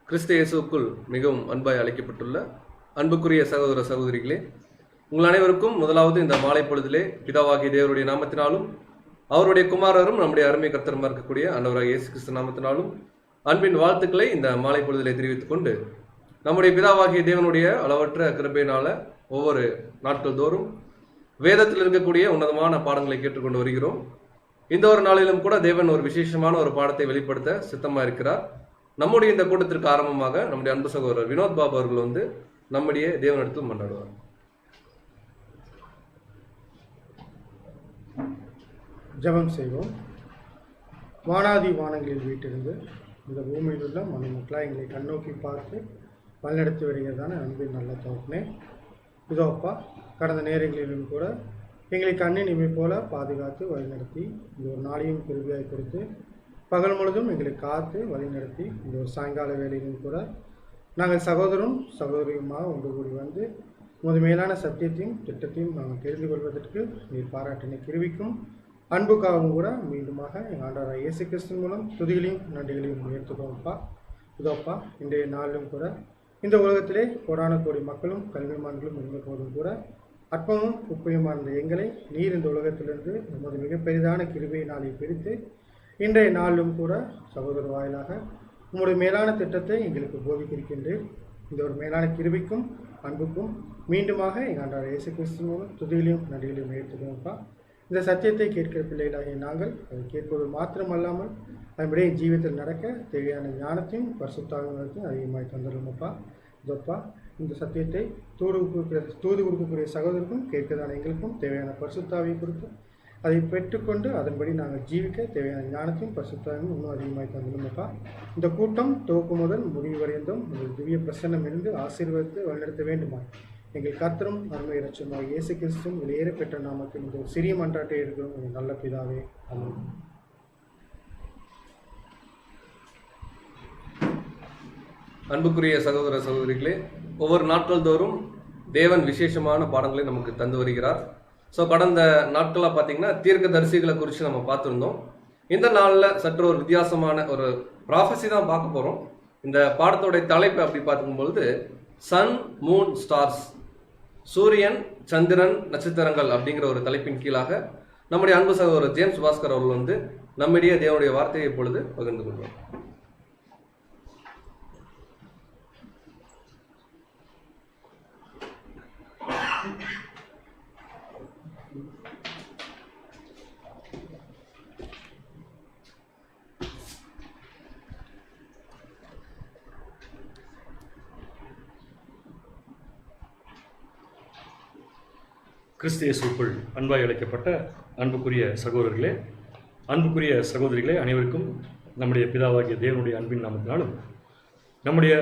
கிறிஸ்து இயேசுவுக்குள் மிகவும் அன்பாய் அழைக்கப்பட்டுள்ள அன்புக்குரிய சகோதர சகோதரிகளே, உங்கள் அனைவருக்கும் முதலாவது இந்த மாலை பொழுதிலே பிதாவாகிய தேவருடைய நாமத்தினாலும் அவருடைய குமாரரும் நம்முடைய அருமை கர்த்தருமா இருக்கக்கூடிய ஆண்டவராகிய இயேசு கிறிஸ்து நாமத்தினாலும் அன்பின் வாழ்த்துக்களை இந்த மாலை பொழுதிலே தெரிவித்துக் கொண்டு, நம்முடைய பிதாவாகிய தேவனுடைய அளவற்ற கிருபையினால ஒவ்வொரு நாட்கள் தோறும் வேதத்தில் இருக்கக்கூடிய உன்னதமான பாடங்களை கேட்டுக்கொண்டு வருகிறோம். இந்த ஒரு நாளிலும் கூட தேவன் ஒரு விசேஷமான ஒரு பாடத்தை வெளிப்படுத்த சித்தமாக இருக்கிறார். நம்முடைய இந்த கூட்டத்திற்கு ஆரம்பமாக நம்முடைய அன்பு சகோதரர் வினோத் பாபு அவர்கள் நம்முடைய தேவனிடத்தில் மன்றாடுவார். ஜெபம் செய்வோம். வானாதி வானங்களில் வீட்டிலிருந்து இந்த பூமியில் உள்ள மனு மக்களாக எங்களை கண்ணோக்கி பார்த்து வழிநடத்தி வருகிறதான அன்பின் நல்ல தோப்பனே, இதோ அப்பா, கடந்த நேரங்களிலும் கூட எங்களை கண்ணின் இமை போல பாதுகாத்து வழிநடத்தி இந்த ஒரு நாளையும் கிருபையாய் கொடுத்து பகல் முழுதும் எங்களை காத்து வழிநடத்தி இந்த ஒரு சாயங்கால வேலையிலும் கூட நாங்கள் சகோதரரும் சகோதரியுமாக ஒன்று கூடி வந்து உமது மேலான சத்தியத்தையும் திட்டத்தையும் நாங்கள் தெரிந்து கொள்வதற்கு நீர் பாராட்டின கிருவிக்கும் அன்புக்காகவும் கூட மீண்டுமாக எங்கள் ஆண்டவராகிய இயேசு கிறிஸ்து மூலம் துதிகளையும் நன்றிகளையும் உயர்த்துவோம்ப்பா. இதோப்பா, இன்றைய நாளிலும் கூட இந்த உலகத்திலே கோடான கோடி மக்களும் கல்விமான்களும் இருந்த போதும் கூட அற்பமும் குப்பையுமா இருந்த எங்களை நீர் இந்த உலகத்திலிருந்து நமது மிகப்பெரிதான கிருபையை நாளை பிரித்து இன்றைய நாளிலும் கூட சகோதர வாயிலாக உங்களுடைய மேலான திட்டத்தை எங்களுக்கு போதிக்கிருக்கின்றேன். இந்த ஒரு மேலான கிருபைக்கும் அன்புக்கும் மீண்டுமாக எங்கள் ஆண்டவர் இயேசு கிறிஸ்து மூலம் துதிகளையும் நன்றிகளையும் உயர்த்துவோம்ப்பா. இந்த சத்தியத்தை கேட்கிற பிள்ளைகளாகிய நாங்கள் அதை கேட்பது மாத்திரமல்லாமல் அதனுடைய ஜீவிதத்தில் நடக்க தேவையான ஞானத்தையும் பரிசுத்தாவியத்தையும் அதிகமாக தந்துடுவோம்ப்பா. இதோப்பா, இந்த சத்தியத்தை தூது கொடுக்கக்கூடிய சகோதரருக்கும் கேட்கதான எங்களுக்கும் தேவையான பரிசுத்தாவியை கொடுத்து அதை பெற்றுக்கொண்டு அதன்படி நாங்கள் ஜீவிக்க தேவையான ஞானத்தையும் பரிசுத்தாவியும் இன்னும் அதிகமாக தந்துள்ளோம்ப்பா. இந்த கூட்டம் துவக்கம் முதல் முடிவு வரைந்தும் உங்கள் திவ்ய பிரசன்னம் இருந்து ஆசீர்வதித்து வழிநடத்த வேண்டுமா எங்கள் கர்த்தரும் அருமை இரட்சகருமாகிய இயேசு கிறிஸ்துவும் வெளியேற பெற்ற நாமத்தில் இந்த ஒரு சிறிய மன்றாட்டை இருக்கிறோம் உங்கள் நல்ல பிதாவே, ஆமென். அன்புக்குரிய சகோதர சகோதரிகளே, ஒவ்வொரு நாட்கள் தோறும் தேவன் விசேஷமான பாடங்களை நமக்கு தந்து வருகிறார். ஸோ கடந்த நாட்களாக பார்த்தீங்கன்னா தீர்க்க தரிசிகளை குறித்து நம்ம பார்த்துருந்தோம். இந்த நாளில் சற்று ஒரு வித்தியாசமான ஒரு ப்ராஃபஸி தான் பார்க்க போகிறோம். இந்த பாடத்தோடைய தலைப்பு அப்படி பார்க்கும்பொழுது சன், மூன், ஸ்டார்ஸ், சூரியன், சந்திரன், நட்சத்திரங்கள் அப்படிங்கிற ஒரு தலைப்பின் கீழாக நம்முடைய அன்பு சகோதரர் ஜேம்ஸ் பாஸ்கர் அவர்கள் நம்முடைய தேவனுடைய வார்த்தையை இப்பொழுது பகிர்ந்து கொள்வோம். கிறிஸ்து இயேசுவுக்குள் அன்பாய் அழைக்கப்பட்ட அன்புக்குரிய சகோதரர்களே, அன்புக்குரிய சகோதரிகளே, அனைவருக்கும் நம்முடைய பிதாவாகிய தேவனுடைய அன்பின் நாமத்தினாலும் நம்முடைய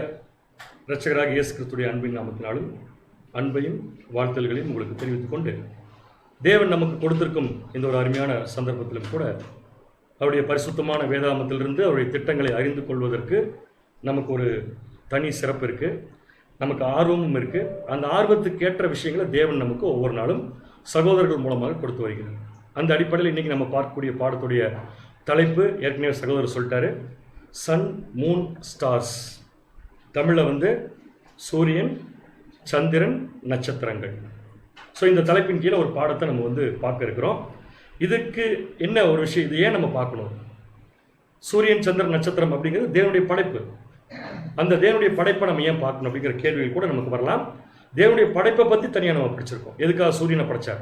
இரட்சகராகிய இயேசு கிறிஸ்துடைய அன்பின் நாமத்தினாலும் அன்பையும் வாழ்த்தல்களையும் உங்களுக்கு தெரிவித்துக் கொண்டு, தேவன் நமக்கு கொடுத்திருக்கும் இந்த ஒரு அருமையான சந்தர்ப்பத்திலும் கூட அவருடைய பரிசுத்தமான வேதாமத்திலிருந்து அவருடைய திட்டங்களை அறிந்து கொள்வதற்கு நமக்கு ஒரு தனி சிறப்பு இருக்குது, நமக்கு ஆர்வமும் இருக்குது. அந்த ஆர்வத்துக்கு ஏற்ற விஷயங்களை தேவன் நமக்கு ஒவ்வொரு நாளும் சகோதரர்கள் மூலமாக கொடுத்து வருகிறார். அந்த அடிப்படையில் இன்றைக்கி நம்ம பார்க்கக்கூடிய பாடத்துடைய தலைப்பு ஏற்கனவே சகோதரர் சொல்லிட்டாரு, சன், மூன், ஸ்டார்ஸ். தமிழில் சூரியன், சந்திரன், நட்சத்திரங்கள். ஸோ இந்த தலைப்பின் கீழே ஒரு பாடத்தை நம்ம பார்க்க இருக்கிறோம். இதுக்கு என்ன ஒரு விஷயம், இது ஏன் நம்ம பார்க்கணும்? சூரியன், சந்திரன், நட்சத்திரம் அப்படிங்கிறது தேவனுடைய படைப்பு. அந்த தேவனுடைய படைப்பை நம்ம ஏன் பார்க்கணும் அப்படிங்கிற கேள்விகள் கூட நமக்கு வரலாம். தேவனுடைய படைப்பை பற்றி தனியாக நம்ம படிச்சிருக்கோம். எதுக்காக சூரியனை படைச்சார்,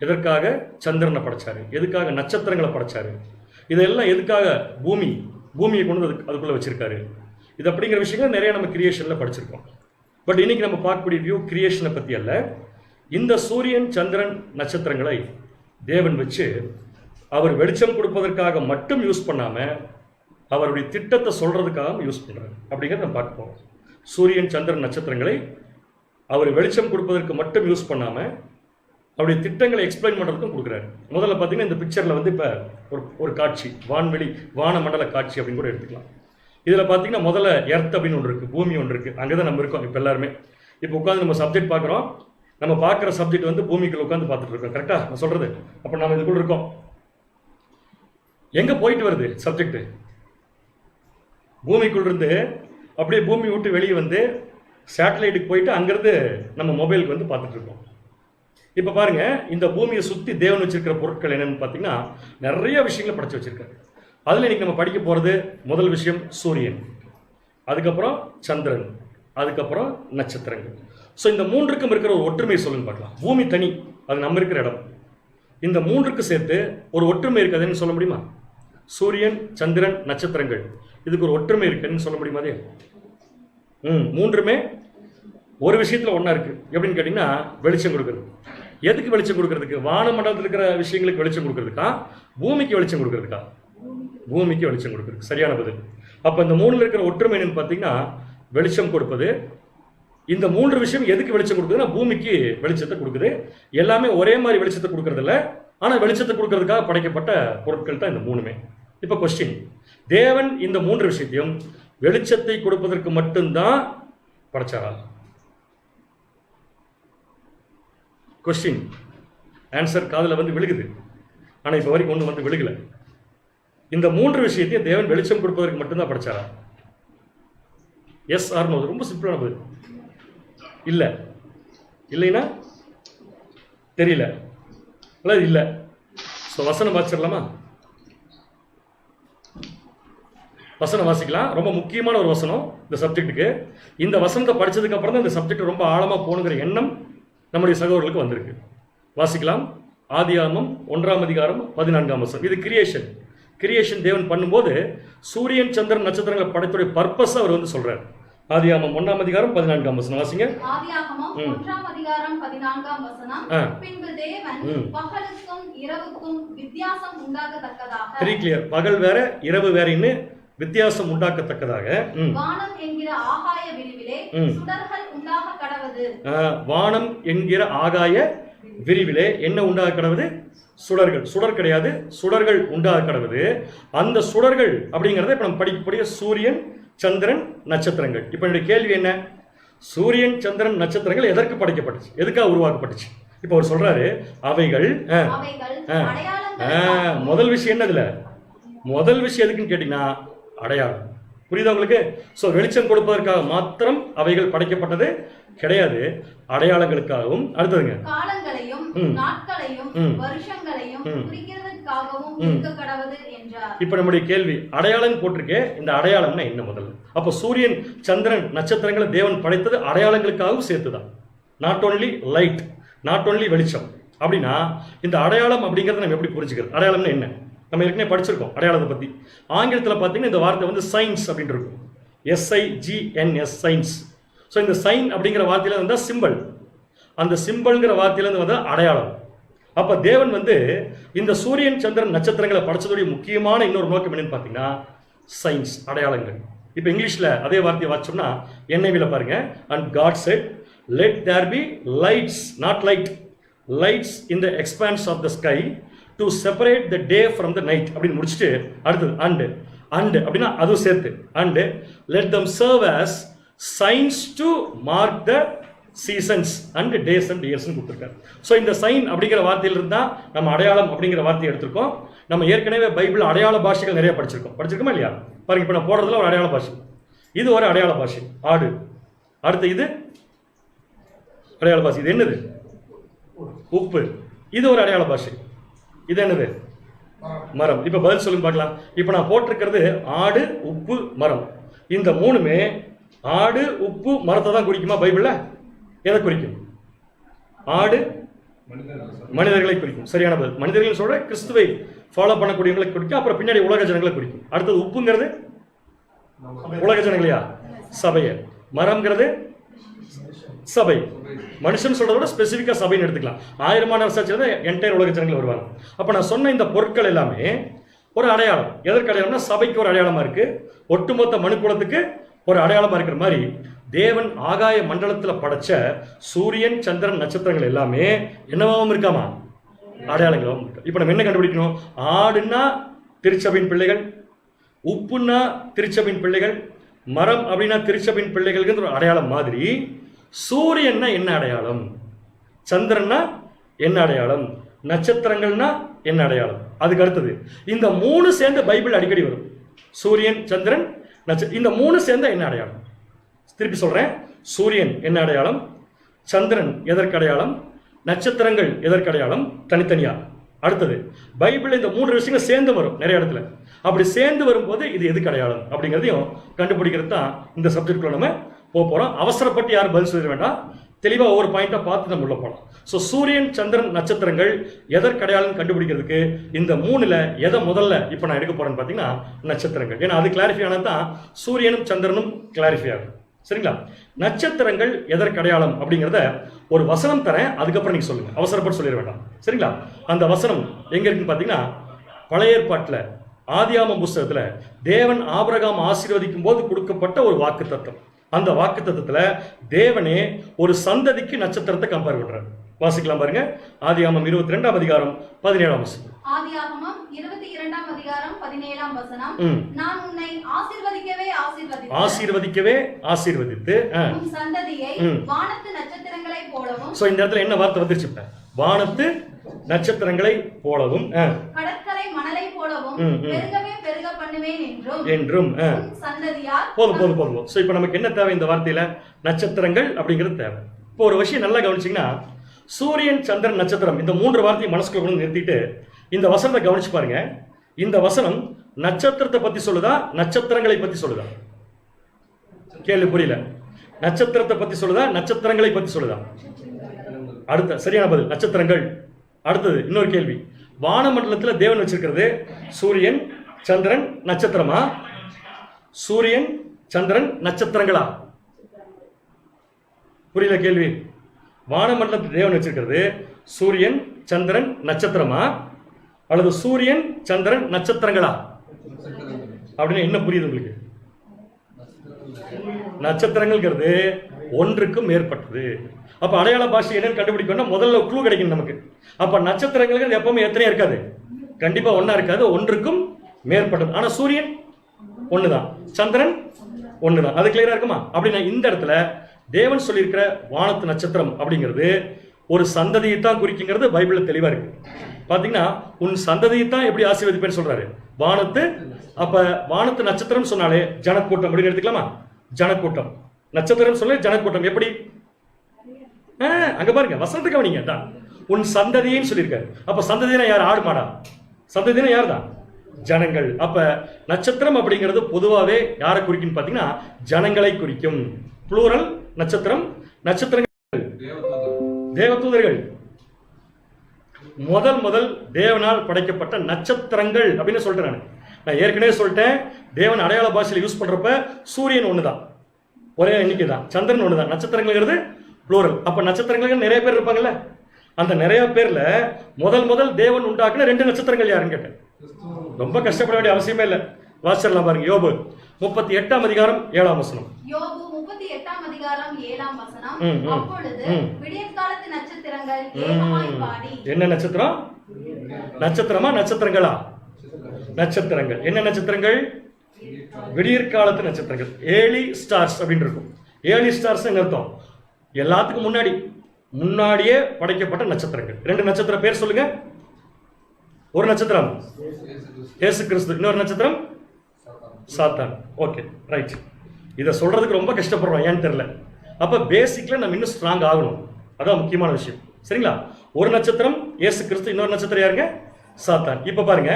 எதற்காக சந்திரனை படைச்சாரு, எதுக்காக நட்சத்திரங்களை படைச்சாரு, இதெல்லாம் எதுக்காக பூமியை கொண்டு அதுக்குள்ளே வச்சிருக்காரு, இது அப்படிங்கிற விஷயங்கள் நிறைய நம்ம கிரியேஷனில் படிச்சிருக்கோம். பட் இன்னைக்கு நம்ம பார்க்கக்கூடிய வியூ கிரியேஷனை பற்றி அல்ல. இந்த சூரியன், சந்திரன், நட்சத்திரங்களை தேவன் வச்சு அவர் வெளிச்சம் கொடுப்பதற்காக மட்டும் யூஸ் பண்ணாமல் அவருடைய திட்டத்தை சொல்கிறதுக்காக யூஸ் பண்ணுறாரு அப்படிங்கிறத நம்ம பார்க்க போகிறோம். சூரியன், சந்திரன், நட்சத்திரங்களை அவர் வெளிச்சம் கொடுப்பதற்கு மட்டும் யூஸ் பண்ணாமல் அவருடைய திட்டங்களை எக்ஸ்பிளைன் பண்ணுறதுக்கும் கொடுக்குறாரு. முதல்ல பார்த்தீங்கன்னா இந்த பிக்சரில் இப்போ ஒரு காட்சி, வானமண்டல காட்சி அப்படின்னு கூட எடுத்துக்கலாம். இதில் பார்த்தீங்கன்னா முதல்ல எர்த் அப்படின்னு ஒன்று இருக்குது, பூமி ஒன்று இருக்குது. அங்கே தான் நம்ம இருக்கோம் இப்போ எல்லாருமே. இப்போ உட்காந்து நம்ம சப்ஜெக்ட் பார்க்குறோம். நம்ம பார்க்குற சப்ஜெக்ட் பூமிக்குள்ள உட்காந்து பார்த்துட்டு இருக்கோம். கரெக்டாக நான் சொல்கிறது? அப்போ நம்ம இதுக்குள்ள இருக்கோம். எங்கே போயிட்டு வருது சப்ஜெக்ட்? பூமிக்குள் இருந்து அப்படியே பூமி விட்டு வெளியே வந்து சேட்டலைட்டுக்கு போயிட்டு அங்கேருந்து நம்ம மொபைலுக்கு வந்து பார்த்துட்டு இருக்கோம். இப்போ பாருங்க, இந்த பூமியை சுற்றி தேவன் வச்சிருக்கிற பொருட்கள் என்னன்னு பார்த்தீங்கன்னா நிறைய விஷயங்களை படைச்சு வச்சிருக்காரு. அதில் இன்னைக்கு நம்ம படிக்க போகிறது முதல் விஷயம் சூரியன், அதுக்கப்புறம் சந்திரன், அதுக்கப்புறம் நட்சத்திரங்கள். ஸோ இந்த மூன்றுக்கும் இருக்கிற ஒரு ஒற்றுமை சொல்லுங்க பார்க்கலாம். பூமி தனி, அது நம்ம இருக்கிற இடம். இந்த மூன்றுக்கு சேர்த்து ஒரு ஒற்றுமை இருக்குதுன்னு சொல்ல முடியுமா? சூரியன், சந்திரன், நட்சத்திரங்கள், இதுக்கு ஒரு ஒற்றுமை இருக்குன்னு சொல்ல முடியுமா? அதே மூன்றுமே ஒரு விஷயத்தில் ஒன்றா இருக்குது. எப்படின்னு கேட்டிங்கன்னா வெளிச்சம் கொடுக்குறது. எதுக்கு வெளிச்சம் கொடுக்கறதுக்கு? வானமண்டலத்தில் இருக்கிற விஷயங்களுக்கு வெளிச்சம் கொடுக்கறதுக்கா, பூமிக்கு வெளிச்சம் கொடுக்கறதுக்கா? பூமிக்கு வெளிச்சம் கொடுக்குறது சரியான பதில். அப்போ இந்த மூணில் இருக்கிற ஒற்றுமை என்னன்னு பார்த்தீங்கன்னா வெளிச்சம் கொடுப்பது. இந்த மூன்று விஷயம் எதுக்கு வெளிச்சம் கொடுக்குதுன்னா பூமிக்கு வெளிச்சத்தை கொடுக்குது. எல்லாமே ஒரே மாதிரி வெளிச்சத்தை கொடுக்கறது இல்லை, ஆனால் வெளிச்சத்தை கொடுக்கறதுக்காக படைக்கப்பட்ட பொருட்கள் தான் இந்த மூணுமே. இப்போ கொஸ்டின், தேவன் இந்த மூன்று விஷயத்தையும் வெளிச்சத்தை கொடுப்பதற்கு மட்டும்தான் படைச்சாரா? கொஸ்டின் ஆன்சர் காதில் வந்து விழுகுது, ஆனால் இப்போ வரைக்கும் ஒன்று வந்து விழுகலை. இந்த மூன்று விஷயத்தையும் தேவன் வெளிச்சம் கொடுப்பதற்கு மட்டும்தான் படைச்சாரா? S R no? ரொம்ப சிம்பிளான பதில். இல்லை. இல்லைன்னா தெரியல, இல்லை. ஸோ வசனம் வாசிச்சிடலாமா? வசனம் வாசிக்கலாம். ரொம்ப முக்கியமான ஒரு வசனம் இந்த சப்ஜெக்ட்டுக்கு. இந்த வசனத்தை படித்ததுக்கு அப்புறம் தான் இந்த சப்ஜெக்ட் ரொம்ப ஆழமாக போகணுங்கிற எண்ணம் நம்முடைய சகோதரர்களுக்கு வந்திருக்கு. வாசிக்கலாம். ஆதியாகமம் 1ஆம் அதிகாரம் 14ஆம் வசனம். இது கிரியேஷன் தேவன் பண்ணும்போது சூரியன், சந்திரன், நட்சத்திரங்களை படைத்துடைய பர்பஸ் அவர் வந்து சொல்றார். ஆதியாகமம் 1ஆம் அதிகாரம் 14ஆம் வசனம் வாசிங்க. ஆதியாகமம் 1ஆம் அதிகாரம் 14ஆம் வசனம். பின்பு தேவன் பகலுக்கும் இரவுக்கும் வித்தியாசம் உண்டாகத்தக்கதாக. Very clear. பகல் வேற இரவு வேறன்னு வித்தியாசம் உண்டாக்கத்தக்கதாக வானம் என்கிற ஆகாய விரிவிலே சுடர்கள் உண்டாக கடவது. வானம் என்கிற ஆகாய விரிவிலே என்ன உண்டாக கடவுது? சுடர்கள். சுடர் கிடையாது, சுடர்கள் உண்டாக கடவுது. அந்த சுடர்கள் அப்படிங்கிறத இப்ப நம்ம படிக்கக்கூடிய சூரியன், சந்திரன், நட்சத்திரங்கள். இப்ப என்னுடைய கேள்வி என்ன? சூரியன், சந்திரன், நட்சத்திரங்கள் எதற்கு படைக்கப்பட்டுச்சு? எதுக்காக உருவாக்கப்பட்டுச்சு? இப்ப அவர் சொல்றாரு அவைகள். முதல் விஷயம் என்னதுல? முதல் விஷயம் எதுக்குன்னு கேட்டீங்கன்னா அடையாளம். புரியுதா உங்களுக்கு? ஸோ வெளிச்சம் கொடுப்பதற்காக மாத்திரம் அவைகள் படைக்கப்பட்டது கிடையாது, அடையாளங்களுக்காகவும். அடுத்ததுங்க காலங்களையும் நாட்களையும் வருஷங்களையும் குறிக்கிறதுக்காகவும் இருக்க கடவுது என்றார். இப்போ நம்முடைய கேள்வி, அடையாளம் போட்டிருக்கே, இந்த அடையாளம்னா என்ன முதல்ல? அப்போ சூரியன், சந்திரன், நட்சத்திரங்களை தேவன் படைத்தது அடையாளங்களுக்காகவும் சேர்த்துதான். Not only light, not only வெளிச்சம். அப்படின்னா இந்த அடையாளம் அப்படிங்கிறத நம்ம எப்படி புரிஞ்சுக்கிறது? அடையாளம்னா என்ன? நம்ம ஏற்கனவே படிச்சிருக்கோம் அடையாளத்தை பற்றி. ஆங்கிலத்தில் பார்த்தீங்கன்னா இந்த வார்த்தை வந்து சயின்ஸ் அப்படின்னு இருக்கும். SIGNS science. ஸோ இந்த சைன் அப்படிங்கிற வார்த்தையில வந்தால் சிம்பிள், அந்த சிம்பிள்ங்கிற வார்த்தையிலேருந்து வந்தால் அடையாளம். அப்போ தேவன் வந்து இந்த சூரியன், சந்திரன், நட்சத்திரங்களை படைச்சதுடைய முக்கியமான இன்னொரு நோக்கம் என்னன்னு பார்த்தீங்கன்னா சயின்ஸ், அடையாளங்கள். இப்போ இங்கிலீஷில் அதே வார்த்தையை வாச்சோம்னா NIVல பாருங்க. And God said let there be lights, not light, lights in the expanse of the sky to separate the day from the night அப்படின்னு முடிச்சுட்டு அடுத்தது அண்ட் அப்படின்னா அதுவும் சேர்த்து and let them serve as signs to mark the seasons and days and years கொடுத்துருக்காரு. So இந்த sign அப்படிங்கிற வார்த்தையிலிருந்து தான் நம்ம அடையாளம் அப்படிங்கிற வார்த்தையை எடுத்திருக்கோம். நம்ம ஏற்கனவே பைபிள் அடையாள பாஷைகள் நிறைய படிச்சிருக்கோமா இல்லையா? பாருங்க, இப்போ நான் போடுறதுல ஒரு அடையாள பாஷை, இது ஒரு அடையாள பாஷை ஆடு. அடுத்து இது அடையாள பாஷை, இது என்னது? உப்பு. இது ஒரு அடையாள பாஷை, இது என்னது? மரம். இப்ப பதில் சொல்லுங்க பார்க்கலாம். இப்ப நான் போட்டிருக்கிறது ஆடு, உப்பு, மரம். இந்த மூணுமே ஆடு, உப்பு, மரத்தை தான் குறிக்குமா பைபிள்ல? எதை குறிக்கும்? ஆடு மனிதர்களை குறிக்கும். சரியான பதில். மனிதர்கள் சொல்ற கிறிஸ்துவை ஃபாலோ பண்ணக்கூடியவங்களை குறிக்கும். அப்புறம் பின்னாடி உலக ஜனங்களை குறிக்கும். அடுத்தது உப்புங்கிறது உலக ஜனங்களையா? சபையை. மரம்ங்கிறது சபை. மனுஷன் சொல்றத விட ஸ்பெசிஃபிக்கா சபைன்னு எடுத்துக்கலாம். 1000 வருஷத்துல என்டையர் உலக ஜனங்கள் வருவாங்க. அப்ப நான் சொன்ன இந்த பொருட்கள் எல்லாமே ஒரு அடையாளம். எதற்கு அடையாளம்னா சபைக்கு ஒரு அடையாளமா இருக்கு, ஒட்டுமொத்த மனுக்குலத்துக்கு ஒரு அடையாளமா இருக்கிற மாதிரி தேவன் ஆகாய மண்டலத்துல படைச்ச சூரியன், சந்திரன், நட்சத்திரங்கள் எல்லாமே என்னவாகவும் இருக்காமா? அடையாளங்களாகவும் இருக்கு. இப்ப நம்ம என்ன கண்டுபிடிக்கணும்? ஆடுன்னா திருச்சபையின் பிள்ளைகள், உப்புன்னா திருச்சபையின் பிள்ளைகள், மரம் அப்படின்னா திருச்சபையின் பிள்ளைகள் ஒரு அடையாளம் மாதிரி சூரியன்னா என்ன அடையாளம், சந்திரன்னா என்ன அடையாளம், நட்சத்திரங்கள்னா என்ன அடையாளம். அதுக்கு அடுத்தது இந்த மூணு சேர்ந்து பைபிள் அடிக்கடி வரும். சூரியன், சந்திரன், இந்த மூணு சேர்ந்தா என்ன அடையாளம்? திருப்பி சொல்றேன், சூரியன் என்ன அடையாளம், சந்திரன் எதற்கு அடையாளம், நட்சத்திரங்கள் எதற்கு அடையாளம், தனித்தனியா. அடுத்தது பைபிள் இந்த 3 விஷயங்கள் சேர்ந்து வரும் நிறைய இடத்துல. அப்படி சேர்ந்து வரும்போது இது எதுக்கு அடையாளம் அப்படிங்கிறதையும் கண்டுபிடிக்கிறது தான் இந்த சப்ஜெக்ட்குள்ள நம்ம போறோம். அவசரப்பட்டு யாரும் பதில் சொல்ல வேண்டாம், தெளிவாக ஒவ்வொரு பாயிண்டா பார்த்து நம்ம உள்ள போகலாம். ஸோ சூரியன், சந்திரன், நட்சத்திரங்கள் எதற்கு அடையாளம் கண்டுபிடிக்கிறதுக்கு இந்த 3ல எதை முதல்ல இப்போ நான் எடுக்க போறேன்னு பார்த்தீங்கன்னா நட்சத்திரங்கள். ஏன்னா அது கிளாரிஃபை ஆனது தான் சூரியனும் சந்திரனும் கிளாரிஃபை ஆகும். சரிங்களா? நட்சத்திரங்கள் எதற்கு அடையாளம் அப்படிங்கிறத ஒரு வசனம் தரேன், அதுக்கப்புறம் நீங்க சொல்லுங்க, அவசரப்பட்டு சொல்லிட வேண்டாம். சரிங்களா? அந்த வசனம் எங்க இருக்குன்னு பார்த்தீங்கன்னா பழைய ஏற்பாட்டில் ஆதியாகமம் புஸ்தகத்துல தேவன் ஆபிரகாம் ஆசீர்வதிக்கும் போது கொடுக்கப்பட்ட ஒரு வாக்கு தத்துவம். அந்த வாக்கு தத்துவத்துல தேவனே ஒரு சந்ததிக்கு நட்சத்திரத்தை கம்பேர் பண்றாரு. வாசிக்கலாம் பாருங்க. ஆதியாகமம் 22ஆம் அதிகாரம் 17ஆம் வசனம். ஆதியாகமம் 22ஆம் அதிகாரம் 17ஆம் வசனம். நான் உன்னை ஆசீர்வதிக்கவே ஆசீர்வதித்து உன் சந்ததியை வானத்து நட்சத்திரங்களைப் போலவும். சோ இந்த இடத்துல என்ன வார்த்தை வந்துருச்சு? வானத்து நட்சத்திரங்களை போலவும், கடற்கரை மணலை போலவும் பெருகவே பெருக பண்ணுவேன் என்றும் சந்ததியார். போதும். சோ இப்போ நமக்கு என்ன தேவை இந்த வார்த்தையில? நட்சத்திரங்கள் அப்படிங்கிறது தேவை. இப்போ ஒரு விஷயம் நல்லா கவனிச்சீங்கன்னா, சூரியன், சந்திரன், நட்சத்திரம் இந்த 3 வார்த்தையை மனசுக்குள்ள கொண்டு நிறுத்திட்டு இந்த வசனத்தை கவனிச்சு பாருங்க. இந்த வசனம் நட்சத்திரத்தை பத்தி சொல்லுதா, நட்சத்திரங்களை பத்தி சொல்லுதா? கேள்வி புரியல. நட்சத்திரத்தை பத்தி சொல்லுதா, நட்சத்திரங்களை பத்தி சொல்லுதா? அடுத்த சரியான பதில் நட்சத்திரங்கள். அடுத்தது இன்னொரு கேள்வி, வானமண்டலத்தில் தேவன் வச்சிருக்கிறது சூரியன், சந்திரன், நட்சத்திரமா? சூரியன், சந்திரன், நட்சத்திரங்களா? புரியல கேள்வி. வானமண்டலத்தில் தேவன் வச்சிருக்கிறது சூரியன், சந்திரன், நட்சத்திரமா அல்லது சூரியன், சந்திரன், நட்சத்திரங்களா அப்படின்னு என்ன புரியுது உங்களுக்கு? நட்சத்திரங்கள்ங்கிறது ஒன்றுக்கும் மேற்பட்டது. அப்ப அடையாள பாஷை என்னன்னு கண்டுபிடிக்கணும்னா முதல்ல க்ளூ கிடைக்கும் நமக்கு. அப்ப நட்சத்திரங்களுக்கு எப்பவுமே எத்தனையா இருக்காது, கண்டிப்பா ஒன்னா இருக்காது, ஒன்றுக்கும் மேற்பட்டது. ஆனா சூரியன் ஒண்ணுதான், சந்திரன் ஒண்ணுதான். அது கிளியரா இருக்குமா? அப்படின்னா இந்த இடத்துல தேவன் சொல்லியிருக்கிற வானத்து நட்சத்திரம் அப்படிங்கிறது ஒரு சந்ததியை தான் குறிக்குங்கிறது பைபிள்ல தெளிவா இருக்கு. பாத்தீங்கன்னா உன் சந்ததியை தான் எப்படி ஆசீர்வதிப்பேன்னு சொல்றாரு வானத்து. அப்ப வானத்து நட்சத்திரம் சொன்னாலே ஜனக்கூட்டம் அப்படின்னு எடுத்துக்கலாமா? ஜனக்கூட்டம். நட்சத்திரம் சொல்ல ஜனக்கூட்டம் எப்படி? அங்க பாருங்க வசனத்தை கவனிங்க. தான் உன் சந்ததின்னு சொல்லியிருக்காரு. அப்ப சந்ததினா யார்? ஆடு மாடா? சந்ததினா யார் தான்? ஜனங்கள். அப்ப நட்சத்திரம் அப்படிங்கிறது பொதுவாகவே யாரை குறிக்குன்னு பாத்தீங்கன்னா ஜனங்களை குறிக்கும். புளூரல் நட்சத்திரம். நட்சத்திரங்கள் தேவதூதர்கள். முதல் தேவனால் படைக்கப்பட்ட நட்சத்திரங்கள் அப்படின்னு சொல்றேன். நான் ஏற்கனவே சொல்லிட்டேன், தேவன் அடையாள பாஷையில் யூஸ் பண்றப்ப சூரியன் ஒண்ணுதான், ஒரே எண்ணிக்கை தான். சந்திரன் ஒண்ணுதான். நட்சத்திரங்கள் புளூரல். அப்ப நட்சத்திரங்களுக்கு நிறைய பேர் இருப்பாங்கல்ல, அந்த நிறைய பேர்ல முதல் தேவன் உண்டாக்குன 2 நட்சத்திரங்கள் யாருன்னு கேட்டேன். ரொம்ப கஷ்டப்பட வேண்டிய அவசியமே இல்லை. வாசிடலாம் பாருங்க. யோபு 38ஆம் அதிகாரம் 7ஆம் வசனம். யோபு 38ஆம் அதிகாரம் 7ஆம் வசனம். அப்பொழுது விடியற்காலத்து நட்சத்திரங்கள் ஏகமாய் பாடி. என்ன நட்சத்திரம்? நட்சத்திரமா நட்சத்திரங்களா? நட்சத்திரங்கள். என்ன நட்சத்திரங்கள்? விடியற்காலத்து நட்சத்திரங்கள். ஏர்லி ஸ்டார்ஸ் அப்படின்னு இருக்கும். ஏர்லி ஸ்டார்ஸ் அர்த்தம் எல்லாத்துக்கும் முன்னாடியே படைக்கப்பட்ட நட்சத்திரங்கள். 2 நட்சத்திர பேர் சொல்லுங்க. ஒரு நட்சத்திரம் இயேசு கிறிஸ்து, இன்னொரு நட்சத்திரம் சாத்தான். Okay right. இதை சொல்றதுக்கு ரொம்ப கஷ்டப்படுறோம், ஏன்னு தெரியல. அப்ப பேசிக்ல நம்ம இன்னும் ஸ்ட்ராங் ஆகணும், அதான் முக்கியமான விஷயம். சரிங்களா? ஒரு நட்சத்திரம் இயேசு கிறிஸ்து, இன்னொரு நட்சத்திரம் யாருங்க? சாத்தான். இப்ப பாருங்க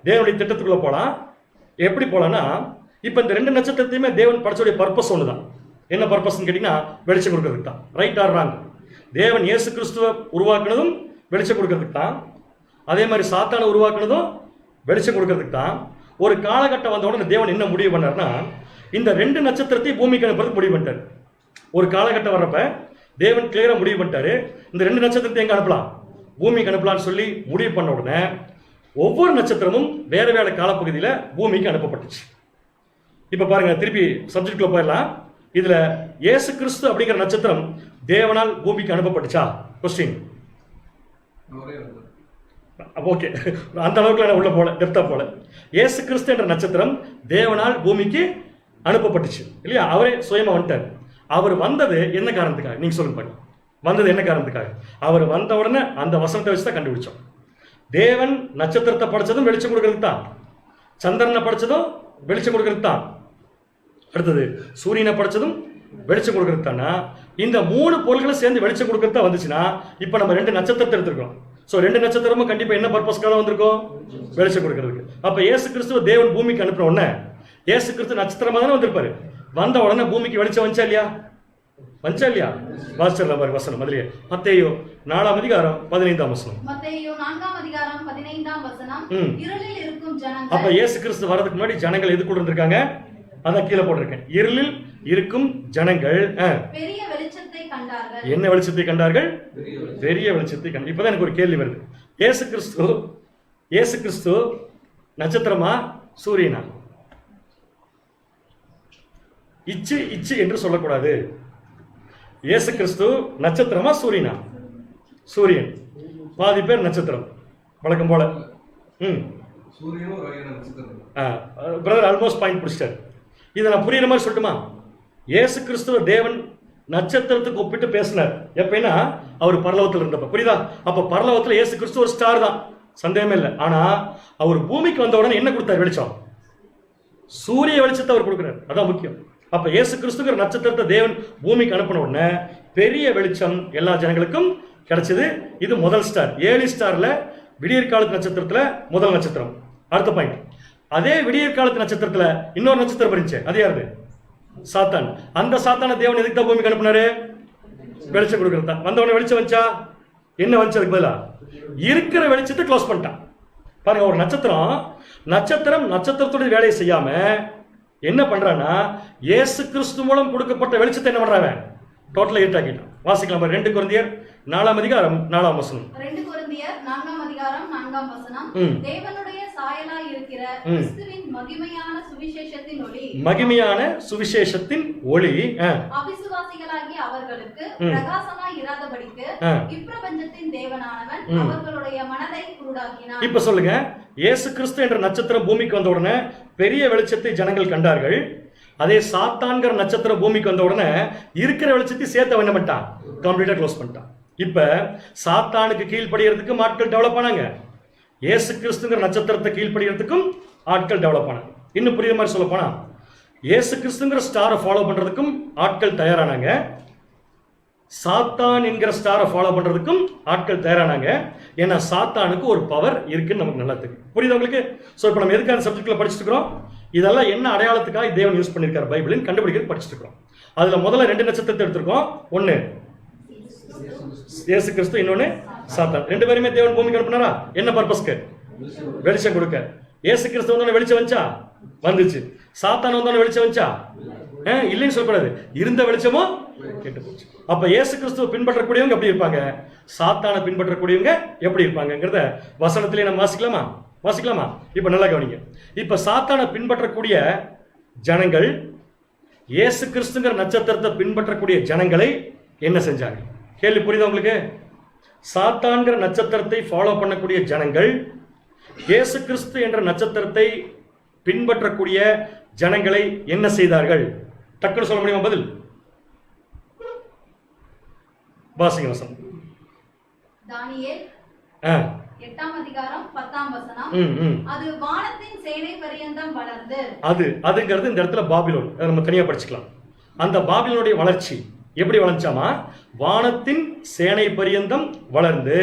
தேவனுடைய திட்டத்துக்குள்ள போலாம். எப்படி போலாம்னா, இப்ப இந்த 2 நட்சத்திரத்தையுமே தேவன் படைச்சோடைய பர்பஸ் ஒண்ணுதான். என்ன பர்பஸ்ன்னு கேட்டீங்கன்னா வெளிச்சம் கொடுக்கறதுக்கு தான். Right or wrong? தேவன் இயேசு கிறிஸ்துவ உருவாக்குனதும் வெளிச்சம் கொடுக்கறதுக்கு தான். அதே மாதிரி சாத்தானை உருவாக்குனதும் வெளிச்சம் கொடுக்கறதுக்கு தான். ஒரு காலகட்டம் வந்த உடனே தேவன் என்ன முடிவு பண்ணார்னா, இந்த 2 நட்சத்திரத்தையும் பூமிக்கு அனுப்புறதுக்கு முடிவு பண்ணிட்டார். ஒரு காலகட்டம் வர்றப்ப தேவன் கிளியரா முடிவு பண்ணிட்டாரு, இந்த 2 நட்சத்திரத்தை எங்க அனுப்பலாம்? பூமிக்கு அனுப்பலாம்னு சொல்லி முடிவு பண்ண உடனே ஒவ்வொரு நட்சத்திரமும் வேற வேற காலப்பகுதியில பூமிக்கு அனுப்பப்பட்டுச்சு. இப்ப பாருங்க, திருப்பி சப்ஜெக்ட்குள்ள போயிடலாம். இதுல இயேசு கிறிஸ்து அப்படிங்கிற நட்சத்திரம் தேவனால் பூமிக்கு அனுப்பப்பட்டுச்சா? கொஸ்டின். ஓகே, அந்த அளவுக்கு உள்ள போல, டெப்தா போல. இயேசு கிறிஸ்து என்ற நட்சத்திரம் தேவனால் பூமிக்கு அனுப்பப்பட்டுச்சு இல்லையா? அவரே சுயமா வந்துட்டார். அவர் வந்தது என்ன காரணத்துக்காக? நீங்க சொல்லுங்க பாருங்க. வந்தது என்ன காரணத்துக்காக? அவர் வந்த உடனே அந்த வசனத்தை வச்சு தான் கண்டுபிடிச்சோம். தேவன் நட்சத்திரத்தை படைச்சதும் வெளிச்சம் கொடுக்கறதுக்கு தான். சந்திரனை படைச்சதும் வெளிச்சம் கொடுக்கறதுக்கு தான். அடுத்தது சூரியனை படைச்சதும் வெளிச்சம் கொடுக்கறது தானா? இந்த 3 பொருள்களும் சேர்ந்து வெளிச்சம் கொடுக்கறது தான் வந்துச்சுன்னா இப்போ நம்ம 2 நட்சத்திரத்தை எடுத்துருக்கோம். ஸோ 2 நட்சத்திரமும் கண்டிப்பா என்ன பர்பஸ்க்காக வந்திருக்கும்? வெளிச்சம் கொடுக்கறதுக்கு. அப்ப இயேசு கிறிஸ்துவ தேவன் பூமிக்கு அனுப்புற உடனே இயேசு கிறிஸ்து நட்சத்திரமா தானே வந்திருப்பாரு. வந்த உடனே பூமிக்கு வெளிச்சம் வந்துச்சா இல்லையா? வந்துச்சா இல்லையா? வாசிச்சிடலாம் பாருங்க வசனம் முதலியே. மத்தேயு 4ஆம் அதிகாரம் 15ஆம் வசனம். மத்தேயு 4ஆம் அதிகாரம் 15ஆம் வசனம். இருளில் இருக்கும் ஜனங்கள். அப்ப இயேசு கிறிஸ்து வரதுக்கு முன்னாடி ஜனங்கள் எதுக்குள்ள இருந்திருக்காங்க? அதான் கீழே போட்டிருக்கேன். இருளில் இருக்கும் ஜனங்கள் பெரிய வெளிச்சத்தை கண்டார்கள். என்ன வெளிச்சத்தை கண்டார்கள்? பெரிய வெளிச்சத்தை கண்டார்கள். இப்பதான் எனக்கு ஒரு கேள்வி வருது. இயேசு கிறிஸ்து நட்சத்திரமா சூரியனா? இச்சு இச்சு என்று சொல்லக்கூடாது. இயேசு கிறிஸ்து நட்சத்திரமா சூரியனா? சூரியன். பாதி பேர் நட்சத்திரம் வழக்கம் போல. பிரதர் ஆல்மோஸ்ட் பாயிண்ட் பிடிச்சிட்டாரு. இதை நான் புரியுற மாதிரி சொல்லட்டுமா? இயேசு கிறிஸ்துவ தேவன் நட்சத்திரத்துக்கு ஒப்பிட்டு பேசினார். எப்படின்னா அவர் பரலோகத்தில் இருந்தப்ப. புரியுதா? அப்ப பரலோகத்தில் இயேசு கிறிஸ்து ஒரு ஸ்டார் தான், சந்தேகமே இல்லை. ஆனா அவர் பூமிக்கு வந்த உடனே என்ன கொடுத்தார்? வெளிச்சம். சூரிய வெளிச்சத்தை அவர் கொடுக்கிறார். அதான் முக்கியம். அப்ப இயேசு கிறிஸ்துங்கிற நட்சத்திரத்தை தேவன் பூமிக்கு அனுப்பின உடனே பெரிய வெளிச்சம் எல்லா ஜனங்களுக்கும் கிடைச்சது. இது முதல் ஸ்டார். 7 ஸ்டார்ல விடியற் காலத்து நட்சத்திரத்துல முதல் நட்சத்திரம். அடுத்த பாயிண்ட், அதே விடியற் காலத்து நட்சத்திரத்துல இன்னொரு நட்சத்திரம் இருந்துச்சு. அது யாரு? சாத்தான். அந்த சாத்தான தேவன் எதுக்கு தான் பூமிக்கு அனுப்பினாரு? வெளிச்சம் கொடுக்கறது தான். வந்த உடனே வெளிச்சம் வந்துச்சா? என்ன வந்துச்சு? அதுக்கு பதிலா இருக்கிற வெளிச்சத்தை க்ளோஸ் பண்ணிட்டான். பாருங்க, ஒரு நட்சத்திரத்துடைய வேலையை செய்யாம என்ன பண்றான்னா இயேசு கிறிஸ்து மூலம் கொடுக்கப்பட்ட வெளிச்சத்தை என்ன பண்றாங்க? டோட்டலா இருட்டாக்கிட்டான். வாசிக்கலாம் 2 கொரிந்தியர் 4ஆம் அதிகாரம் 4ஆம் வசனம். 2 கொரிந்தியர் 4ஆம் அதிகாரம் 4ஆம் வசனம். தேவனுடைய சாயலாய் இருக்கிற கிறிஸ்துவின் மகிமையான சுவிசேஷத்தின் ஒளி. மகிமையான சுவிசேஷத்தின் ஒளி அவிசுவாசிகளாகிய அவர்களுக்கு பிரகாசமாய் இராதபடிக்கு இப்பிரபஞ்சத்தின் தேவனானவன் அவர்களுடைய மனதை குருடாக்கினார். இப்ப சொல்லுங்க, இயேசு கிறிஸ்து என்ற நட்சத்திரம் பூமிக்கு வந்த உடனே பெரிய வெளிச்சத்தை ஜனங்கள் கண்டார்கள். அதே சாத்தான்கிற நட்சத்திரம் பூமிக்கு வந்த உடனே இருக்கிற வெளிச்சத்தை சேர்த்து என்ன பண்ணிட்டான்? கம்ப்ளீட்டா க்ளோஸ் பண்ணிட்டான். இப்ப சாத்தானுக்கு கீழ்படிகிறதுக்கும் ஆட்கள் டெவலப் ஆனாங்க. இயேசு கிறிஸ்துங்கிற நட்சத்திரத்தை கீழ்படிகிறதுக்கும் ஆட்கள் டெவலப் ஆனாங்க. இன்னும் புரியுற மாதிரி சொல்ல போனா இயேசு கிறிஸ்துங்கிற ஸ்டாரை ஃபாலோ பண்றதுக்கும் ஆட்கள் தயாரானாங்க. சாத்தான் என்கிற ஸ்டாரை ஃபாலோ பண்றதுக்கும் ஆட்கள் தயாரானாங்க. ஏன்னா சாத்தானுக்கு ஒரு பவர் இருக்குன்னு நமக்கு நல்லா தெரியும். புரியுது உங்களுக்கு? ஸோ இப்போ நம்ம எதுக்கான சப்ஜெக்ட்ல படிச்சுட்டு இருக்கிறோம்? இதெல்லாம் என்ன அடையாளத்துக்காக தேவன் யூஸ் பண்ணியிருக்காரு பைபிளின் கண்டுபிடிக்கிறது படிச்சுட்டு இருக்கிறோம். அதுல முதல்ல 2 நட்சத்திரத்தை எடுத்திருக்கோம். ஒன்னு இயேசு கிறிஸ்து, இன்னொன்னு சாத்தான். 2 பேருமே தேவன் பூமிக்கு அனுப்புனாரா? என்ன பர்பஸ்க்கு? வெளிச்சம் கொடுக்க. இயேசு கிறிஸ்து வந்தோடனே வெளிச்சம் வந்துச்சா? வந்துச்சு. சாத்தான் வந்தோடனே வெளிச்சம் வந்துச்சா? இல்லைன்னு சொல்லக்கூடாது. இருந்த வெளிச்சமும் கெட்டு போச்சு. அப்ப இயேசு கிறிஸ்துவ பின்பற்றக்கூடியவங்க எப்படி இருப்பாங்க? சாத்தானை பின்பற்றக்கூடியவங்க எப்படி இருப்பாங்கிறத வசனத்திலே நம்ம வாசிக்கலாமா? இப்ப நல்லா கவனிங்க. இப்ப சாத்தானை பின்பற்றக்கூடிய ஜனங்கள் இயேசு கிறிஸ்துங்கிற நட்சத்திரத்தை பின்பற்றக்கூடிய ஜனங்களை என்ன செஞ்சாங்க? கேள்வி புரியுதா உங்களுக்கு? சாத்தான்கிற நட்சத்திரத்தை ஃபாலோ பண்ணக்கூடிய ஜனங்கள் இயேசு கிறிஸ்து என்ற நட்சத்திரத்தை பின்பற்றக்கூடிய ஜனங்களை என்ன செய்தார்கள்? டக்குன்னு சொல்ல முடியுமா பதில்? வாசிங்க வசனம். தானியேல் 8ஆம் அதிகாரம் 10ஆம் வசனம். அது வானத்தின் சேனை பரியந்தம் வளர்ந்து. அதுங்கிறது இந்த இடத்துல பாபிலோன். நம்ம தனியா படிச்சுக்கலாம். அந்த பாபிலோனுடைய வளர்ச்சி எப்படி வளர்ச்சாமா? வானத்தின் சேனை பரியந்தம் வளர்ந்து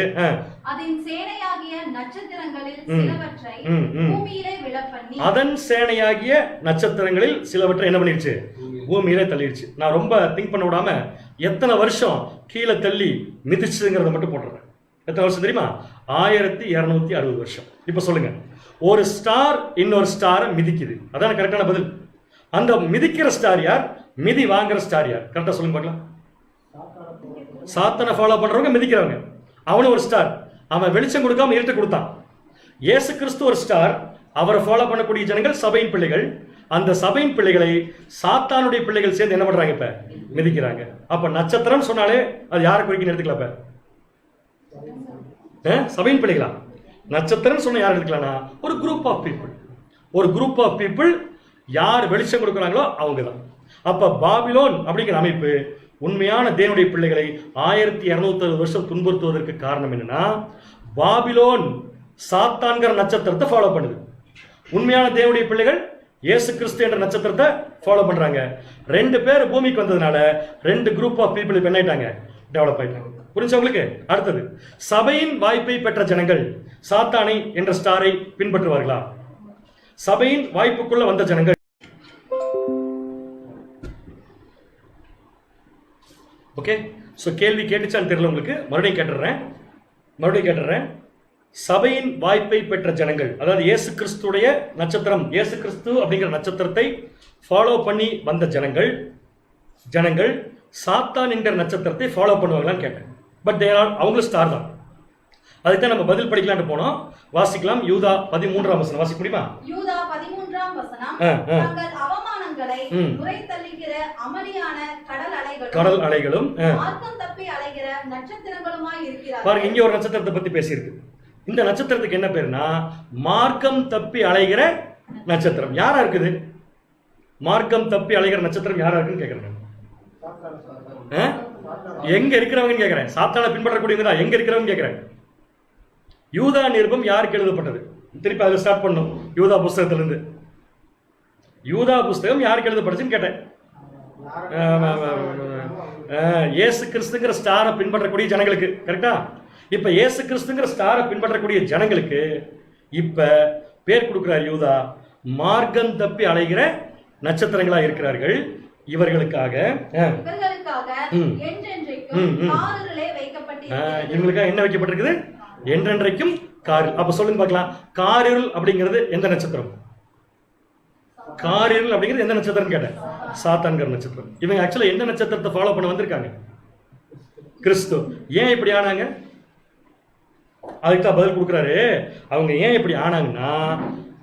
அதன் சேனையாகிய நட்சத்திரங்களில் சிலவற்றை பூமியிலே விழப்பண்ணி. அதன் சேனையாகிய நட்சத்திரங்களில் சிலவற்றை என்ன பண்ணிருச்சு? பூமியிலே தள்ளிடுச்சு. நான் ரொம்ப திங்க் பண்ண விடாம எத்தனை வருஷம் கீழே தள்ளி மிதிச்சுங்கிறத மட்டும் போட்டுறேன். எத்தனை வருஷம் தெரியுமா? 1260 வருஷம். இப்ப சொல்லுங்க, ஒரு ஸ்டார் இன்னொரு ஸ்டாரை மிதிக்குது. அதான் கரெக்டான பதில். அந்த மிதிக்கிற ஸ்டார் யார்? மிதி வாங்குற ஸ்டார் யார்? கரெக்டா சொல்லுங்க பார்க்கலாம். சாத்தானை ஃபாலோ பண்றவங்க மிதிக்கிறவங்க. அவனு ஒரு ஸ்டார். அவன் வெளிச்சம் கொடுக்காம இருட்ட கொடுத்தான். இயேசு கிறிஸ்து ஒரு ஸ்டார். அவரை ஃபாலோ பண்ணக்கூடிய ஜனங்கள் சபையின் பிள்ளைகள். அந்த சபையின் பிள்ளைகளை சாத்தானுடைய பிள்ளைகள் சேர்ந்து என்ன பண்றாங்க? இப்ப மிதிக்கிறாங்க. அப்ப நட்சத்திரம் சொன்னாலே அது யாரை குறிக்கும் எடுத்துக்கல? சபையின் பிள்ளைகளா? நட்சத்திரம் சொன்ன யார் எடுத்துக்கலாம்னா ஒரு குரூப் ஆஃப் பீப்புள் யார் வெளிச்சம் கொடுக்குறாங்களோ அவங்க தான். அப்ப பாபிலோன் அப்படிங்கிற அமைப்பு உண்மையான தேவனுடைய பிள்ளைகளை 1260 வருஷம் துன்புறுத்துவதற்கு காரணம் என்னன்னா, பாபிலோன் சாத்தான்கிற நட்சத்திரத்தை ஃபாலோ பண்ணுது. உண்மையான தேவனுடைய பிள்ளைகள் இயேசு கிறிஸ்து என்ற நட்சத்திரத்தை ஃபாலோ பண்றாங்க. 2 பேர் பூமிக்கு வந்ததுனால 2 குரூப் ஆஃப் பீப்புள் இப்ப என்ன ஆயிட்டாங்க, டெவலப் ஆயிட்டாங்க. புரிஞ்சு உங்களுக்கு? அடுத்தது, சபையின் வாய்ப்பை பெற்ற ஜனங்கள் சாத்தானை என்ற ஸ்டாரை பின்பற்றுவார்களா? சபையின் வாய்ப்புக்குள்ள வந்த ஜனங்கள். ஓகே, சோ கேள்வி கேட்டுச்சான்னு தெரியல உங்களுக்கு, மறுபடியும் கேட்டுறேன். சபையின் வாய்ப்பை பெற்ற ஜனங்கள், அதாவது இயேசு கிறிஸ்துடைய நட்சத்திரம், இயேசு கிறிஸ்து அப்படிங்கிற நட்சத்திரத்தை ஃபாலோ பண்ணி வந்த ஜனங்கள் சாத்தான் என்கிற நட்சத்திரத்தை ஃபாலோ பண்ணுவாங்களான்னு கேட்டேன். பட் அவங்களும் ஸ்டார் தான். அதுக்கு நம்ம பதில் படிக்கலாம்னு போனோம். வாசிக்கலாம். யூதா 13ஆம் வசனம் வாசிக்க முடியுமா? யூதா 13ஆம் வசனம், தங்கள் அவமானங்களை நுரை தள்ளுகிற அமளியான கடல் அலைகளும் மார்க்கம் தப்பி அலைகிற நட்சத்திரங்களுமாய் இருக்கிறார்கள். பாருங்க, இங்க ஒரு நட்சத்திரத்தை பத்தி பேசியிருக்கு. இந்த நட்சத்திரத்துக்கு என்ன பேருனா மார்க்கம் தப்பி அலைகிற நட்சத்திரம். யாரா இருக்குது? மார்க்கம் தப்பி அலைகிற நட்சத்திரம் யாரா இருக்குன்னு கேக்குறேன். எங்க இருக்கிறவங்க கேக்குறேன். சாத்தான பின்பற்றக்கூடியவங்க தான். எங்க இருக்கிறவங்க கேக்குறேன். யூதா நிருபம் யாருக்கு எழுதப்பட்டது? திருப்பி அதில் ஸ்டார்ட் பண்ணும். யூதா புஸ்தகத்திலிருந்து. யூதா புஸ்தகம் யாருக்கு எழுதப்பட்டுச்சுன்னு கேட்டேன். இயேசு கிறிஸ்துங்கிற ஸ்டாரை பின்பற்றக்கூடிய ஜனங்களுக்கு. கரெக்டா? இப்ப இயேசு கிறிஸ்துங்கிற ஸ்டாரை பின்பற்றக்கூடிய ஜனங்களுக்கு இப்ப பேர் கொடுக்கிறார் யூதா. மார்க்கம் தப்பி அலைகிற நட்சத்திரங்களா இருக்கிறார்கள். இவர்களுக்காக இவங்களுக்காக என்ன வைக்கப்பட்டிருக்குது? என்றென்றைக்கும் காரில். அப்ப சொல்லுங்க பார்க்கலாம், காரில் அப்படிங்கிறது எந்த நட்சத்திரம்? காரில் அப்படிங்கிறது எந்த நட்சத்திரம் கேட்டேன். சாத்தான்கிற நட்சத்திரம். இவங்க ஆக்சுவலா எந்த நட்சத்திரத்தை ஃபாலோ பண்ண வந்திருக்காங்க? கிறிஸ்து. ஏன் இப்படி ஆனாங்க? அதுக்கு தான் பதில் கொடுக்குறாரு. அவங்க ஏன் இப்படி ஆனாங்கன்னா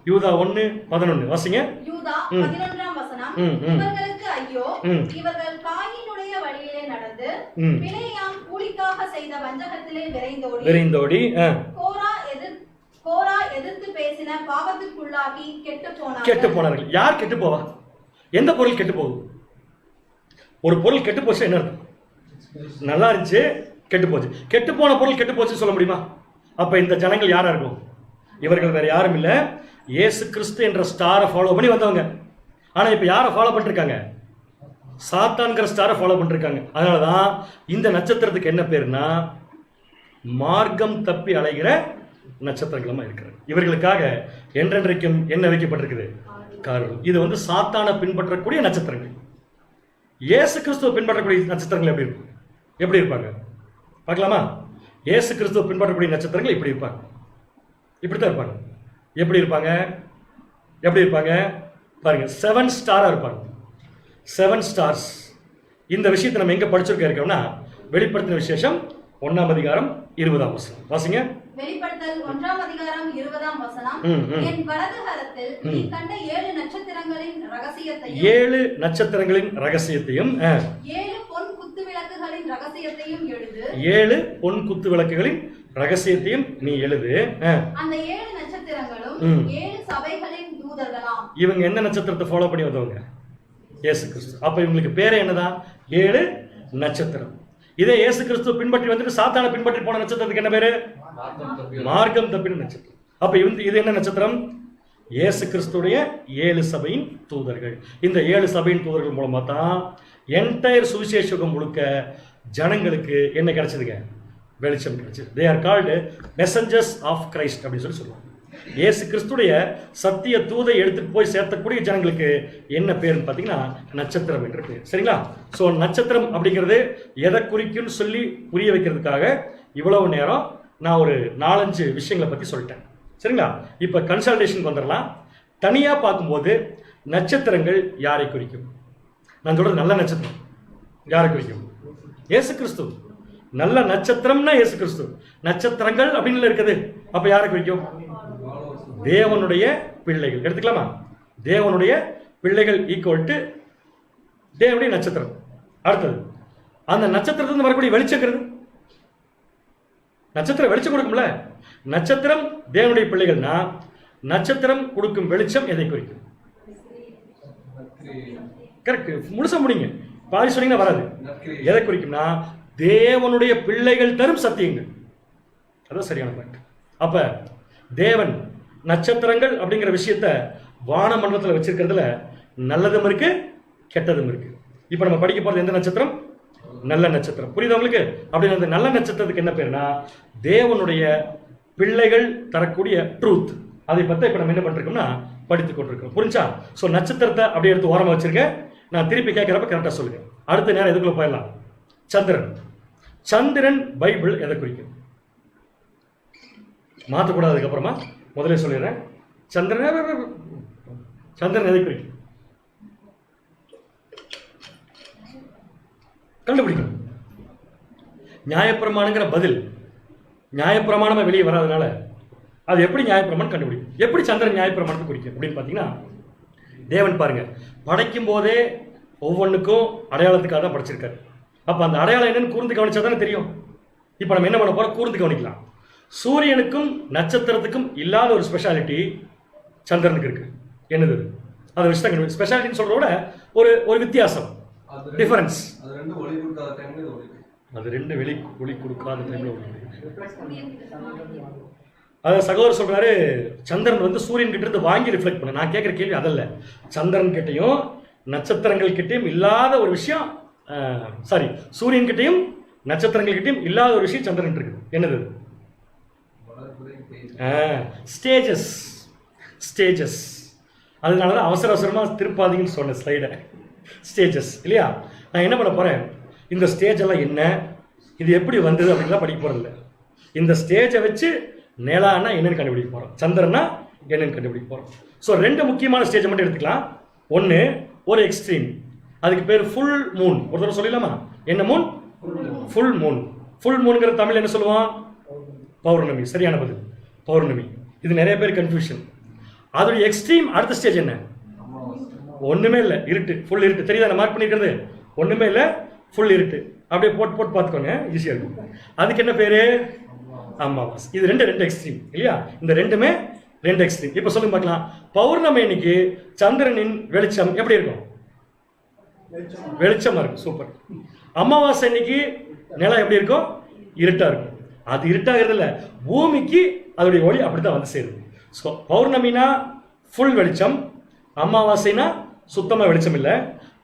யூதா 1:11 வாசிங்க. யூதா 11ஆம் வசனம், இவர்களுக்கு ஐயோ, இவர்கள் காயினுடைய வழியிலே நடந்து பிலேயாம் கூலிக்காக செய்த வஞ்சகத்திலே விரைந்தோடி கோரா எதிர்த்து பேசின பாவத்துக்குள்ளாகி கெட்டு போனார்கள். யார் கெட்டு போவா? எந்த பொருள் கெட்டு போகுது? ஒரு பொருள் கெட்டு போச்சு என்ன அர்த்தம்? நல்லா இருந்துச்சு, கெட்டு போச்சு. கெட்டு போன பொருள் கெட்டு போச்சுன்னு சொல்ல முடியுமா? அப்ப இந்த ஜனங்கள் யாரா இருக்கும்? இவர்கள் வேற யாரும் இல்ல, இயேசு கிறிஸ்து என்ற ஸ்டாரை ஃபாலோ பண்ணி வந்தவங்க. ஆனா இப்ப யாரை ஃபாலோ பண்ணிருக்காங்க? சாத்தான்கிற ஸ்டாரை ஃபாலோ பண்ணிருக்காங்க. அதனாலதான் இந்த நட்சத்திரத்துக்கு என்ன பேருனா மார்க்கம் தப்பி அலைகிற நட்சத்திரங்களமா இருக்கிறது. இவர்களுக்காக என்றென்றைக்கும் என்ன வைக்கப்பட்டிருக்குது? காரில். இது சாத்தானை பின்பற்றக்கூடிய நட்சத்திரங்கள். இயேசு கிறிஸ்துவை பின்பற்றக்கூடிய நட்சத்திரங்கள் எப்படி இருப்பாங்க பார்க்கலாமா? இயேசு கிறிஸ்துவை பின்பற்றக்கூடிய நட்சத்திரங்கள் இப்படி இருப்பாங்க. இப்படித்தான் இருப்பாங்க. எப்படி இருப்பாங்க பாருங்க. 7 ஸ்டாரா இருப்பாங்க. 7 ஸ்டார்ஸ். இந்த விஷயத்தை நம்ம எங்க படிச்சிருக்கோம்னா வெளிப்படுத்தின விசேஷம் 1ஆம் அதிகாரம் 20ஆம் வசனம் வாசிங்க. வெளிப்படுத்தல் 1ஆம் அதிகாரம் 20ஆம் வசனம், என் வலது கரத்தில் நீ கண்ட 7 நட்சத்திரங்களின் ரகசியத்தையும் 7 நட்சத்திரங்களின் ரகசியத்தையும் 7 பொன் குத்து விளக்குகளின் ரகசியத்தையும் எழுது. 7 பொன் குத்து விளக்குகளின் ரகசியத்தையும் நீ எழுது. அந்த 7 நட்சத்திரங்களும் 7 சபைகளின் தூதர்களாம். இவங்க எந்த நட்சத்திரத்தை ஃபாலோ பண்ணி வந்தவங்க? இயேசு கிறிஸ்து. அப்ப இவங்களுக்கு பேரே என்னதான்? 7 நட்சத்திரம். இதே இயேசு கிறிஸ்து பின்பற்றி வந்துட்டு சாத்தானை பின்பற்றி போன நட்சத்திரத்துக்கு என்ன பேரு? மார்க்கம் தப்பின நட்சத்திரம். அப்ப இது என்ன நட்சத்திரம்? இயேசு கிறிஸ்துடைய 7 சபையின் தூதர்கள். இந்த 7 சபையின் தூதர்கள் மூலமா தான் என்டையர் சுவிசேஷம் முழுக்க ஜனங்களுக்கு என்ன கிடைச்சதுங்க? வெளிச்சம் கிடைச்சது. They are called messengers of Christ அப்படின்னு சொல்லுவாங்க. இயேசு கிறிஸ்துடைய சத்திய தூதை எடுத்துட்டு போய் சேர்த்தக்கூடிய ஜனங்களுக்கு என்ன பேருன்னு பார்த்தீங்கன்னா நட்சத்திரம் என்று பேர். சரிங்களா? ஸோ நட்சத்திரம் அப்படிங்கிறது எதை குறிக்கும்னு சொல்லி புரிய வைக்கிறதுக்காக இவ்வளவு நேரம் நான் ஒரு 4-5 விஷயங்களை பற்றி சொல்லிட்டேன். சரிங்களா? இப்போ கன்சல்டேஷனுக்கு வந்துடலாம். தனியாக பார்க்கும்போது நட்சத்திரங்கள் யாரை குறிக்கும்? நான் சொல்றது நல்ல நட்சத்திரம் யாரை குறிக்கும்? இயேசு கிறிஸ்து. நல்ல நட்சத்திரம்னா இயேசு கிறிஸ்து. நட்சத்திரங்கள் அப்படின்னு இருக்குது. அப்ப யாரை குறிக்கும்? தேவனுடைய பிள்ளைகள். எடுத்துக்கலாமா? தேவனுடைய பிள்ளைகள் ஈக்குவல் டு தேவனுடைய நட்சத்திரம். அடுத்தது அந்த நட்சத்திரத்திலிருந்து வரக்கூடிய வெளிச்சங்கிறது. நட்சத்திரம் வெளிச்சம் கொடுக்கும்ல. நட்சத்திரம் தேவனுடைய பிள்ளைகள்னா நட்சத்திரம் கொடுக்கும் வெளிச்சம் எதை குறிக்கும்? கரெக்ட். முழுசா முடிங்க. பாதி சொன்னீங்கன்னா வராது. எதை குறிக்கும்னா தேவனுடைய பிள்ளைகள் தரும் சத்தியங்கள். அதான் சரியான பாயிண்ட். அப்ப தேவன் நட்சத்திரங்கள் அப்படிங்கிற விஷயத்த வானமண்டலத்தில் வச்சிருக்கிறதுல நல்லதும் இருக்கு கெட்டதும் இருக்கு. இப்போ நம்ம படிக்க போறது எந்த நட்சத்திரம்? நல்ல நட்சத்திரம். புரியுது உங்களுக்கு? அப்படின்னு அந்த நல்ல நட்சத்திரத்துக்கு என்ன பேருனா தேவனுடைய பிள்ளைகள் தரக்கூடிய ட்ரூத். அதை பற்றி இப்போ நம்ம என்ன பண்ணிருக்கோம்னா படித்து கொண்டிருக்கோம். புரிஞ்சா? ஸோ நட்சத்திரத்தை அப்படியே எடுத்து ஓரமாக வச்சிருக்கேன். நான் திருப்பி கேட்குறப்ப கரெக்டாக சொல்லுங்க. அடுத்த நேரம் எதுக்குள்ள போயிடலாம். சந்திரன். சந்திரன் பைபிள் எதை குறிக்கும்? மாற்றக்கூடாது. அதுக்கப்புறமா முதலே சொல்லிடுறேன். சந்திரன் சந்திரன் எதை குறிக்கும்? கண்டுபிடிக்கணும். நியாயப்பிரமாணங்கிற பதில் நியாயப்பிரமாணமா வெளியே வராதனால அது எப்படி நியாயப்பிரமாணம் கண்டுபிடிக்கும்? எப்படி சந்திரன் நியாயப்பிரமாணத்தை குறிக்கும் அப்படின்னு பார்த்தீங்கன்னா, தேவன் பாருங்க படைக்கும் போதே ஒவ்வொன்றுக்கும் அடையாளத்துக்காக தான் படைச்சிருக்காரு. அப்போ அந்த அடையாளம் என்னன்னு கூர்ந்து கவனிச்சா தானே தெரியும். இப்போ நம்ம என்ன பண்ண போறோம்? கூர்ந்து கவனிக்கலாம். சூரியனுக்கும் நட்சத்திரத்துக்கும் இல்லாத ஒரு ஸ்பெஷாலிட்டி சந்திரனுக்கு இருக்கு. என்னது? அதை வச்சு தான் கண்டுபிடிக்கும். ஸ்பெஷாலிட்டின்னு சொல்றத விட ஒரு வித்தியாசம், டிஃபரன்ஸ். அது ரெண்டு ஒளி கொடுக்காத டைம்ல ஒளி. அதை சகோதரர் சொல்றாரு, சந்திரன் வந்து சூரியன் கிட்ட இருந்து வாங்கி ரிஃப்ளெக்ட் பண்ண. நான் கேட்குற கேள்வி அதல்ல. சந்திரன் கிட்டையும் நட்சத்திரங்கள் கிட்டையும் இல்லாத ஒரு விஷயம், சாரி, சூரியன் கிட்டையும் நட்சத்திரங்கள் கிட்டையும் இல்லாத ஒரு விஷயம் சந்திரன் இருக்குது. என்னது? ஸ்டேஜஸ். ஸ்டேஜஸ். அதனால தான் அவசர அவசரமாக திருப்பாதீங்கன்னு சொன்ன ஸ்லைடை. ஸ்டேஜஸ் இல்லையா? நான் என்ன பண்ண போகிறேன், இந்த ஸ்டேஜ் எல்லாம் என்ன, இது எப்படி வந்தது அப்படின்லாம் படிக்க போகிறதில்ல. இந்த ஸ்டேஜை வச்சு நிலான்னா என்னன்னு கண்டுபிடிக்க போகிறோம், சந்திரனா என்னன்னு கண்டுபிடிக்க போகிறோம். ஸோ ரெண்டு முக்கியமான ஸ்டேஜை மட்டும் எடுத்துக்கலாம். ஒன்று ஒரு எக்ஸ்ட்ரீம், அதுக்கு பேர் ஃபுல் மூன். ஒரு தடவை சொல்லிடலாமா? என்ன மூன்? Full moon. ஃபுல் மூணுங்கிற தமிழ் என்ன சொல்லுவான்? பௌர்ணமி. சரியான பதில், பௌர்ணமி. இது நிறைய பேர் கன்ஃபியூஷன். அதோடைய எக்ஸ்ட்ரீம் அடுத்த ஸ்டேஜ் என்ன? ஒண்ணுமே இல்லை, இருட்டு, ஃபுல் இருட்டு. தெரியுதா நான் மார்க் பண்ணிக்கிறது? ஒண்ணுமே இல்லை, ஃபுல் இருட்டு. அப்படியே போட்டு போட்டு பார்த்துக்கோங்க, ஈஸியாக இருக்கும். அதுக்கு என்ன பேரு? அமாவாசை. இது ரெண்டு எக்ஸ்ட்ரீம் இல்லையா? இந்த ரெண்டுமே ரெண்டு எக்ஸ்ட்ரீம். இப்போ சொல்லுங்க பார்க்கலாம். பௌர்ணமி அன்னைக்கு சந்திரனின் வெளிச்சம் எப்படி இருக்கும்? வெளிச்சமா இருக்கும். சூப்பர். அமாவாசை அன்னைக்கு நிலம் எப்படி இருக்கும்? இருட்டா இருக்கும். அது இருட்டாகிறது இல்லை, பூமிக்கு அதோடைய ஒளி அப்படித்தான் வந்து சேருது. ஸோ பௌர்ணமினா ஃபுல் வெளிச்சம், அமாவாசைனா சுத்தமாக வெளிச்சம் இல்லை.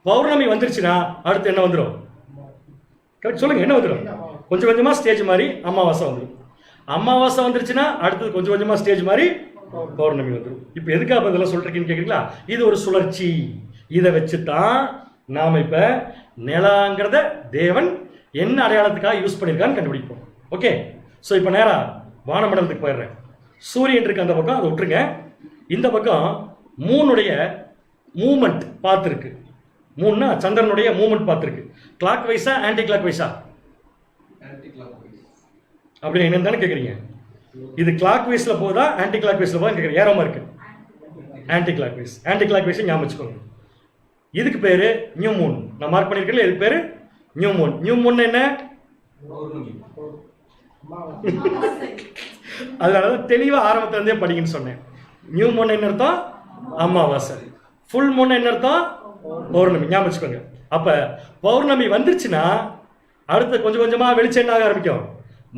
பௌர்ணமி வந்துருச்சுன்னா அடுத்து என்ன வந்துடும்? கரெக்ட் சொல்லுங்க, என்ன வந்துடும்? கொஞ்சம் கொஞ்சமா ஸ்டேஜ் மாதிரி அமாவாசை வந்துடும். அமாவாசை வந்துருச்சுன்னா அடுத்தது கொஞ்சம் கொஞ்சமா ஸ்டேஜ் மாதிரி பௌர்ணமி வந்துடும். இப்போ எதுக்காக இதெல்லாம் சொல்றீங்கன்னு கேட்குறீங்களா? இது ஒரு சுழற்சி. இதை வச்சு தான் நாம இப்ப நிலாங்கிறத தேவன் என்ன அடையாளத்துக்காக யூஸ் பண்ணியிருக்கான்னு கண்டுபிடிப்போம். ஓகே, ஸோ இப்போ நேரா வானமண்டலத்துக்கு போயிடுறேன். சூரியன் இருக்கு அந்த பக்கம், அதை விட்டுருங்க. இந்த பக்கம் மூணுடைய மூமெண்ட் பார்த்துருக்கு. மூணுனா சந்திரனுடைய மூமெண்ட் பார்த்துருக்கு. கிளாக் வைஸா ஆன்டி கிளாக் வைஸா? அப்படின்னு என்னன்னு தானே கேட்குறீங்க. இது கிளாக் வைஸ்ல போதா ஆன்டி கிளாக் வைஸ்ல போதா கேட்குறீங்க? ஏறமா இருக்கு. Anticlockwise. Anticlockwise ஞாபகம் வச்சுக்கோங்க. இதுக்கு பேரு நியூ மூன். நான் மார்க் பண்ணிருக்கேன். இதுக்கு பேரு நியூ மூன். நியூ மூன் என்ன? அதனாலதான் தெளிவா ஆரம்பத்துல இருந்தே படிங்கன்னு சொன்னேன். நியூ மூன் என்ன அர்த்தம்? அமாவாசை. ஃபுல் மூன் என்ன அர்த்தம்? பௌர்ணமி. ஞாபகம் வச்சுக்கோங்க. அப்ப பௌர்ணமி வந்துருச்சுன்னா அடுத்து கொஞ்சம் கொஞ்சமா வெளிச்சம் என்ன ஆக ஆரம்பிக்கும்?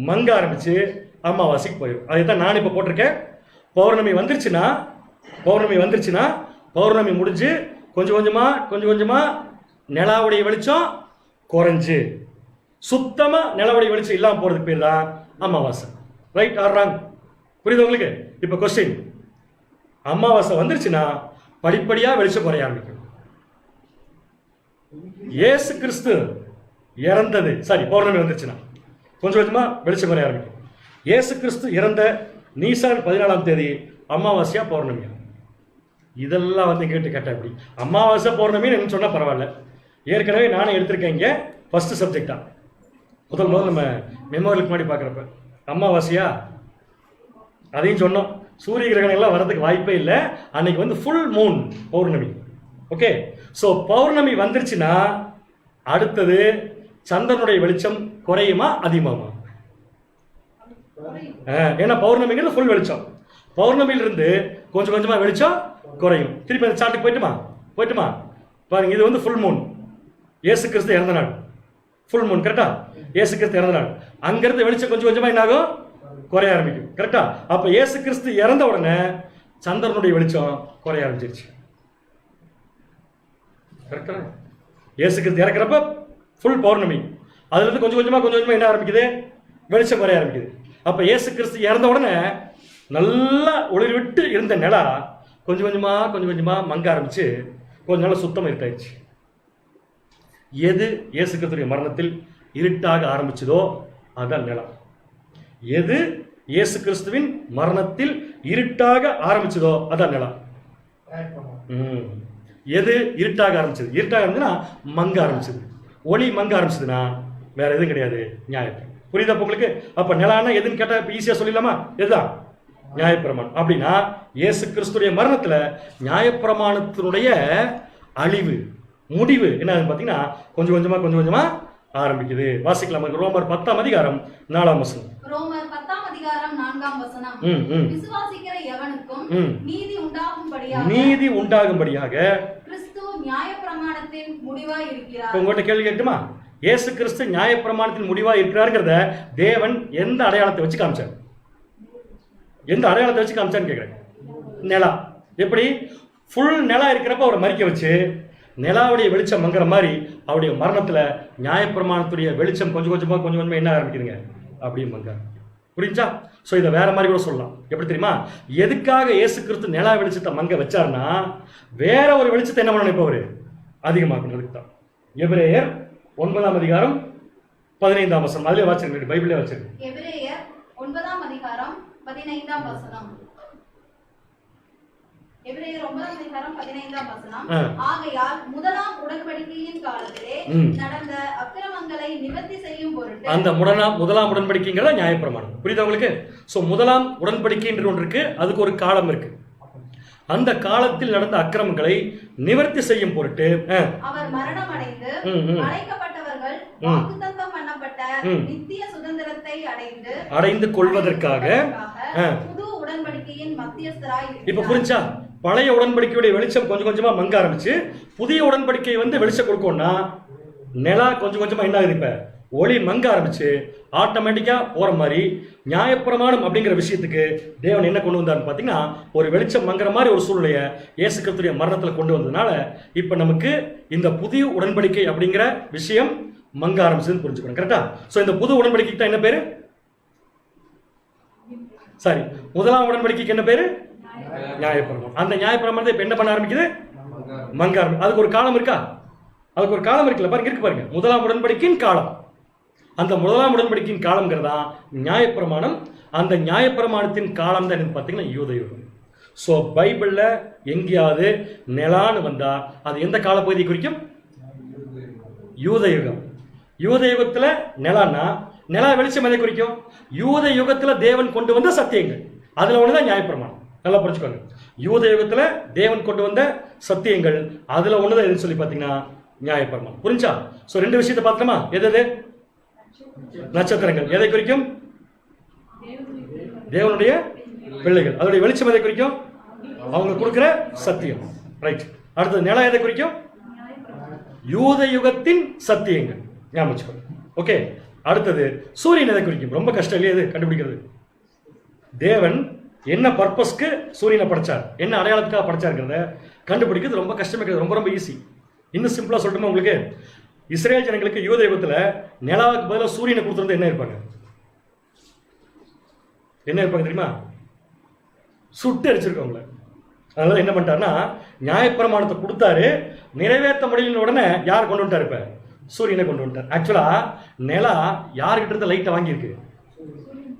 மங்க ஆரம்பிச்சு அமாவாசைக்கு போயிடும். அதை தான் நான் இப்ப போட்டிருக்கேன். பௌர்ணமி வந்துருச்சுன்னா பௌர்ணமி முடிஞ்சு கொஞ்சம் கொஞ்சமா நிலாவுடைய வெளிச்சம் குறைஞ்சு சுத்தமா நிலவுடைய வெளிச்சம் இல்லாம போறதுக்கு பேர் தான் அமாவாசை. Right or wrong? புரியுது உங்களுக்கு? இப்ப கொஸ்டின், அமாவாசை வந்துருச்சுன்னா படிப்படியா வெளிச்சம் குறைய ஆரம்பிக்கும். இயேசு கிறிஸ்து இறந்தது, சாரி, பௌர்ணமி வந்துருச்சுன்னா கொஞ்சம் கொஞ்சமா வெளிச்சம் குறைய ஆரம்பிக்கும். இயேசு கிறிஸ்து இறந்த நீசான் 14ஆம் தேதி அமாவாசையா பௌர்ணமியா? இதெல்லாம் வந்து கேட்டு கேட்டா எப்படி அமாவாசை பௌர்ணமின்னு சொன்னா பரவாயில்ல. ஏற்கனவே நானே எடுத்திருக்கேன் இங்க ஃபர்ஸ்ட் சப்ஜெக்டா. முதல் நம்ம மெமோரியலுக்கு முன்னாடி பார்க்குறப்ப அமாவாசையா அதையும் சொன்னோம். சூரிய கிரகணம் எல்லாம் வரதுக்கு வாய்ப்பே இல்லை. அன்னைக்கு வந்து ஃபுல் மூன் பௌர்ணமி. ஓகே, ஸோ பௌர்ணமி வந்துருச்சுன்னா அடுத்தது சந்திரனுடைய வெளிச்சம் குறையுமா அதிகமாகுமா? ஏன்னா பௌர்ணமிங்கிறது ஃபுல் வெளிச்சம். பௌர்ணமியிலிருந்து கொஞ்சம் கொஞ்சமா வெளிச்சம் குறையும். திருப்பி அந்த சாட்டுக்கு போயிட்டுமா பாருங்க. இது வந்து ஃபுல் மூன், இயேசு கிறிஸ்து இறந்த நாள். ஃபுல் மூன் கரெக்டா? இயேசு கிறிஸ்து இறந்த நாள். அங்கிருந்து வெளிச்சம் கொஞ்சம் கொஞ்சமா என்ன ஆகும்? குறைய ஆரம்பிக்கும். கரெக்டா? அப்ப இயேசு கிறிஸ்து இறந்த உடனே சந்திரனுடைய வெளிச்சம் குறைய ஆரம்பிச்சிருச்சு. கரெக்டா? இயேசு கிறிஸ்து இறக்குறப்ப ஃபுல் பௌர்ணமி, அதுல இருந்து கொஞ்சம் கொஞ்சமா என்ன ஆரம்பிக்குது, வெளிச்சம் குறைய ஆரம்பிக்குது. அப்ப இயேசு கிறிஸ்து இறந்த உடனே நல்லா ஒளிர் விட்டு இருந்த நிலா கொஞ்சம் கொஞ்சமா மங்க ஆரம்பிச்சு கொஞ்ச நாள் சுத்தம் இருட்டாயிடுச்சு. எது இயேசு கிறிஸ்துடைய மரணத்தில் இருட்டாக ஆரம்பிச்சதோ அதான் நிலா. எது இயேசு கிறிஸ்துவின் மரணத்தில் இருட்டாக ஆரம்பிச்சதோ அதான் நிலா. எது இருட்டாக ஆரம்பிச்சது? இருட்டாக ஆரம்பிச்சுன்னா மங்க ஆரம்பிச்சது. ஒளி மங்க ஆரம்பிச்சதுன்னா வேற எதுவும் கிடையாது, நியாயம். புரியுதா உங்களுக்கு? அப்ப நிலான்னா எதுன்னு கேட்டா ஈஸியா சொல்லிடலாமா? எதுதான்? நியாயப்பிரமாணம். அப்படின்னா இயேசு கிறிஸ்துடைய மரணத்துல நியாயப்பிரமாணத்தினுடைய அழிவு, முடிவு என்ன பாத்தீங்கன்னா கொஞ்சம் கொஞ்சமா ஆரம்பிக்குது. வாசிக்கலாம். ரோமர் 10ஆம் அதிகாரம் 4ஆம் வசனம். ரோமர் 10ஆம் அதிகாரம் 4ஆம் வசனம். விசுவாசிக்கிற எவனுக்கும் நீதி உண்டாகும்படியாக கிறிஸ்து நியாயப்பிரமாணத்தின் முடிவாய் இருக்கிறார். உங்கள்கிட்ட கேள்வி கேட்குமா? இயேசு கிறிஸ்து நியாயப்பிரமாணத்தின் முடிவாய் இருக்கிறாருங்கிறத தேவன் எந்த அடையாளத்தை வச்சு காமிச்சார்? எந்த அடையாளத்தை வச்சு காமிச்சான்னு கேட்கிறேன். நிலா. எப்படி? ஃபுல் நிலா இருக்கிறப்ப அவரை மறிக்க வச்சு நிலாவுடைய வெளிச்சம் மங்குற மாதிரி அவருடைய மரணத்துல நியாயப்பிரமாணத்துடைய வெளிச்சம் கொஞ்சம் கொஞ்சமா என்ன ஆரம்பிக்குதுங்க, அப்படியே மங்க. புரிஞ்சா? ஸோ இதை வேற மாதிரி கூட சொல்லலாம். எப்படி தெரியுமா? எதுக்காக இயேசு கிறிஸ்து நிலா வெளிச்சத்தை மங்க வச்சாருன்னா வேற ஒரு வெளிச்சத்தை என்ன பண்ணணும், இப்போ அவரு அதிகமாக்குறதுக்கு தான். எபிரேயர் 9ஆம் அதிகாரம் 15ஆம் வசனம். அதிலே வாசிச்சிருக்கேன், பைபிளே வச்சிருக்கேன். எபிரேயர் 9ஆம் அதிகாரம் 15ஆம் வசனம். எபிரேயர் 9ஆம் அதிகாரம் 15ஆம் வசனம். ஆகையால் முதலாம் உடன்படிக்கையின் காலத்திலே நடந்த அக்கிரமங்களை நிவர்த்தி செய்யும் பொருட்டு. அந்த முதலாம் உடன்படிக்கைங்கிற நியாயப்பிரமாணம். புரியுதா உங்களுக்கு? சோ முதலாம் உடன்படிக்கை என்று ஒன்று இருக்கு, அதுக்கு ஒரு காலம் இருக்கு. அந்த காலத்தில் நடந்த அக்கிரமங்களை நிவர்த்தி செய்யும் பொருட்டு அவர் மரணம் அடைந்து அழைக்கப்பட்டவர்கள் வாக்குத்தத்தம் பண்ணப்பட்ட நித்திய சுதந்திரத்தை அடைந்து கொள்வதற்காக புது உடன்படிக்கையின் மத்தியஸ்தராய். இப்ப புரிஞ்சா? பழைய உடன்படிக்கையுடைய வெளிச்சம் கொஞ்சம் கொஞ்சமா மங்க ஆரம்பிச்சு புதிய உடன்படிக்கை வெளிச்சம் கொடுக்கும்னா நிலா கொஞ்சம் கொஞ்சமா என்ன ஆகுது, இப்ப ஒளி மங்க ஆரம்பிச்சு ஆட்டோமேட்டிக்கா போற மாதிரி நியாயப்பிரமாணம் அப்படிங்கிற விஷயத்துக்கு தேவன் என்ன கொண்டு வந்தாருன்னு பாத்தீங்கன்னா ஒரு வெளிச்சம் மங்குற மாதிரி ஒரு சூழ்நிலையை இயேசு கிறிஸ்துவின் மரணத்துல கொண்டு வந்ததுனால இப்ப நமக்கு இந்த புதிய உடன்படிக்கை அப்படிங்கிற விஷயம் மங்க ஆரம்பிச்சதுன்னு புரிஞ்சுக்கணும். கரெக்டா? சோ இந்த புது உடன்படிக்கைக்கு தான் என்ன பேரு? சாரி, முதலாம் உடன்படிக்கைக்கு என்ன பேரு? நியாயப்பிரமாணம். அந்த நியாயப்பிரமாணத்தை இப்ப என்ன பண்ண ஆரம்பிக்குது? மங்க ஆரம்பிக்குது. அதுக்கு ஒரு காலம் இருக்கா? அதுக்கு ஒரு காலம் இருக்குல்ல, பாருங்க, இருக்கு பாருங்க. முதலாம் உடன்படிக்கையின் காலம். அந்த முதலாம் உடன்படிக்கையின் காலம்ங்கிறதா நியாயப்பிரமாணம். அந்த நியாயப்பிரமாணத்தின் காலம் தான் பாத்தீங்கன்னா யூதயுகம். சோ பைபிள்ல எங்கேயாவது நிலான்னு வந்தா அது எந்த காலப்பகுதியை குறிக்கும்? யூதயுகம். யூதயுகத்துல நிலான்னா நிலா வெளிச்சம் எதை குறிக்கும்? யூத யுகத்துல தேவன் கொண்டு வந்த சத்தியங்கள், அதுல ஒண்ணுதான் நியாயப்பிரமாணம். நல்லா புரிஞ்சுக்கோங்க. யூத யுகத்துல தேவன் கொண்டு வந்த சத்தியங்கள், அதுல ஒண்ணுதான் எதுன்னு சொல்லி பாத்தீங்கன்னா நியாயப்பிரமாணம். புரிஞ்சா? சோ ரெண்டு விஷயத்தை பார்த்தோமா? எது? நட்சத்திரங்கள் எதை குறிக்கும்? தேவனுடைய பிள்ளைகள். அதோடைய வெளிச்சம் எதை குறிக்கும்? அவங்க கொடுக்கிற சத்தியம். ரைட். அடுத்தது நிலா எதை குறிக்கும்? யூத யுகத்தின் சத்தியங்கள். ஞாபகம். ஓகே. அடுத்தது சூரியன் எதை குறிக்கும்? ரொம்ப கஷ்டம் இல்லையா இது கண்டுபிடிக்கிறது? தேவன் என்ன பர்பஸ்க்கு சூரியனை படைச்சார், என்ன அடையாளத்துக்காக படைச்சாருங்கிறத கண்டுபிடிக்கிறது ரொம்ப கஷ்டமே கிடையாது, ரொம்ப ரொம்ப ஈஸி. இன்னும் சிம்பிளா சொல்லட்டுமா உங்களுக்கு? இஸ்ரேல் ஜனங்களுக்கு யூத யுகத்துல நிலாவுக்கு பதிலாக சூரியனை கொடுத்துருந்து என்ன இருப்பாங்க தெரியுமா? சுட்டு அடிச்சிருக்கவங்கள. அதனால என்ன பண்ணிட்டாருன்னா நியாயப்பிரமாணத்தை கொடுத்தாரு, நிறைவேற்ற முடியல உடனே யார் கொண்டு வந்துட்டாரு? இப்ப சூரியனை கொண்டு வந்துட்டார். ஆக்சுவலா நிலா யாருக்கிட்ட இருந்து லைட்டை வாங்கியிருக்கு?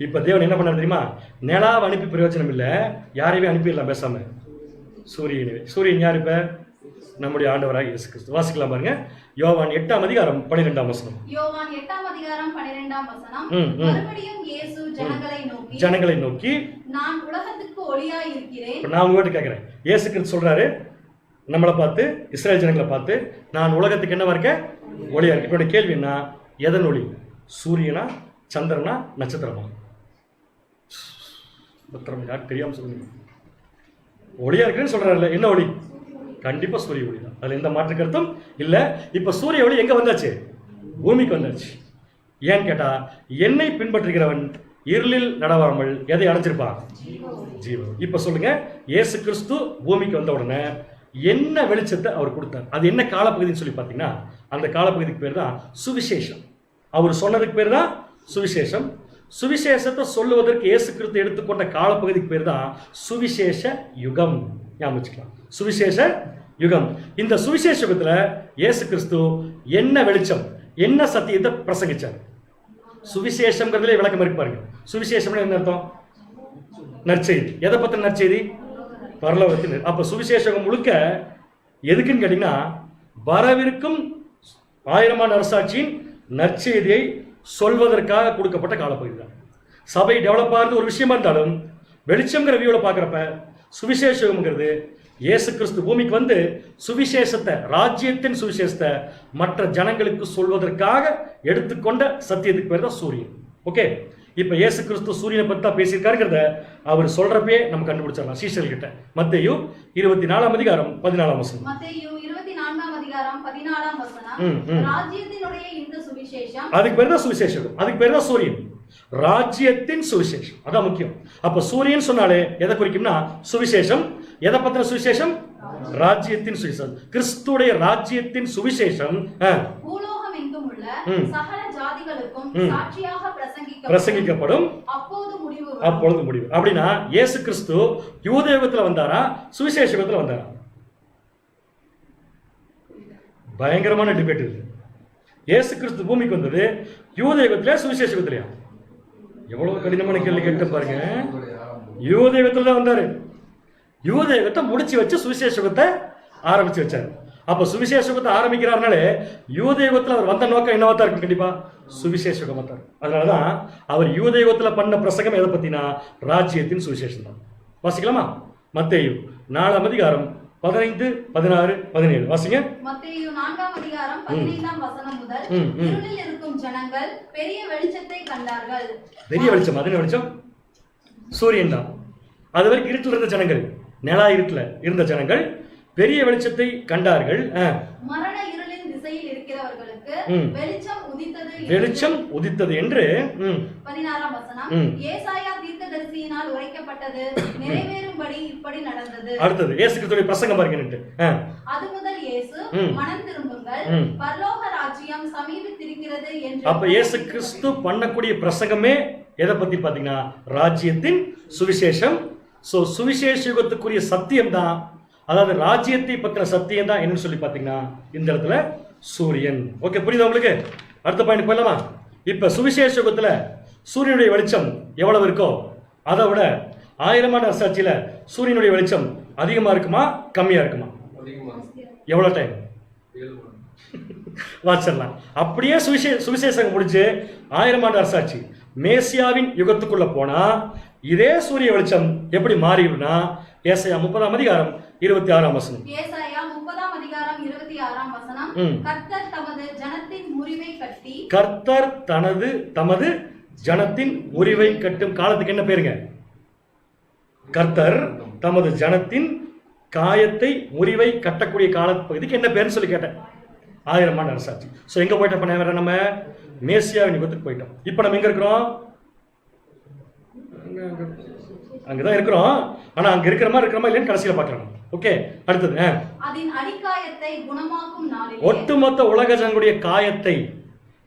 இப்ப தேவன் என்ன பண்ணாரு தெரியுமா? நிலாவை அனுப்பி பிரயோஜனம் இல்லை, யாரையுமே அனுப்பிடலாம் பேசாம, சூரியனவே. சூரியன் யார்? இப்ப நம்முடைய ஆண்டவராக இயேசு கிறிஸ்து. வாசிக்கலாம் பாருங்க. யோவான் 8ஆம் அதிகாரம் 12ஆம் வசனம். யோவான் 8ஆம் அதிகாரம் 12ஆம் வசனம். மறுபடியும் இயேசு ஜனங்களை நோக்கி நான் உலகத்துக்கு ஒளியாய் இருக்கிறேன். நான் உங்ககிட்ட கேட்கிறேன், இயேசு கிறிஸ்து சொல்றாரு நம்மளை பார்த்து, இஸ்ரேல் ஜனங்களை பார்த்து, நான் உலகத்துக்கு என்னவா இருக்கேன்? ஒளியா இருக்கு. இப்ப கேள்வி என்ன? எதன் ஒளி? சூரியனா, சந்திரனா, நட்சத்திரமா? யாருக்கு தெரியாம சொல்லுங்க. ஒளியா இருக்குன்னு சொல்றாருல்ல, என்ன ஒளி? கண்டிப்பா சூரிய ஒளி தான், அதுல எந்த மாற்று கருத்தும் இல்ல. இப்ப சூரிய ஒளி எங்க வந்தாச்சு? பூமிக்கு வந்தாச்சு. ஏன்னு கேட்டா என்னை பின்பற்றுகிறவன் இருளில் நடவாமல் எதை அடைஞ்சிருப்பான்? ஜீவன். இப்ப சொல்லுங்க, இயேசு கிறிஸ்து பூமிக்கு வந்த உடனே என்ன வெளிச்சத்தை அவர் கொடுத்தார்? அது என்ன காலப்பகுதின்னு சொல்லி பார்த்தீங்கன்னா, அந்த காலப்பகுதிக்கு பேர் தான் சுவிசேஷம். அவர் சொன்னதுக்கு பேர் தான் சுவிசேஷம். சுவிசேஷத்தை சொல்லுவதற்கு இயேசு கிறிஸ்து எடுத்துக்கொண்ட காலப்பகுதிக்கு பேர் தான் சுவிசேஷ யுகம். ஞாபகம், சுவிசேஷ யுகம். இந்த சுவிசேஷ யுகத்துல இயேசு கிறிஸ்து என்ன வெளிச்சம், என்ன சத்தியத்தை பிரசங்கிச்சார்? சுவிசேஷம்ங்கிறதுல விளக்கம் இருக்கு பாருங்க. சுவிசேஷம் என்ன அர்த்தம்? நற்செய்தி. எதை பத்தின நற்செய்தி? பரலோகத்தின். அப்ப சுவிசேஷம் முழுக்க எதுக்குன்னு கேட்டீங்கன்னா, வரவிருக்கும் 1000 ஆண்டு அரசாட்சியின் நற்செய்தியை சொல்வதற்காக கொடுக்கப்பட்ட காலப்பகுதி தான். சபை டெவலப் ஆகிறது ஒரு விஷயமா இருந்தாலும், வெளிச்சம்ங்கிற வியூவில் பார்க்குறப்ப சுவிசேஷம்ங்கிறது இயேசு கிறிஸ்து பூமிக்கு வந்து சுவிசேஷத்தை, ராஜ்யத்தின் சுவிசேஷத்தை மற்ற ஜனங்களுக்கு சொல்வதற்காக எடுத்துக்கொண்ட சத்தியத்துக்கு பேர் தான் சூரியன். ஓகே, இப்ப இயேசு கிறிஸ்து சூரியனை பத்தி தான் பேசியிருக்காருங்கிறத அவர் சொல்றப்பே நம்ம கண்டுபிடிச்சிடலாம் சீஷர்கிட்ட. மத்தேயு 24 அதிகாரம் 14 வசனம். மத்தேயு 24 அதிகாரம் 14 வசனம். ராஜ்யத்தினுடைய இந்த சுவிசேஷம், அதுக்கு பேர் தான் சுவிசேஷம், அதுக்கு பேர் தான் சூரியன். ராஜ்யத்தின் சுவிசேஷம், அதான் முக்கியம். அப்ப சூரியன் சொன்னாலே எதை குறிக்கும்னா சுவிசேஷம். எதை பத்தின சுவிசேஷம்? ராஜ்யத்தின் சுவிசேஷம். கிறிஸ்துடைய ராஜ்யத்தின் சுவிசேஷம் பூலோகம் எங்கும் உள்ள சகல ஜாதிகளுக்கும் சாட்சியாக பிரசங்கிக்கப்படும். அப்பொழுது முடிவு. அப்படின்னா இயேசு கிறிஸ்து யூதேயத்துல வந்தாரா, சுவிசேஷ யுகத்துல வந்தாரா? பயங்கரமான டிபேட் இருக்கு. இயேசு கிறிஸ்து பூமிக்கு வந்தது யூதேயத்துல, சுவிசேஷ யுகத்திலயா? எவ்வளவு கடினமான கேள்வி கேட்டு பாருங்க. யூதேயத்துல தான் வந்தாரு. யூதேயத்தை முடிச்சு வச்சு சுவிசேஷத்தை ஆரம்பிச்சு வச்சாரு. அப்ப சுவிசேஷத்தை ஆரம்பிக்கிறாருனாலே யூதேயத்தில் அவர் வந்த நோக்கம் என்னவா தான் இருக்கும்? கண்டிப்பா சுவிசேஷமா தான். அதனாலதான் அவர் யூதேயத்தில் பண்ண பிரசங்கம் எதை பத்தினா ராஜ்யத்தின் சுவிசேஷம் தான். வாசிக்கலாமா? மத்தேயு 4 அதிகாரம் 15, 16, 17 வாசிங்க. மத்தேயு 4 அதிகாரம் 15 வசனம் முதல். இருளில் இருக்கும் ஜனங்கள் பெரிய வெளிச்சத்தை கண்டார்கள். பெரிய வெளிச்சம், அது என்ன வெளிச்சம்? சூரியன் தான். அது வரைக்கும் இருட்டில் இருந்த ஜனங்கள், நிலா இருட்டில் இருந்த ஜனங்கள் பெரிய வெளிச்சத்தை கண்டார்கள். மரண இருளின் திசையில் இருக்கிறவர்களுக்கு வெளிச்சம் உதித்தது என்று 16 வசனம். ஏசாயா தீர்க்கதரிசியினால் உரைக்கப்பட்டது நிறைவேறும்படி இப்படி நடந்தது. அடுத்தது இயேசு கிறிஸ்துவின் பிரசங்கம் பாருங்க. அது முதல் இயேசு மனம் திரும்புங்கள், பரலோக ராஜ்யம் சமீபித்திருக்கிறது என்று. அப்ப இயேசு கிறிஸ்து பண்ணக்கூடிய பிரசங்கமே எதை பத்தி பாத்தீங்கன்னா ராஜ்யத்தின் சுவிசேஷம். சோ சுவிசேஷ யுகத்துக்குரிய சத்தியம் தான், அதாவது ராஜ்யத்தை பத்தின சத்தியம் தான் என்னன்னு சொல்லி பாத்தீங்கன்னா இந்த இடத்துல சூரியன். ஓகே, புரியுதா உங்களுக்கு? அடுத்த பாயிண்ட் போயிடலாமா? இப்ப சுவிசேஷ யுகத்துல சூரியனுடைய வெளிச்சம் எவ்வளவு இருக்கோ அதை விட 1000 ஆண்டு அரசாட்சியில சூரியனுடைய வெளிச்சம் அதிகமா இருக்குமா கம்மியா இருக்குமா? எவ்வளவு டைம் வாச்சிடலாம். அப்படியே சுவிசேஷம் முடிச்சு 1000 ஆண்டு அரசாட்சி மேசியாவின் யுகத்துக்குள்ள போனா இதே சூரிய வெளிச்சம் எப்படி மாறிடும்னா ஏசாயா 30 அதிகாரம் 26 வசனம். ஏசாயா 30 அதிகாரம் 26 வசனம். கர்த்தர் தமது ஜனத்தின் முறிவை கட்டி. கர்த்தர் தமது ஜனத்தின் முறிவை கட்டும் காலத்துக்கு என்ன பேருங்க? கர்த்தர் தமது ஜனத்தின் காயத்தை முறிவை கட்டக்கூடிய கால பகுதிக்கு என்ன பேருன்னு சொல்லி கேட்டேன். 1000 ஆண்டு அரசாட்சி. ஸோ எங்க போயிட்டோம்? பண்ண நம்ம மேசியாவின் யுகத்துக்கு போயிட்டோம். இப்போ நம்ம எங்க இருக்கிறோம்? அங்கதான் இருக்கிறோம். ஆனா அங்க இருக்கிற மாதிரி இல்லைன்னு கடைசியில பார்க்கலாம். ஓகே, அடுத்தது அதின் அடிக்காயத்தை குணமாக்கும் நாளிலே. ஒட்டுமொத்த உலக ஜனங்களுடைய காயத்தை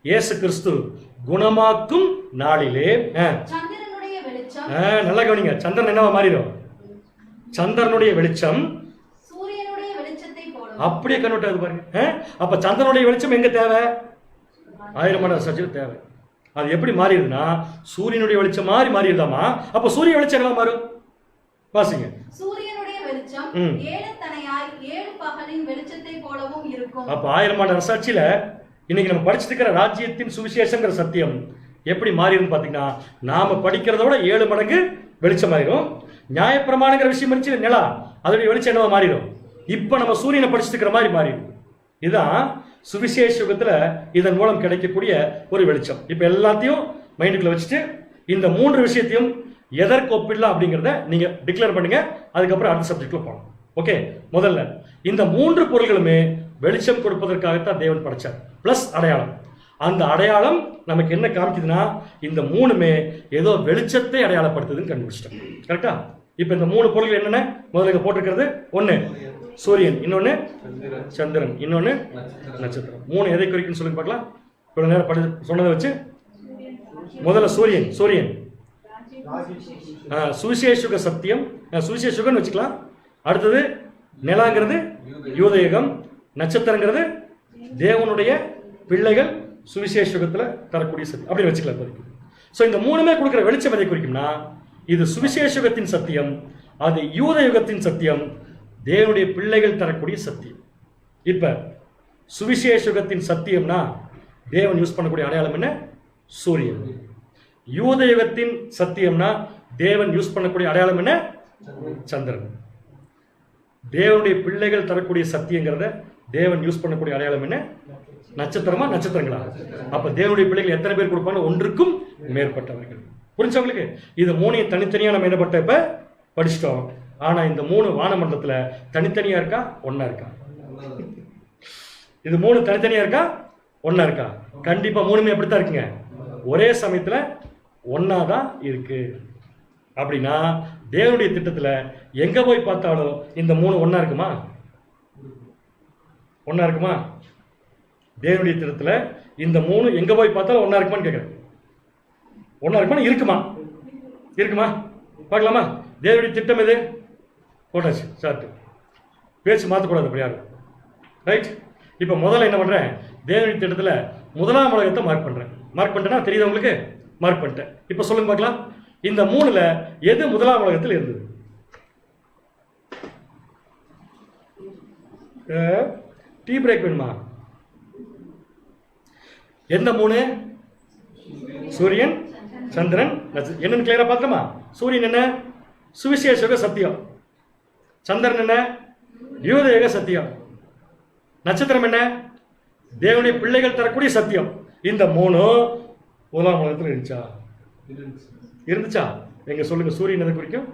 இயேசு கிறிஸ்து குணமாக்கும் நாளிலே சந்திரனுடைய வெளிச்சம். நல்லா கவனிங்க. சந்திரன் என்னவா மாறிடும்? சந்திரனுடைய வெளிச்சம் சூரியனுடைய வெளிச்சத்தை போல அப்படியே கன்வெர்ட் ஆகுது பாருங்க. அப்ப சந்திரனுடைய வெளிச்சம் எங்க தேவை? 1000 ஆண்டு அரசாட்சியில் தேவை. அது எப்படி மாறிடுதுன்னா சூரியனுடைய வெளிச்சம் மாறிடுதாமா? அப்ப சூரிய வெளிச்சம் என்ன மாறும்? வாசிங்க. சூரியனுடைய வெளிச்சம் ஏழத்தனையாய் 7 பகலின் வெளிச்சத்தை போலவும் இருக்கும். அப்ப 1000 ஆண்டு அரசாட்சியில இன்னைக்கு நம்ம படிச்சுட்டு இருக்கிற ராஜ்யத்தின் சுவிசேஷங்கிற சத்தியம் எப்படி மாறிடும் பாத்தீங்கன்னா நாம படிக்கிறத விட 7 மடங்கு வெளிச்சம் ஆயிரும். நியாயப்பிரமாணங்கிற விஷயம் இருந்துச்சு நிலா, அதோடைய வெளிச்சம் என்னவா மாறிடும்? இப்ப நம்ம சூரியனை படிச்சுட்டு இருக்கிற மாதிரி மாறிடும். இதுதான் சுவிசேஷ யுகத்துல இதன் மூலம் கிடைக்கக்கூடிய ஒரு வெளிச்சம். இப்ப எல்லாத்தையும் மைண்டுக்குள்ள வச்சுட்டு இந்த 3 விஷயத்தையும் எதற்கு ஒப்பிடலாம் அப்படிங்கிறத நீங்க டிக்ளேர் பண்ணுங்க. அதுக்கப்புறம் அடுத்த சப்ஜெக்ட்ல போகலாம். ஓகே, முதல்ல இந்த 3 பொருள்களுமே வெளிச்சம் கொடுப்பதற்காகத்தான் தேவன் படைச்சார். பிளஸ் அடையாளம். அந்த அடையாளம் நமக்கு என்ன காமிக்குதுன்னா இந்த மூணுமே ஏதோ வெளிச்சத்தை அடையாளப்படுத்துதுன்னு கண்டுபிடிச்சிட்டோம். கரெக்டா? இப்ப இந்த மூணு பொருள்கள் என்னென்ன முதல்ல போட்டிருக்கிறது? ஒண்ணு சூரியன், இன்னொன்னு சந்திரன், இன்னொன்னு நட்சத்திரம். மூணு எதை குறிக்குன்னு சொல்லி பார்க்கலாம். இவ்வளவு நேரம் சொன்னதை வச்சு முதல்ல சூரியன், சூரியன் சுவிசேஷுக சத்தியம், சுவிசேஷுகன்னு வச்சுக்கலாம். அடுத்தது நிலாங்கிறது யூதயுகம், நட்சத்திரங்கிறது தேவனுடைய பிள்ளைகள் சுவிசேஷுகத்துல தரக்கூடிய சத்தியம், அப்படி வச்சுக்கலாம். ஸோ இந்த மூணுமே கொடுக்குற வெளிச்சம் எதை குறிக்கும்னா, இது சுவிசேஷுகத்தின் சத்தியம், அது யூத யுகத்தின் சத்தியம், தேவனுடைய பிள்ளைகள் தரக்கூடிய சத்தியம். இப்ப சுவிசேஷுகத்தின் சத்தியம்னா தேவன் யூஸ் பண்ணக்கூடிய அடையாளம் என்ன? சூரியன். யூத யுகத்தின் சத்தியம்னா தேவன் யூஸ் பண்ணக்கூடிய அடையாளம் என்ன? சந்திரன். தேவனுடைய பிள்ளைகள் தரக்கூடிய சத்தியங்கிறத தேவன் யூஸ் பண்ணக்கூடிய அடையாளம் என்ன? நட்சத்திரமா, நட்சத்திரங்களா? அப்ப தேவனுடைய பிள்ளைகள் எத்தனை பேர் கொடுப்பாங்க? ஒன்றுக்கும் மேற்பட்டவர்கள். புரிஞ்சவங்களுக்கு? இது மூணையும் தனித்தனியா நம்ம என்ன இப்ப படிச்சிட்டோம். ஆனா இந்த மூணு வானமண்டலத்துல தனித்தனியா இருக்கா, ஒன்னா இருக்கா? இது மூணு தனித்தனியா இருக்கா, ஒன்னா இருக்கா? கண்டிப்பா மூணுமே எப்படித்தான் இருக்குங்க, ஒரே சமயத்துல ஒன்னாதான் இருக்கு. அப்படின்னா தேவனுடைய திட்டத்துல எங்க போய் பார்த்தாலும் இந்த மூணு ஒன்னா இருக்குமா? ஒன்னா இருக்குமா? தேவனுடைய திட்டத்துல இந்த மூணு எங்க போய் பார்த்தாலும் ஒன்னா இருக்குமான்னு கேட்கிறேன். ஒன்னா இருக்குமா? இருக்குமா? இருக்குமா? பார்க்கலாமா? தேவனுடைய திட்டம் எது? போட்டாச்சு சார்ட்டு, பேச்சு மாற்றக்கூடாது அப்படி யாரும். ரைட்? இப்போ முதல்ல என்ன பண்றேன், தேவனுடைய திட்டத்துல முதலாம் உலகத்தை மார்க் பண்றேன். மார்க் பண்ணிட்டேன்னா தெரியுது உங்களுக்கு? மார்க் பண்ணிட்டேன். இப்போ சொல்லுங்க பார்க்கலாம், இந்த மூணுல எது முதலாம் உலகத்தில் இருந்தது? டீ பிரேக் வேணுமா? எந்த மூணு? சூரியன், சந்திரன், என்னன்னு கிளியரா பார்க்கலாமா? சூரியன் என்ன? சுவிசேஷக சத்தியம். சந்திரன் என்ன? யூதேக சத்தியம். நட்சத்திரம் என்ன? தேவனுடைய பிள்ளைகள் தரக்கூடிய சத்தியம். இந்த மூணு முதலாம் உலகத்தில் இருந்துச்சா? இருந்துச்சா? எங்க சொல்லுங்க, சூரியன் எதை குறிக்கும்?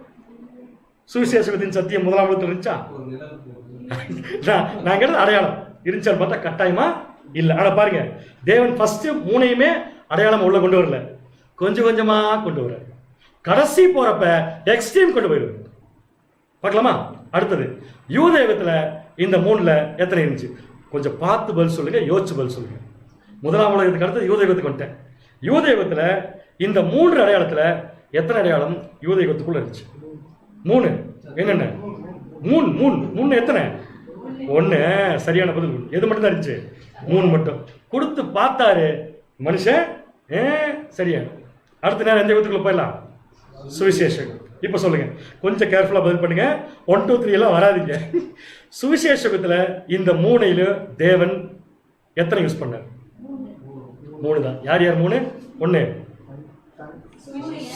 சுவிசேஷத்தின் சத்தியம் முதலாம் உலகத்தில் இருந்துச்சா? நாங்க அடையாளம் இருந்துச்சான்னு பார்த்தா கட்டாயமா இல்ல. ஆனா பாருங்க, தேவன் ஃபர்ஸ்ட் மூணையுமே அடையாளம் உள்ள கொண்டு வரல, கொஞ்சம் கொஞ்சமா கொண்டு வர, கடைசி போறப்ப எக்ஸ்ட்ரீம் கொண்டு போயிடுவார். பார்க்கலாமா? அடுத்தது யூதேகத்துல இந்த மூணுல எத்தனை இருந்துச்சு? கொஞ்சம் பார்த்து பதில் சொல்லுங்க, யோசிச்சு பதில் சொல்லுங்க. முதலாம் உலகத்துக்கு அடுத்தது யூதேகத்துக்கு வந்துட்டேன். யூதேகத்துல இந்த மூன்று அடையாளத்துல எத்தனை அடையாளம் யூதேகத்துக்குள்ள இருந்துச்சு? மூணு. என்னென்ன? மூணு. மூணு மூணு எத்தனை? ஒண்ணு. சரியான பதில். எது மட்டும் தான் இருந்துச்சு? மூணு மட்டும். கொடுத்து பார்த்தாரு மனுஷன், சரியா. அடுத்த நேரம் எந்த யுகத்துக்குள்ள போயிடலாம்? சுவிசேஷம். இப்ப சொல்லுங்க, கொஞ்சம் கேர்ஃபுல்லா பதில் பண்ணுங்க. 1 2 3 எல்லாம் வராதிங்க. சுவிசேஷத்துல இந்த மூணையில தேவன் எத்தனை யூஸ் பண்ணார்? மூணு தான். யார் யார் மூணு? ஒண்ணு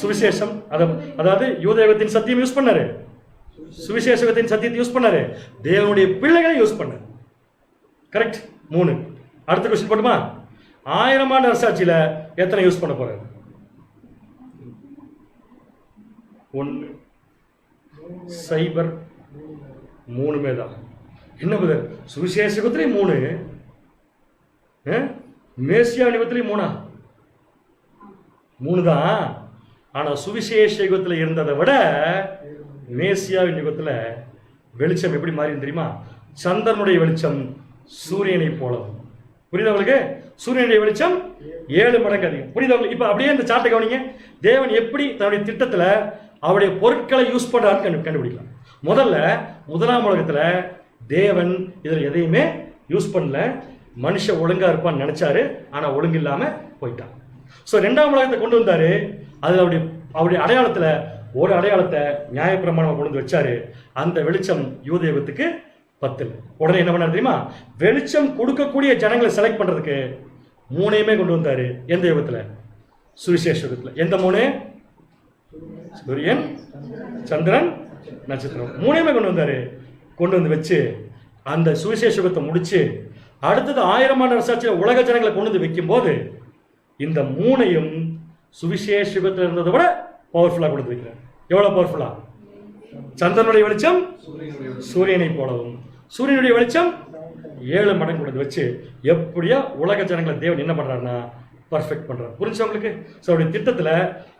சுவிசேஷம், அதாவது யூதேகத்தின் சத்தியம் யூஸ் பண்ணாரு, சுவிசேஷத்தின் சத்தியத்தை யூஸ் பண்ணாரு, தேவனுடைய பிள்ளைகளை யூஸ் பண்ணாரு. கரெக்ட்? மூணு. அடுத்த கொஸ்டின் போட்டுமா? 1000 ஆண்டு அரசாட்சியில எத்தனை யூஸ் பண்ண போறாரு? 1 0 மூணுமே தான். என்ன பதர்? சுவிசேஷத்திலே 3, மேசியா யுகத்திலே 3 தான். ஆனா சுவிசேஷ யுகத்தில் இருந்ததை விட மேசியாவின் யுகத்துல வெளிச்சம் எப்படி மாறி தெரியுமா? சந்திரனுடைய வெளிச்சம் சூரியனை போல. புரியுதா உங்களுக்கு? சூரியனுடைய வெளிச்சம் 7 மடங்கு அதிகம். புரியுதா உங்களுக்கு? இப்ப அப்படியே இந்த சார்ட்டை கவனிங்க. தேவன் எப்படி தன்னுடைய திட்டத்துல அவருடைய பொருட்களை யூஸ் பண்றாருன்னு கண்டுபிடிக்கலாம். முதல்ல முதலாம் உலகத்துல தேவன் இதுல எதையுமே யூஸ் பண்ணல, மனுஷன் ஒழுங்கா இருப்பான்னு நினைச்சாரு, ஆனா ஒழுங்கு இல்லாம போயிட்டான். சோ 2ஆம் உலகத்தை கொண்டு வந்தாரு. அதுல அவருடைய அடையாளத்துல ஒரு அடையாளத்தை நியாயப்பிரமாணம் கொண்டு வந்து வச்சாரு. அந்த வெளிச்சம் யூதேகத்துக்கு 10. உடனே என்ன பண்ணாரு தெரியுமா? வெளிச்சம் கொடுக்கக்கூடிய ஜனங்களை செலக்ட் பண்றதுக்கு 3ஐயுமே கொண்டு வந்தாரு. எந்த யுகத்துல? சுவிசேஷ யுகத்துல. எந்த 3? சூரியன், சந்திரன், நட்சத்திரம். 3ஐயுமே கொண்டு வந்தாரு. கொண்டு வந்து வச்சு அந்த சுவிசேஷ யுகத்தை முடிச்சு அடுத்தது 1000 ஆண்டு அரசாட்சியில உலக ஜனங்களை கொண்டு வந்து வைக்கும் போது இந்த 3ஐயும் சுவிசேஷ யுகத்தில் இருந்ததை விட பவர்ஃபுல்லா கொடுத்து வைக்கிறார். எவ்வளவு பவர்ஃபுல்லா? சந்திரனுடைய வெளிச்சம் சூரியனை போலவும், சூரியனுடைய வெளிச்சம் 7 மடங்கு கொண்டு வச்சு எப்படியோ உலக ஜனங்களை தேவன் என்ன பண்றாருன்னா பர்ஃபெக்ட் பண்றாரு. புரிஞ்சு உங்களுக்கு? ஸோ அவருடைய திட்டத்துல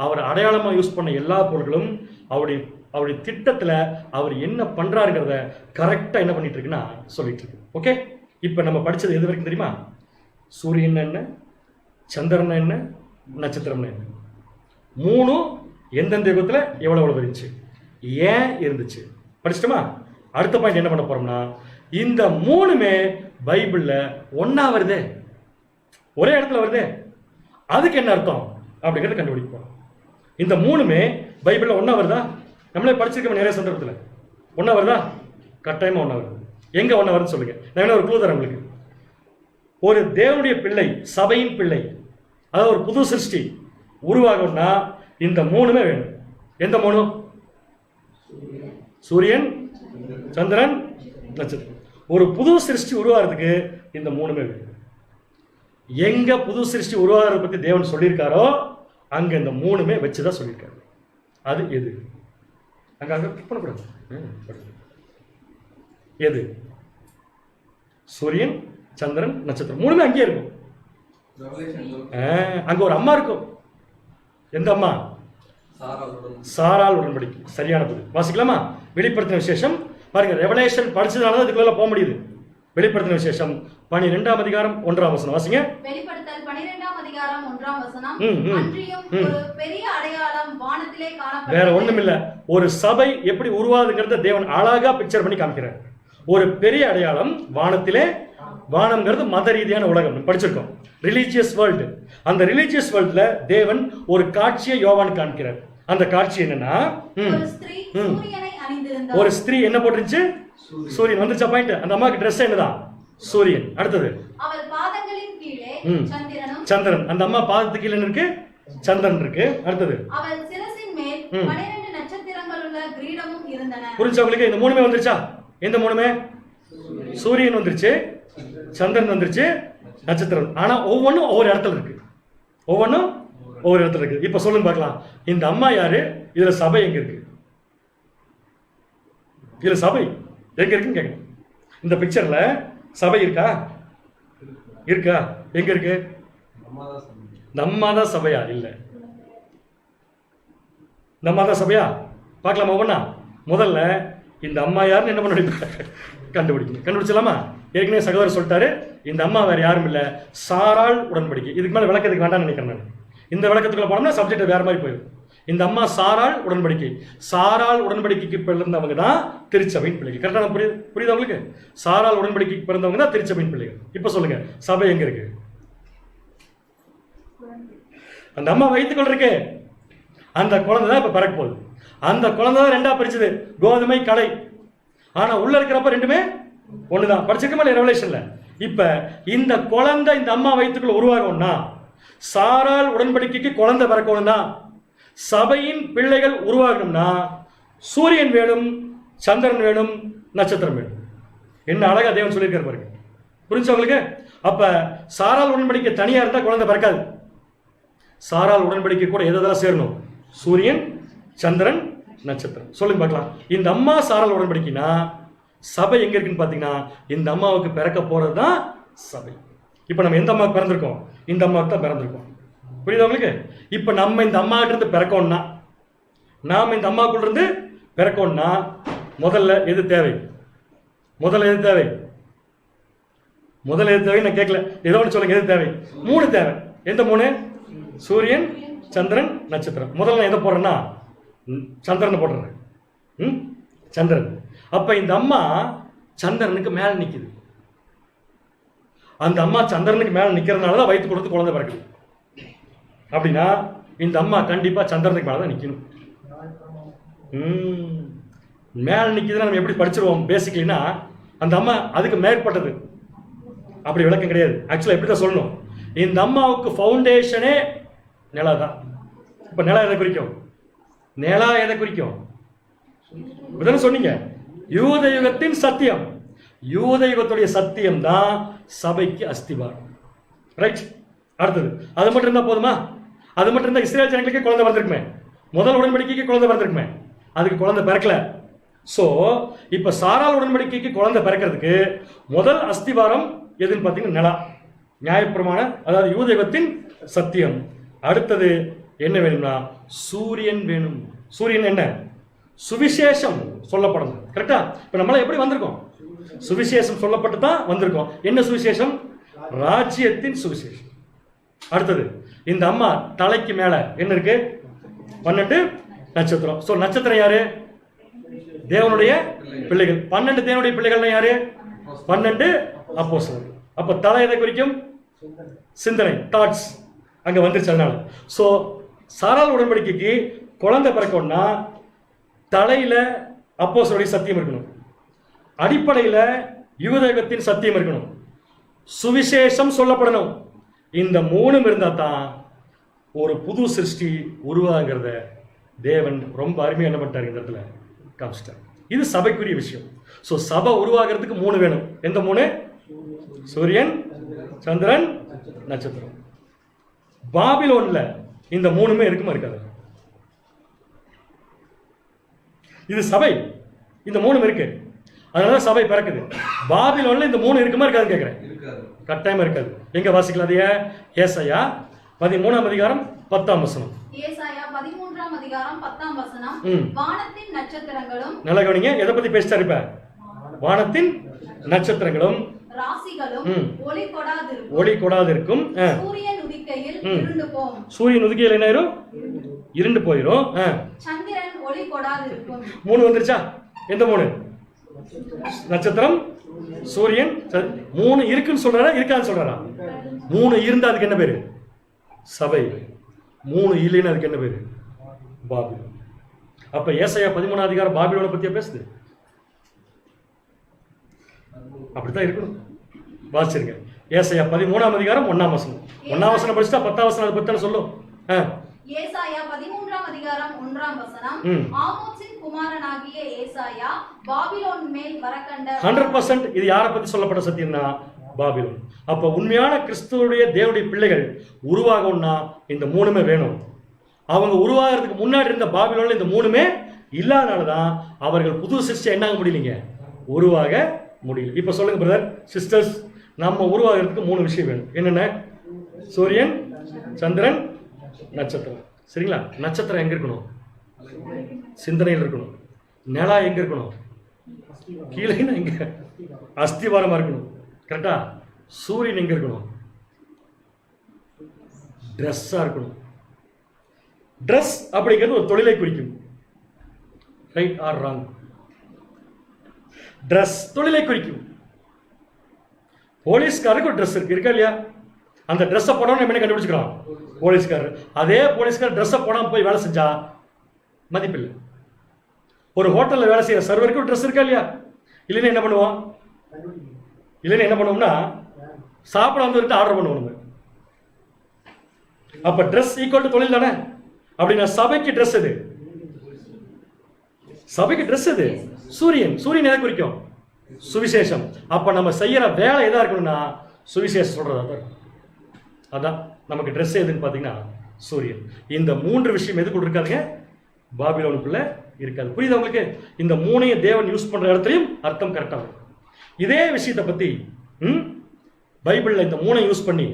அவர் அடையாளமா யூஸ் பண்ண எல்லா பொருட்களும் அவருடைய திட்டத்துல அவர் என்ன பண்றாருங்கிறத கரெக்டா என்ன பண்ணிட்டு இருக்குன்னா சொல்லிட்டு இருக்கு. ஓகே, இப்ப நம்ம படிச்சது எது வரைக்கும் தெரியுமா? சூரியன் என்ன, சந்திரன் என்ன, நட்சத்திரம் என்ன, 3 எந்தெந்த யுகத்துல எவ்வளவு இருந்துச்சு, ஏன் இருந்துச்சு படிச்சிட்டோமா? அடுத்த பாயிண்ட் என்ன பண்ண போறோம்னா, இந்த 3மே பைபிள்ல ஒண்ணா வருதே, ஒரே இடத்துல வருதே, அதுக்கு என்ன அர்த்தம் அப்படிங்கிறத கண்டுபிடிக்க போறோம். இந்த 3மே பைபிள்ல ஒண்ணா வருதா? நம்மளே படிச்சிருக்கோம் நிறைய சந்தர்ப்பத்தில். ஒண்ணா வருதா? கட்டாயமா ஒண்ணா வருது. எங்க ஒண்ணா வருதுன்னு சொல்லுங்க. நான் என்ன ஒரு க்ளூ தரேன் உங்களுக்கு. ஒரு தேவனுடைய பிள்ளை, சபையின் பிள்ளை, அதாவது ஒரு புது சிருஷ்டி உருவாகணும்னா இந்த 3மே வேணும். எந்த 3? சூரியன், சந்திரன், நட்சத்திரம். ஒரு புது சிருஷ்டி உருவாகிறதுக்கு இந்த 3மே வேணும். எங்க புது சிருஷ்டி உருவாகிறத பத்தி தேவன் சொல்லியிருக்காரோ அங்க இந்த 3மே வச்சுதான் சொல்லியிருக்காரு. அது எது? அங்க பண்ணக்கூடாது. எது? சூரியன், சந்திரன், நட்சத்திரம் 3மே அங்கேயே இருக்கும். அங்க ஒரு அம்மா இருக்கும். எந்த அம்மா? சாராள் உடன்படிக்கை. சரியான பதில். வாசிக்கலாமா? வெளிப்படுத்தின விசேஷம் பாருங்க. ரெவலேஷன் படிச்சதுனால அதுக்குள்ள போக முடியுது. வெளிப்படுத்தின விசேஷம் 12ஆம் அதிகாரம் 1ஆம் வசனம் வாசிங்க. வெளிப்படுத்தல் 12ஆம் அதிகாரம் 1ஆம் வசனம். அன்றியும் ஒரு பெரிய அடையாளம் வானத்திலே காணப்பட்டது. வேற ஒண்ணும் இல்ல, ஒரு சபை எப்படி உருவாகுதுங்கிறத தேவன் அழகா பிக்சர் பண்ணி காமிக்கிறார். ஒரு பெரிய அடையாளம் வானத்திலே. வானம்ங்கிறது மத ரீதியான உலகம், படிச்சிருக்கோம். Religious world. அந்த ரிலீஜியஸ் வேர்ல்ட்ல தேவன் ஒரு காட்சியை யோவான் காண்கிறார். அந்த காட்சி என்னன்னா, ஒரு ஸ்திரீ என்ன போட்டுருச்சு? சூரியன். வந்துச்சா பாயிண்ட்? அந்த அம்மாக்கு ட்ரெஸ் என்னதான்? சூரியன். அடுத்தது அவள் பாதங்களின் கீழே சந்திரனும். சந்திரன். அந்த அம்மா பாதத்துக்கு கீழே இருக்கு சந்திரன் இருக்கு. அடுத்தது அவள் சிரசின் மேல் 12 நட்சத்திரங்கள் உள்ள கிரீடமும் இருந்தன. புரிஞ்சா உங்களுக்கு? இந்த 3மே வந்துருச்சா? எந்த 3மே? சூரியன் வந்துருச்சு, சந்திரன் வந்துருச்சு, நட்சத்திரம். ஆனா ஒவ்வொன்றும் ஒவ்வொரு இடத்துல இருக்கு. ஒவ்வொன்றும் ஒவ்வொரு இடத்துல இருக்கு. இப்ப சொல்லுங்க பார்க்கலாம். இந்த அம்மா யாரு? இதுல சபை எங்க இருக்கு? இதுல சபை எங்க இருக்குன்னு கேட்க. இந்த பிக்சர்ல சபை இருக்கா? இருக்கா? எங்க இருக்கு? நம்ம தான் சபையா? இல்ல, நம்ம தான் சபையா? பார்க்கலாமா ஒவ்வொன்னா? முதல்ல இந்த அம்மா யாருன்னு என்ன பண்ண கண்டுபிடிக்கணும். கண்டுபிடிச்சலாமா? ஏற்கனவே சகோதரர் சொல்லிட்டாரு, இந்த அம்மா வேற யாரும் இல்ல, சாராள் உடன்படிக்கை. இதுக்கு மேல விளக்கத்துக்கு வேண்டாம்னு நினைக்கிறேன் நான். இந்த விளக்கத்துக்குள்ள போனோம்னா சப்ஜெக்ட் வேற மாதிரி போயிடும். இந்த அம்மா சாராள் உடன்படிக்கை. சாராள் உடன்படிக்கைக்கு பிறந்தவங்க தான் திருச்சபையின் பிள்ளைகள். கரெக்டான புரியுது உங்களுக்கு? சாராள் உடன்படிக்கைக்கு பிறந்தவங்க தான் திருச்சபையின் பிள்ளைகள். இப்ப சொல்லுங்க, சபை எங்க இருக்கு? அந்த அம்மா வயிற்றுக்குள் இருக்கு. அந்த குழந்தை தான் இப்ப பிறக்க போகுது. அந்த குழந்தை தான் 2ஆ பிரிச்சது, கோதுமை களை. ஆனா உள்ள இருக்கிறப்ப 2மே ஒண்ணுதான். படிச்சிருக்கோமா ரெவலேஷன்ல? இப்ப இந்த குழந்தை இந்த அம்மா வயிற்றுக்குள்ள உருவாகணும்னா, சாராள் உடன்படிக்கைக்கு குழந்தை பிறக்கணும்னா, சபையின் பிள்ளைகள் உருவாகணும்னா சூரியன் வேணும், சந்திரன் வேணும், நட்சத்திரம் வேணும். என்ன அழகா தேவன் சொல்லியிருக்காரு பாருங்க. புரிஞ்சவங்களுக்கு? அப்ப சாராள் உடன்படிக்கை தனியா இருந்தா குழந்தை பிறக்காது. சாராள் உடன்படிக்கை கூட எதெல்லாம் சேரணும்? சூரியன், சந்திரன், நட்சத்திரம். சொல்லுங்க பார்க்கலாம். இந்த அம்மா சாராள் உடன்படிக்கைனா சபை எங்க இருக்குன்னு பாத்தீங்கன்னா, இந்த அம்மாவுக்கு பிறக்க போறதுதான் சபை. இப்ப நம்ம எந்த அம்மாவுக்கு பிறந்திருக்கோம்? இந்த அம்மாவுக்கு தான் பிறந்திருக்கோம். புரியுதா உங்களுக்கு? இப்ப நம்ம இந்த அம்மா கிட்ட இருந்து பிறக்கணும்னா, நாம இந்த அம்மாக்குள்ள இருந்து பிறக்கணும்னா முதல்ல எது தேவை? முதல்ல எது தேவை? முதல்ல எது தேவை நான் கேட்கல, ஏதோ ஒன்று சொல்லுங்க. எது தேவை? 3 தேவை. எந்த 3? சூரியன், சந்திரன், நட்சத்திரம். முதல்ல நான் எதை போடுறேன்னா சந்திரனை போடுறேன். சந்திரன். அப்ப இந்த அம்மா சந்திரனுக்கு மேல நிக்குது. அந்த அம்மா சந்திரனுக்கு மேல நிக்கிறதுனாலதான் வயிற்று கொடுத்து குழந்தை பிறக்குது. அப்படின்னா இந்த அம்மா கண்டிப்பா சந்திரனுக்கு மேலதான் நிக்கணும். மேல நிக்குதுன்னா நம்ம எப்படி படிச்சிருவோம் பேசிக்கலினா, அந்த அம்மா அதுக்கு மேற்பட்டது. அப்படி விளக்கம் கிடையாது. ஆக்சுவலா எப்படி தான் சொல்லணும், இந்த அம்மாவுக்கு ஃபவுண்டேஷனே நிலா தான். இப்ப நிலா எதை குறிக்கும்? நிலா எதை குறிக்கும்? இப்பதானே சொன்னீங்க, யூத யுகத்தின் சத்தியம். யூத யுகத்துடைய சத்தியம் தான் சபைக்கு அஸ்திவாரம். ரைட். அடுத்தது அது மட்டும் இருந்தா போதுமா? அது மட்டும் இருந்தா இஸ்ரேல் ஜனங்களுக்கே குழந்தை வந்திருக்குமே. முதல் உடன்படிக்கைக்கு குழந்தை வந்திருக்குமே. அதுக்கு குழந்தை பிறக்கல. ஸோ இப்போ சாராள் உடன்படிக்கைக்கு குழந்தை பிறக்கிறதுக்கு முதல் அஸ்திவாரம் எதுன்னு பார்த்தீங்கன்னா நிலா, நியாயப்பிரமாண, அதாவது யூதேகத்தின் சத்தியம். அடுத்தது என்ன வேணும்னா சூரியன் வேணும். சூரியன் என்ன? சுவிசேஷம் சொல்லப்படணும். கரெக்டா? இப்போ நம்மளாம் எப்படி வந்திருக்கோம்? சுவிசேஷம் சொல்லப்பட்டு தான் வந்திருக்கோம். என்ன சுவிசேஷம்? ராஜ்யத்தின் சுவிசேஷம். அடுத்தது இந்த அம்மா தலைக்கு மேல என்ன இருக்கு? 12 நட்சத்திரம். ஸோ நட்சத்திரம் யாரு? தேவனுடைய பிள்ளைகள். 12 தேவனுடைய பிள்ளைகள்னா யாரு? 12 அப்போஸ்தலர்கள். அப்ப தலை எதை குறிக்கும்? சிந்தனை, தாட்ஸ் அங்க வந்துருச்சு. அதனால ஸோ சாராள் உடன்படிக்கைக்கு குழந்தை பிறக்கணும்னா தலையில அப்போஸ்தலருடைய சத்தியம் இருக்கணும், அடிப்படையில யூதேகத்தின் சத்தியம் இருக்கணும், சுவிசேஷம் சொல்லப்படணும். இந்த 3 இருந்தா தான் ஒரு புது சிருஷ்டி உருவாங்கிறத தேவன் ரொம்ப அருமையா என்ன பண்ணிட்டாரு இந்த இடத்துல காமிச்சிட்டார். இது சபைக்குரிய விஷயம். ஸோ சபை உருவாகிறதுக்கு 3 வேணும். எந்த 3? சூரியன், சந்திரன், நட்சத்திரம். பாபிலோன்ல இந்த 3மே இருக்குமா இருக்காது? இது சபை, இந்த 3 இருக்கு, அதனால சபை பிறக்குது. பாபிலோன்ல இந்த 3 இருக்குமா இருக்காதுன்னு கேட்கிறேன். கட்டாயமா இருக்காது. எங்க வாசிக்கலாம்? அது ஏசாயா 13ஆம் அதிகாரம் 10ஆம் வசனம். ஏசாயா 13ஆம் அதிகாரம் 10ஆம் வசனம். வானத்தின் நட்சத்திரங்களும், நல்லா கவனிங்க, எதை பத்தி பேசிட்டாரு இப்ப? வானத்தின் நட்சத்திரங்களும் ராசிகளும் ஒளி கொடாதிருக்கும். சூரியன் உதிக்கையில் இருண்டு போகும். சூரியன் உதிக்கையில் என்ன ஆயிரும்? இருண்டு போயிரும். சந்திரன் ஒளி கொடாதிருக்கும். 3 வந்துருச்சா? எந்த 3? நட்சத்திரம், சூரியன். 3 இருக்குன்னு சொல்றாரா இருக்கான்னு சொல்றாரா? 3 இருந்தா அதுக்கு என்ன பேரு? சபை. 3 இல்லைன்னு அதுக்கு என்ன பேரு? பாபிலோன். அப்ப ஏசாயா 13ஆம் அதிகாரம் பாபிலோனை பத்தியா பேசுது? அப்படித்தான் இருக்கணும். வாசிச்சிருங்க. ஏசாயா 13ஆம் அதிகாரம் 1ஆம் வசனம். 1ஆம் வசனம் படிச்சுட்டா 10ஆம் வசனம் அதை பத்தி சொல்லும். ஏசாயா 13ஆம் அதிகாரம் 1ஆம் வசனம். ஆமோத்சின் குமாரனாகிய ஏசாயா பாபிலோன் மேல் வரக்கண்ட 100% இது யாரை பத்தி சொல்லப்பட்ட சத்தியம்னா பாபிலோன். அப்ப உண்மையான கிறிஸ்துவுடைய தேவனுடைய பிள்ளைகள் உருவாகணும்னா இந்த 3மே வேணும். அவங்க உருவாகிறதுக்கு முன்னாடி இருந்த பாபிலோன்ல இந்த 3மே இல்லாதனாலதான் அவர்கள் புது சிருஷ்டியா என்ன ஆக முடியலீங்க? உருவாக முடியல. இப்ப சொல்லுங்க பிரதர், சிஸ்டர்ஸ், நம்ம உருவாகிறதுக்கு 3 விஷயம் வேணும். என்னென்ன? சூரியன், சந்திரன், நட்சத்திரம். சரிங்களா? நட்சத்திரம் எங்க இருக்கணும்? சிந்தனையில் இருக்கணும். நிலா எங்க இருக்கணும்? கீழே எங்க? அஸ்திவாரமா இருக்கணும். கரெக்டா? சூரியன் எங்க இருக்கணும்? ட்ரெஸ்ஸா இருக்கணும். ட்ரெஸ் அப்படிங்கிறது ஒரு தொழிலை குறிக்கும். Right or wrong? ட்ரெஸ் தொழிலை குறிக்கும். போலீஸ்காரருக்கு ஒரு ட்ரெஸ் இருக்கா இல்லையா? அந்த ட்ரெஸ்ஸை போடாம நம்ம என்ன கண்டுபிடிச்சுக்கிறோம்? போலீஸ்காரர். அதே போலீஸ்காரர் ட்ரெஸ்ஸை போடாம போய் வேலை செஞ்சா மதிப்பில்லை. ஒரு ஹோட்டல்ல வேலை செய்யற சர்வருக்கு ஒரு ட்ரெஸ் இருக்கா இல்லையா? இல்லைன்னா என்ன பண்ணுவோம்? இல்லைன்னா என்ன பண்ணுவோம்னா சாப்பிட வந்து ஆர்டர் பண்ணுவோம். அப்ப ட்ரெஸ் ஈக்குவல் டு தொழில் தானே? அப்படின்னா சபைக்கு ட்ரெஸ் எது? சபைக்கு ட்ரெஸ் எது? சூரியன். சூரியன் எதை குறிக்கும்? சுவிசேஷம். அப்ப நம்ம செய்யற வேலை எதா இருக்கணும்னா சுவிசேஷம் சொல்றதா. அதான் நமக்கு ட்ரெஸ் எதுன்னு பாத்தீங்கன்னா சூரியன். இந்த 3 விஷயம் எதுக்குள்ள இருக்காதுங்க? பாபிலோனுக்குள்ள இருக்காது. புரியுது உங்களுக்கு? இந்த 3ஐயும் தேவன் யூஸ் பண்ற இடத்துலயும் அர்த்தம் கரெக்டா இருக்கும். இதே விஷயத்தை பத்தி பைபிள்ல இந்த 3ஐ யூஸ் பண்ணி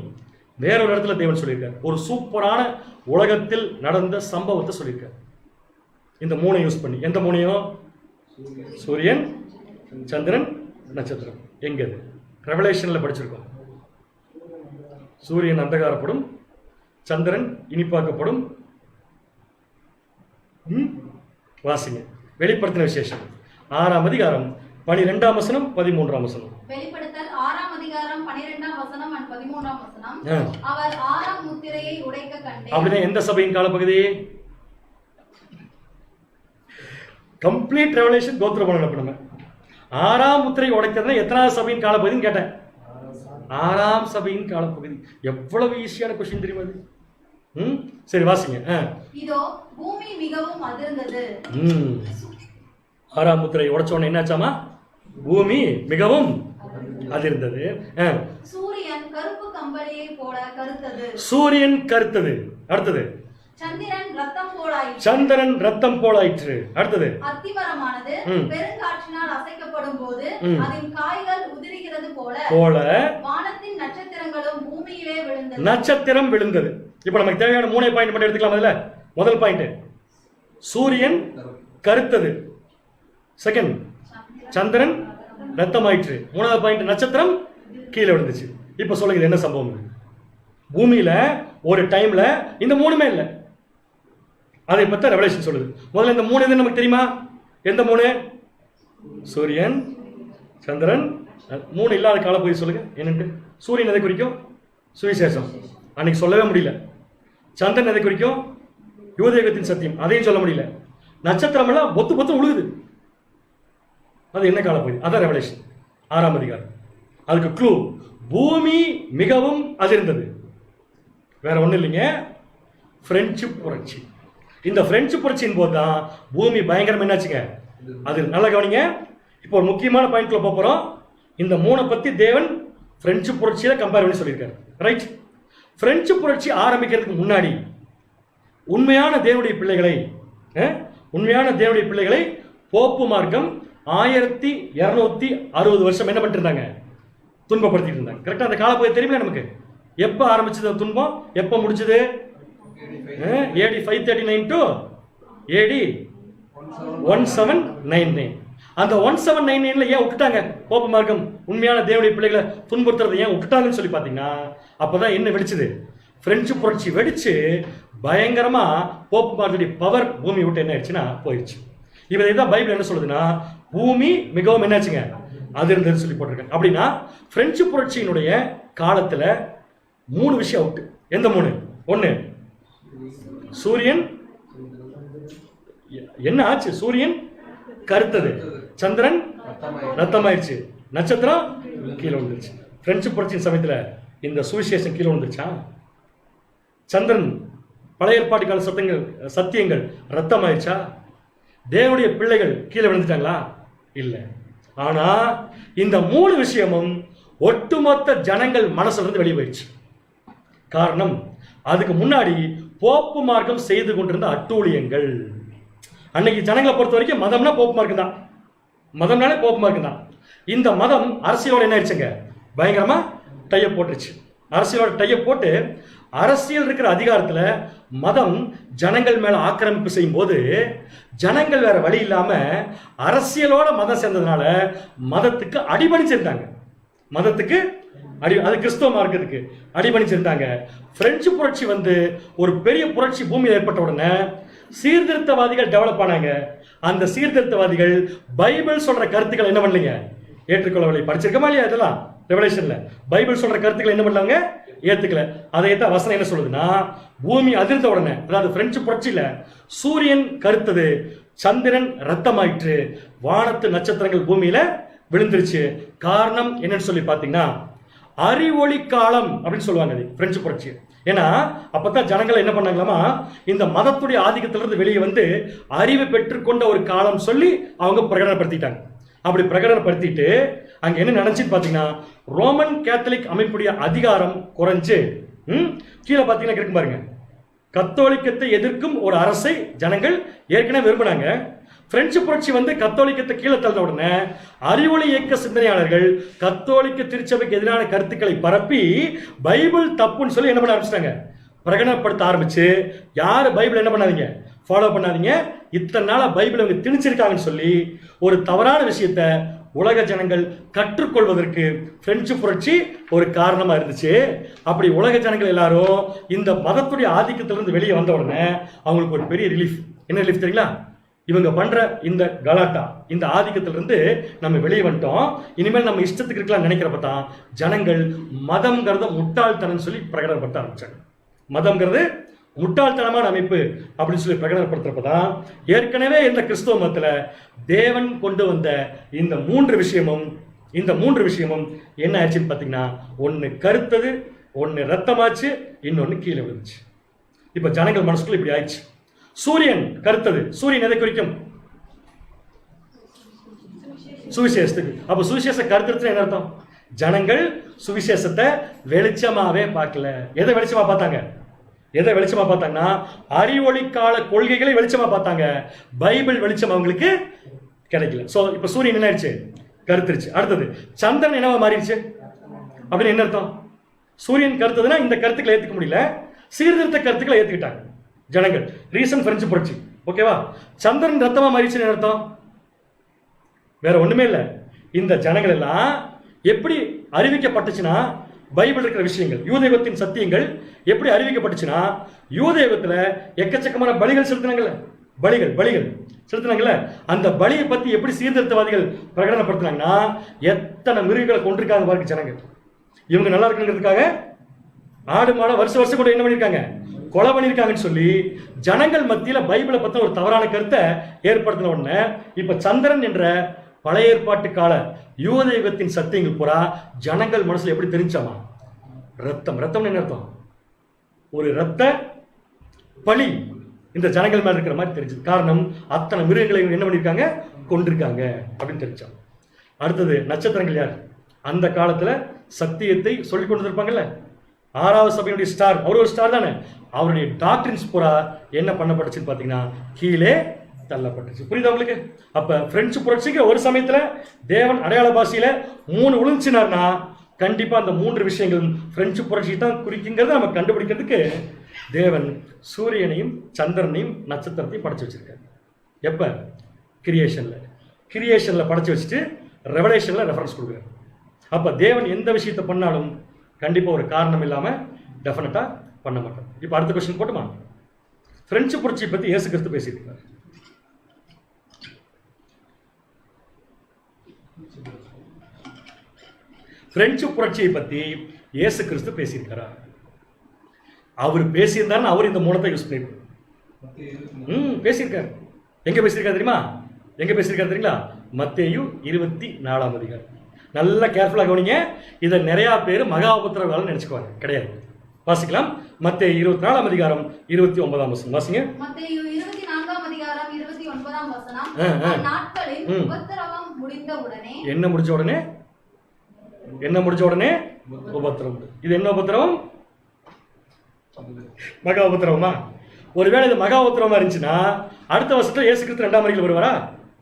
வேற ஒரு இடத்துல தேவன் சொல்லியிருக்காரு. ஒரு சூப்பரான உலகத்தில் நடந்த சம்பவத்தை சொல்லியிருக்காரு இந்த 3ஐ யூஸ் பண்ணி. எந்த 3ஐயும்? சூரியன், சந்திரன், நட்சத்திரம். எங்க? ரெவலேஷன்ல படிச்சிருக்கோம். சூரியன் அந்தகாரப்படும், சந்திரன் இனிப்பாக்கப்படும். வாசிங்க. வெளிப்படுத்தின விசேஷம் 6ஆம் அதிகாரம் 12ஆம் வசனம் 13ஆம் வசனம். வெளிப்படுத்தல் 6ஆம் அதிகாரம் 12ஆம் வசனம் and 13ஆம் வசனம். அவர் 6ஆம் முத்திரையை உடைக்க கண்டேன். அப்படின்னா எந்த சபையின் காலப்பகுதி? கம்ப்ளீட் ரெவலேஷன் கோத்ரூ பண்ணணும். நம்ம 6ஆம் முத்திரை உடைக்கிறதுனா எத்தனாவது சபையின் காலப்பகுதின்னு கேட்டேன். 6ஆம் சபையின் காலப்பகுதி. எவ்வளவு ஈஸியான கொஸ்டின் தெரியுமா அது? சரி வாசிங்க. இதோ பூமி மிகவும் அதிர்ந்தது. 6ஆம் முத்திரை உடைச்ச உடனே என்னாச்சாமா? பூமி மிகவும் அதிர்ந்தது. சூரியன் கருப்பு கம்பளியை போல கருத்தது. சூரியன் கருத்தது. அடுத்தது சந்திரன் ரத்தம் போலாயிற்று. சந்திரன் ரத்தம் போலாயிற்று. அடுத்தது, அத்திமரமானது பெருங்காற்றினால் அசைக்கப்படும் போது அதன் காய்கள் உதிர்கிறது போல வானத்தின் நட்சத்திரங்களும் பூமியிலே விழுந்தது. நட்சத்திரம் விழுந்தது. இப்ப நமக்கு தேவையான 3 பாயிண்ட் மட்டும் எடுத்துக்கலாம். அதுல முதல் பாயிண்ட் சூரியன் கருத்தது, செகண்ட் சந்திரன் ரத்தமாயிற்று, 3வது பாயிண்ட் நட்சத்திரம் கீழே விழுந்துச்சு. இப்ப சொல்லுங்க என்ன சம்பவம்? பூமியில ஒரு டைம்ல இந்த 3மே இல்லை. அதை பத்தி ரெவலேஷன் சொல்லுது. முதல்ல இந்த 3 எது நமக்கு தெரியுமா? எந்த 3? சூரியன், சந்திரன். 3 இல்லாத காலப்பகுதி சொல்லுங்க என்னன்ட்டு. சூரியன் எதை குறிக்கும்? சுவிசேஷம், அன்னைக்கு சொல்லவே முடியல. சந்திரன் எதை குறிக்கும்? யூதேகத்தின் சத்தியம், அதையும் சொல்ல முடியல. நட்சத்திரம் எல்லாம் பொத்து பொத்து உழுகுது. அது என்ன காலப்பகுதி? அதான் ரெவலேஷன் 6ஆம் அதிகாரம். அதுக்கு க்ளூ பூமி மிகவும் அதிர்ந்தது. வேற ஒன்றும் இல்லைங்க, பிரெஞ்சு புரட்சி. இந்த பிரெஞ்சு புரட்சியின் போது தான் பூமி பயங்கரம் என்னாச்சுங்க. அது நல்லா கவனிங்க. இப்போ ஒரு முக்கியமான பாயிண்ட்ல போறோம். இந்த 3 பத்தி தேவன் பிரெஞ்சு புரட்சியில கம்பேர் பண்ணி சொல்லியிருக்காரு. ரைட்? பிரெஞ்சு புரட்சி ஆரம்பிக்கிறதுக்கு முன்னாடி உண்மையான தேவனுடைய பிள்ளைகளை போப்பு மார்க்கம் 1260 வருஷம் என்ன பண்ணிட்டு இருந்தாங்க? துன்பப்படுத்திட்டு இருந்தாங்க. கரெக்டா? அந்த காலப்பகுதி தெரியுமா நமக்கு? எப்ப ஆரம்பிச்சது துன்பம், எப்ப முடிச்சது? AD 539 to AD 1799. அந்த 1799ல ஏன் விட்டுட்டாங்க போப்பு மார்க்கம் உண்மையான தேவனுடைய பிள்ளைகளை துன்புறுத்துறதை ஏன் விட்டுட்டாங்கன்னு சொல்லி பார்த்தீங்கன்னா, அப்பதான் என்ன வெடிச்சது? பிரெஞ்சு புரட்சி வெடிச்சு பயங்கரமா போப்பு மார்க்கத்துடைய பவர் பூமி விட்டு என்ன ஆயிடுச்சுன்னா போயிடுச்சு. இதான் பைபிள் என்ன சொல்லுதுன்னா, பூமி மிகவும் என்னாச்சுங்க அது இருந்ததுன்னு சொல்லி போட்டிருக்காங்க. அப்படின்னா பிரெஞ்சு புரட்சியினுடைய காலத்துல 3 விஷயம் அவுட். எந்த 3? 1 சூரியன் என்ன ஆச்சு? சூரியன் கருத்தது, சந்திரன் ரத்தமாயிடுச்சு, நட்சத்திரம் கீழே விழுந்துருச்சு. பிரெஞ்சு புரட்சியின் சமயத்துல இந்த சுவிசேஷம் கீழே விழுந்துருச்சா? சந்திரன் பழைய ஏற்பாட்டு கால சத்தியங்கள் ரத்தமாயிடுச்சா? தேவனுடைய பிள்ளைகள் கீழே விழுந்துட்டாங்களா? இல்லை. ஆனா இந்த 3 விஷயமும் ஒட்டுமொத்த ஜனங்கள் மனசுல இருந்து வெளியே போயிடுச்சு. காரணம், அதுக்கு முன்னாடி போப்பு மார்க்கம் செய்து கொண்டிருந்த அட்டூழியங்கள். அன்னைக்கு ஜனங்களை பொறுத்த வரைக்கும் மதம்னா போப்பு மார்க்கம் தான், மதம்னாலே போப்பு மார்க்கம் தான். இந்த மதம் அரசியலோட என்ன ஆயிடுச்சுங்க, பயங்கரமா டையப் போட்டுருச்சு. அரசியலோட டையப் போட்டு அரசியல் இருக்கிற அதிகாரத்துல மதம் ஜனங்கள் மேல ஆக்கிரமிப்பு செய்யும் போது ஜனங்கள் வேற வழி இல்லாம அரசியலோட மதம் சேர்ந்ததுனால மதத்துக்கு அடிபணிச்சிருந்தாங்க. மதத்துக்கு அது கிறிஸ்தவ மார்க்கத்துக்கு அடிபணிச்சிருந்தாங்க. பிரெஞ்சு புரட்சி ஒரு பெரிய புரட்சி பூமியில் ஏற்பட்ட உடனே சீர்திருத்தவாதிகள் டெவலப் ஆனாங்க. அந்த சீர்திருத்தவாதிகள் பைபிள் சொல்ற கருத்துக்கள் என்ன பண்ணலீங்க, ஏற்றுக்கொள்ளவில்லை. படிச்சிருக்கமா இல்லையா? இதெல்லாம் ரெவலேஷன்ல பைபிள் சொல்ற கருத்துக்களை என்ன பண்ணாங்க, ஏத்துக்கல. அதைத்தான் வசனம் என்ன சொல்லுதுன்னா, பூமி அதிர்ந்த உடனே, அதாவது பிரெஞ்சு புரட்சியில சூரியன் கருத்தது, சந்திரன் ரத்தமாயிற்று, வானத்து நட்சத்திரங்கள் பூமியில விழுந்துருச்சு. காரணம் என்னன்னு சொல்லி பாத்தீங்கன்னா, அறிவொளி காலம் அப்படின்னு சொல்லுவாங்க அது பிரெஞ்சு புரட்சி. ஏன்னா அப்பதான் ஜனங்கள் என்ன பண்ணாங்களாமா, இந்த மதத்துடைய ஆதிக்கத்திலிருந்து வெளியே அறிவு பெற்றுக்கொண்ட ஒரு காலம் சொல்லி அவங்க பிரகடனப்படுத்திட்டாங்க. அப்படி பிரகடனப்படுத்திட்டு அங்க என்ன நடந்துச்சுன்னு பாத்தீங்கன்னா, ரோமன் கேத்தலிக் அமைப்புடைய அதிகாரம் குறைஞ்சு கீழே பாத்தீங்கன்னா இருக்கு பாருங்க, கத்தோலிக்கத்தை எதிர்க்கும் ஒரு அரசை ஜனங்கள் ஏற்கனவே விரும்பினாங்க. பிரெஞ்சு புரட்சி கத்தோலிக்கத்தை கீழே தள்ள உடனே அறிவொளி இயக்க சிந்தனையாளர்கள் கத்தோலிக்க திருச்சபைக்கு எதிரான கருத்துக்களை பரப்பி பைபிள் தப்புன்னு சொல்லி என்ன பண்ண ஆரம்பிச்சிட்டாங்க, பிரகடனப்படுத்த ஆரம்பிச்சு, யாரு பைபிள் என்ன பண்ணாதீங்க, ஃபாலோ பண்ணாதீங்க, இத்தனை நாளா பைபிள் அவங்க திணிச்சிருக்காங்கன்னு சொல்லி ஒரு தவறான விஷயத்த உலக ஜனங்கள் கற்றுக்கொள்வதற்கு பிரெஞ்சு புரட்சி ஒரு காரணமா இருந்துச்சு. அப்படி உலக ஜனங்கள் எல்லாரும் இந்த மதத்துடைய ஆதிக்கத்திலிருந்து வெளியே வந்த உடனே அவங்களுக்கு ஒரு பெரிய ரிலீஃப். என்ன ரிலீஃப் தெரியுங்களா? இவங்க பண்ற இந்த கலாட்டா, இந்த ஆதிக்கத்திலிருந்து நம்ம வெளியே வந்துட்டோம், இனிமேல் நம்ம இஷ்டத்துக்கு இருக்கலாம் நினைக்கிறப்ப தான் ஜனங்கள் மதம்ங்கிறத முட்டாள்தனம் சொல்லி பிரகடனப்படுத்த ஆரம்பிச்சாங்க. மதம்ங்கிறது முட்டாள்தனமான அமைப்பு அப்படின்னு சொல்லி பிரகடனப்படுத்துறப்பதான் ஏற்கனவே இந்த கிறிஸ்தவ மதத்துல தேவன் கொண்டு வந்த இந்த மூன்று விஷயமும் என்ன ஆச்சுன்னு பாத்தீங்கன்னா, ஒன்னு கருத்தது, ஒன்னு ரத்தமாச்சு, இன்னொன்னு கீழே விழுந்துச்சு. இப்ப ஜனங்கள் மனசுக்குள்ள இப்படி ஆயிடுச்சு. சூரியன் கருத்தது, சூரியன் எதை குறிக்கும்? சுவிசேஷத்துக்கு. அப்ப சுவிசேஷ கருத்துறது என்ன அர்த்தம்? ஜனங்கள் சுவிசேஷத்தை வெளிச்சமாவே பார்க்கல. எதை வெளிச்சமா பார்த்தாங்க? எதை வெளிச்சமா பார்த்தாங்கன்னா அறிவொளி கால கொள்கைகளை வெளிச்சமா பார்த்தாங்க. பைபிள் வெளிச்சம் அவங்களுக்கு கிடைக்கல. சோ இப்ப சூரியன் என்ன ஆயிடுச்சு? கருத்துருச்சு. அடுத்தது சந்திரன் என்னவா மாறிடுச்சு அப்படின்னு என்ன அர்த்தம்? சூரியன் கருத்துதுன்னா இந்த கருத்துக்களை ஏத்துக்க முடியல, சீர்திருத்த கருத்துக்களை ஏத்துக்கிட்டாங்க ஜனங்கள். ரீசன் பிரெஞ்சு புரட்சி. ஓகேவா? சந்திரன் ரத்தமா மாறிடுச்சுன்னு என்ன அர்த்தம்? வேற ஒண்ணுமே இல்லை. இந்த ஜனங்கள் எல்லாம் எப்படி அறிவிக்கப்பட்டுச்சுன்னா, பைபிள் இருக்கிற விஷயங்கள், யூதேகத்தின் சத்தியங்கள் எப்படி அறிவிக்கப்பட்டுச்சுன்னா, யூதேகத்துல எக்கச்சக்கமான பலிகள் செலுத்தினாங்கல்ல, பலிகள் செலுத்தினாங்கல்ல, அந்த பலியை பத்தி எப்படி சீர்திருத்தவாதிகள் பிரகடனப்படுத்தினாங்கன்னா, எத்தனை மிருகங்களை கொண்டிருக்காங்க பாருங்க ஜனங்கள். இவங்க நல்லா இருக்குங்கிறதுக்காக ஆடு மாட வருஷம் கூட என்ன பண்ணிருக்காங்க? கொலை பண்ணிருக்காங்கன்னு சொல்லி ஜனங்கள் மத்தியில பைபிளை பத்தின ஒரு தவறான கருத்தை ஏற்படுத்தின உடனே இப்ப சந்திரன் என்ற பழைய ஏற்பாட்டு கால யூதேகத்தின் சத்தியங்கள் பூரா ஜனங்கள் மனசுல எப்படி தெரிஞ்சாமா? ரத்தம் என்ன அர்த்தம்? ஒரு ரத்த பலி இந்த ஜனங்கள் மேல இருக்கிற மாதிரி தெரிஞ்சது. காரணம், அத்தனை மிருகங்களை என்ன பண்ணிருக்காங்க? கொண்டிருக்காங்க அப்படின்னு தெரிஞ்சாங்க. அடுத்தது நட்சத்திரங்கள் யார்? அந்த காலத்துல சத்தியத்தை சொல்லிக் கொண்டு இருப்பாங்கல்ல, 6வது சபையுடைய ஸ்டார், அவர் ஒரு ஸ்டார் தானே. அவருடைய டாக்டரின்ஸ் பூரா என்ன பண்ணப்பட்டுச்சுன்னு பாத்தீங்கன்னா கீழே தள்ளப்பட்டுச்சு. புரியுதா உங்களுக்கு? அப்ப பிரெஞ்சு புரட்சிக்கு ஒரு சமயத்துல தேவன் அடையாள பாஷையில 3 விழுந்துச்சுனார்னா கண்டிப்பா அந்த 3 விஷயங்கள் பிரெஞ்சு புரட்சி தான் குறிக்குங்கிறத நம்ம கண்டுபிடிக்கிறதுக்கு தேவன் சூரியனையும் சந்திரனையும் நட்சத்திரத்தையும் படைச்சு வச்சிருக்காரு. எப்ப? கிரியேஷன்ல படைச்சு வச்சுட்டு ரெவலேஷன்ல ரெஃபரன்ஸ் கொடுக்குறாரு. அப்ப தேவன் எந்த விஷயத்தை பண்ணாலும் கண்டிப்பா ஒரு காரணம் இல்லாம டெஃபினட்டா பண்ண மாட்டார். இப்ப அடுத்த கொஸ்டின் போட்டுமா? பிரெஞ்சு புரட்சி பத்தி இயேசு கிறிஸ்து பேசியிருக்காரு. பிரெஞ்சு புரட்சியை பத்தி இயேசு கிறிஸ்து பேசியிருக்காரா? அவர் பேசியிருந்தாருன்னு அவர் இந்த மூலத்தை யூஸ் பண்ணிருக்காரு. பேசியிருக்காரு. எங்க பேசியிருக்காரு தெரியுமா? தெரியுங்களா? மத்தேயு 24ஆம் அதிகாரம். நல்லா கேர்ஃபுல்லா கவனிங்க. இதை நிறைய பேர் மகா உபத்திரவகாலம் நினைச்சுக்குவாங்க. கிடையாது. வாசிக்கலாம். மத்தேயு 24ஆம் அதிகாரம் 29ஆம் வசனம் வாசிங்க. மத்தேயு 24ஆம் அதிகாரம் 29ஆம் வசனம். நாட்களில் உபத்திரவம் முடிந்த உடனே என்ன முடிஞ்ச உடனே உபத்திரவம். இது என்ன உபத்திரவம்? மகா உபத்திரவமா? ஒருவேளை இது மகா உபத்திரவமா இருந்துச்சுன்னா அடுத்த வருஷத்துல இயேசு கிறிஸ்து 2ஆம் வருகையில் வருவாரா?